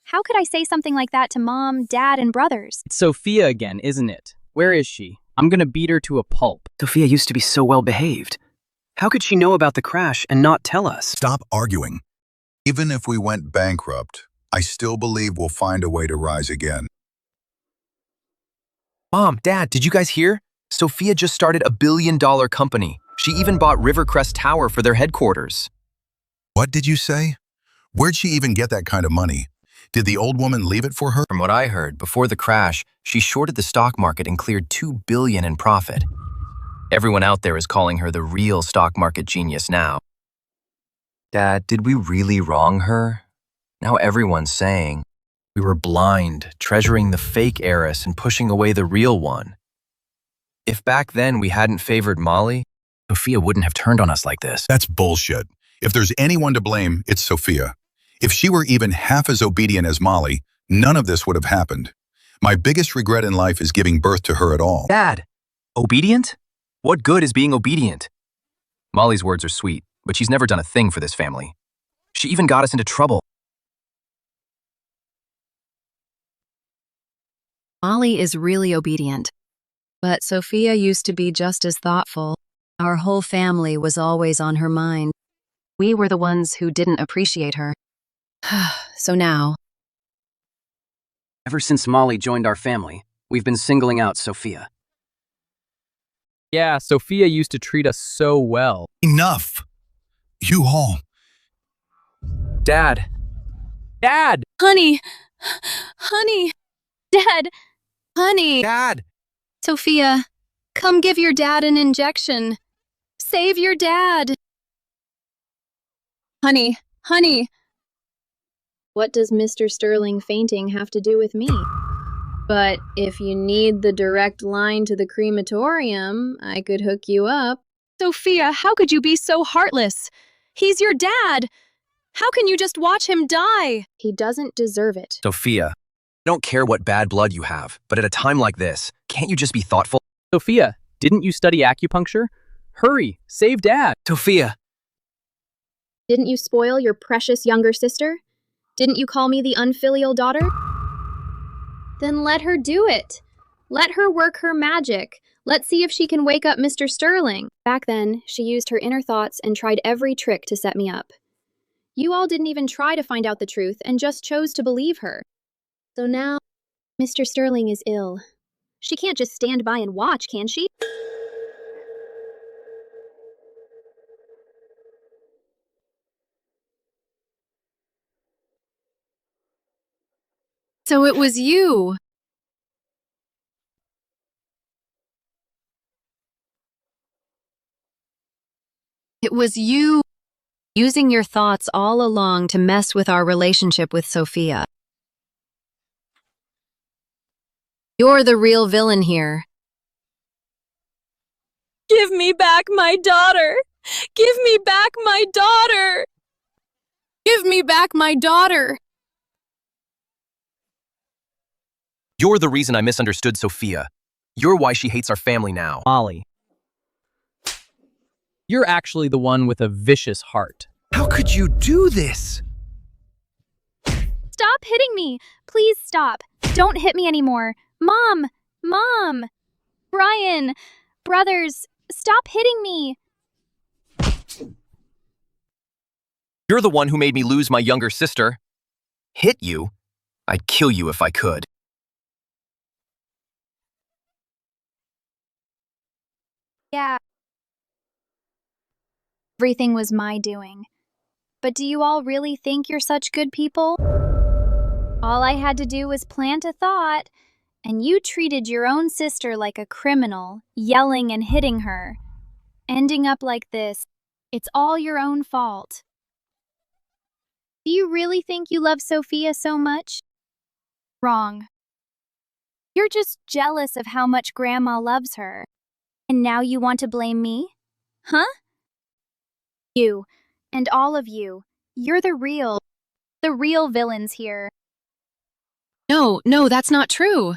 How could I say something like that to Mom, Dad, and brothers? It's Sophia again, isn't it? Where is she? I'm gonna beat her to a pulp. Sophia used to be so well behaved. How could she know about the crash and not tell us? Stop arguing. Even if we went bankrupt, I still believe we'll find a way to rise again. Mom, Dad, did you guys hear? Sophia just started a $1 billion company. She even bought Rivercrest Tower for their headquarters. What did you say? Where'd she even get that kind of money? Did the old woman leave it for her? From what I heard, before the crash, she shorted the stock market and cleared $2 billion in profit. Everyone out there is calling her the real stock market genius now. Dad, did we really wrong her? Now everyone's saying we were blind, treasuring the fake heiress and pushing away the real one. If back then we hadn't favored Molly, Sophia wouldn't have turned on us like this. That's bullshit. If there's anyone to blame, it's Sophia. If she were even half as obedient as Molly, none of this would have happened. My biggest regret in life is giving birth to her at all. Dad, obedient? What good is being obedient? Molly's words are sweet, but she's never done a thing for this family. She even got us into trouble. Molly is really obedient. But Sophia used to be just as thoughtful. Our whole family was always on her mind. We were the ones who didn't appreciate her. So now, Ever since Molly joined our family, we've been singling out Sophia. Yeah, Sophia used to treat us so well. Enough! You all. Dad! Dad! Honey! Honey! Dad! Honey! Dad! Sophia, come give your dad an injection. Save your dad! Honey! Honey! What does Mr. Sterling fainting have to do with me? But if you need the direct line to the crematorium, I could hook you up. Sophia, how could you be so heartless? He's your dad! How can you just watch him die? He doesn't deserve it. Sophia, I don't care what bad blood you have, but at a time like this, can't you just be thoughtful? Sophia, didn't you study acupuncture? Hurry, save Dad! Sophia! Didn't you spoil your precious younger sister? Didn't you call me the unfilial daughter? Then let her do it. Let her work her magic. Let's see if she can wake up Mr. Sterling. Back then, she used her inner thoughts and tried every trick to set me up. You all didn't even try to find out the truth and just chose to believe her. So now, Mr. Sterling is ill. She can't just stand by and watch, can she? so it was you. It was you. using your thoughts all along to mess with our relationship with Sophia. You're the real villain here. Give me back my daughter! Give me back my daughter! Give me back my daughter! You're the reason I misunderstood Sophia. You're why she hates our family now. Molly. You're actually the one with a vicious heart. How could you do this? Stop hitting me! Please stop. Don't hit me anymore. Mom! Mom! Brian! Brothers, stop hitting me! You're the one who made me lose my younger sister. Hit you? I'd kill you if I could. Yeah. Everything was my doing. But do you all really think you're such good people? All I had to do was plant a thought, and you treated your own sister like a criminal, yelling and hitting her. Ending up like this, it's all your own fault. Do you really think you love Sophia so much? Wrong. You're just jealous of how much Grandma loves her. And now you want to blame me? Huh? You, and all of you, you're the real villains here. No, that's not true.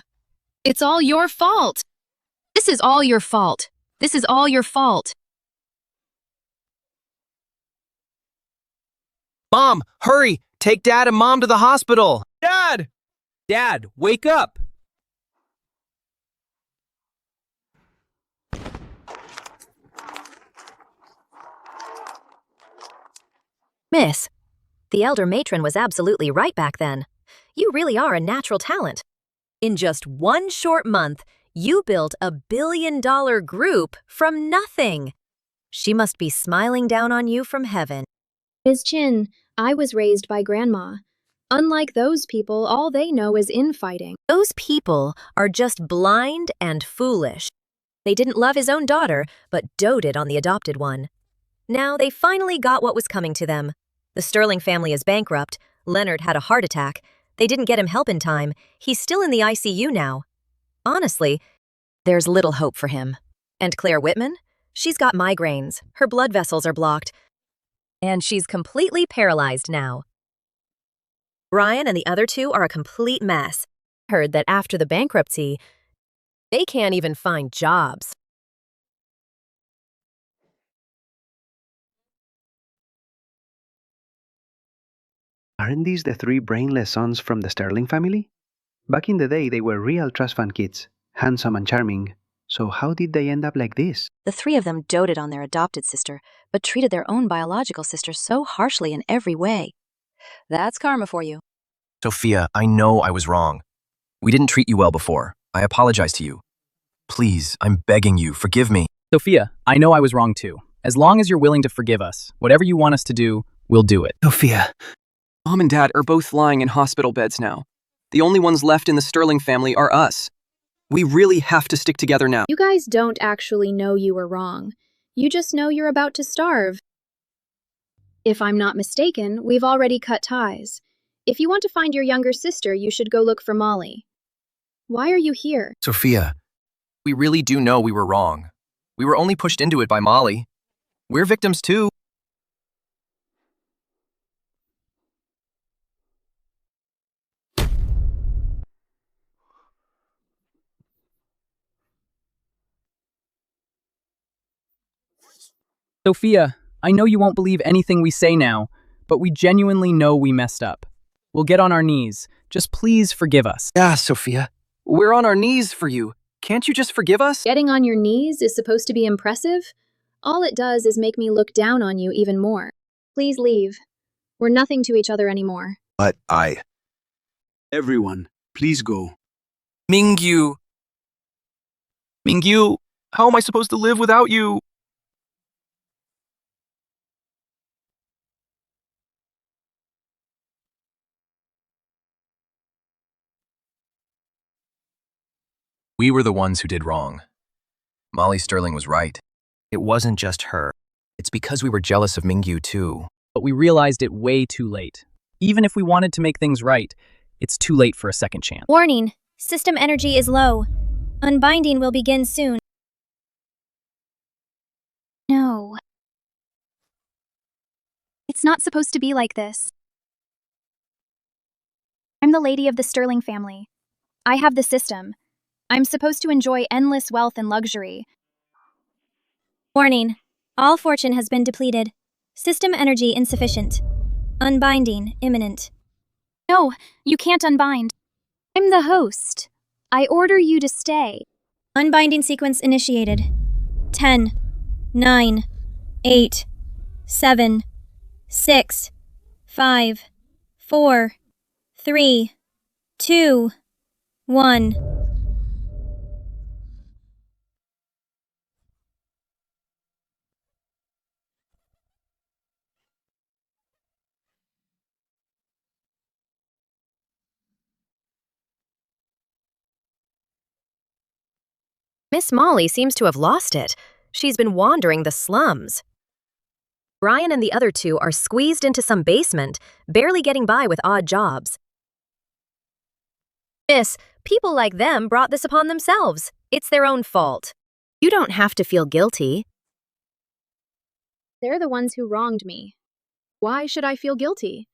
It's all your fault. This is all your fault. This is all your fault. Mom, hurry! Take Dad and Mom to the hospital! Dad! Dad, wake up! Miss, the elder matron was absolutely right back then. You really are a natural talent. In just one short month, you built a billion-dollar group from nothing. She must be smiling down on you from heaven. Ms. Chin, I was raised by Grandma. Unlike those people, all they know is infighting. Those people are just blind and foolish. They didn't love his own daughter, but doted on the adopted one. Now they finally got what was coming to them. The Sterling family is bankrupt. Leonard had a heart attack. They didn't get him help in time. He's still in the ICU now. Honestly, there's little hope for him. And Claire Whitman? She's got migraines. Her blood vessels are blocked. And she's completely paralyzed now. Brian and the other two are a complete mess. Heard that after the bankruptcy, they can't even find jobs. Aren't these the three brainless sons from the Sterling family? Back in the day, they were real trust fund kids, handsome and charming. So how did they end up like this? The three of them doted on their adopted sister, but treated their own biological sister so harshly in every way. That's karma for you. Sophia, I know I was wrong. We didn't treat you well before. I apologize to you. Please, I'm begging you, forgive me. Sophia, I know I was wrong too. As long as you're willing to forgive us, whatever you want us to do, we'll do it. Sophia. Mom and Dad are both lying in hospital beds now. The only ones left in the Sterling family are us. We really have to stick together now. You guys don't actually know you were wrong. You just know you're about to starve. If I'm not mistaken, we've already cut ties. If you want to find your younger sister, you should go look for Molly. Why are you here? Sophia, we really do know we were wrong. We were only pushed into it by Molly. We're victims too. Sophia, I know you won't believe anything we say now, but we genuinely know we messed up. We'll get on our knees. Just please forgive us. Yeah, Sophia. We're on our knees for you. Can't you just forgive us? Getting on your knees is supposed to be impressive? All it does is make me look down on you even more. Please leave. We're nothing to each other anymore. But Everyone, please go. Mingyu. Mingyu, how am I supposed to live without you? We were the ones who did wrong. Molly Sterling was right. It wasn't just her. It's because we were jealous of Mingyu too. but we realized it way too late. Even if we wanted to make things right, it's too late for a second chance. Warning, system energy is low. Unbinding will begin soon. No. It's not supposed to be like this. I'm the lady of the Sterling family. I have the system. I'm supposed to enjoy endless wealth and luxury. Warning, all fortune has been depleted. System energy insufficient. Unbinding imminent. No, you can't unbind. I'm the host. I order you to stay. Unbinding sequence initiated. 10, 9, 8, 7, 6, 5, 4, 3, 2, 1. Miss Molly seems to have lost it. She's been wandering the slums. Brian and the other two are squeezed into some basement, barely getting by with odd jobs. Miss, people like them brought this upon themselves. It's their own fault. You don't have to feel guilty. They're the ones who wronged me. Why should I feel guilty?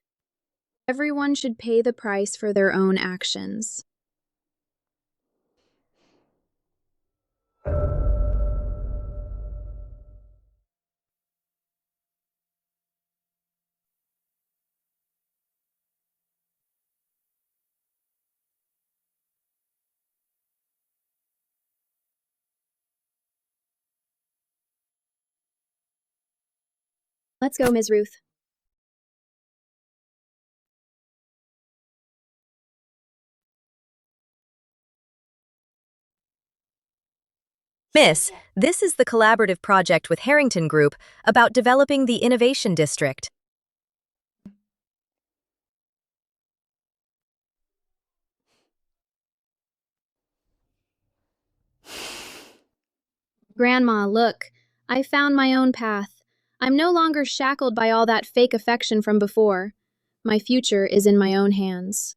Everyone should pay the price for their own actions. Let's go, Ms. Ruth. Miss, this is the collaborative project with Harrington Group about developing the Innovation District. Grandma, look. I found my own path. I'm no longer shackled by all that fake affection from before. My future is in my own hands.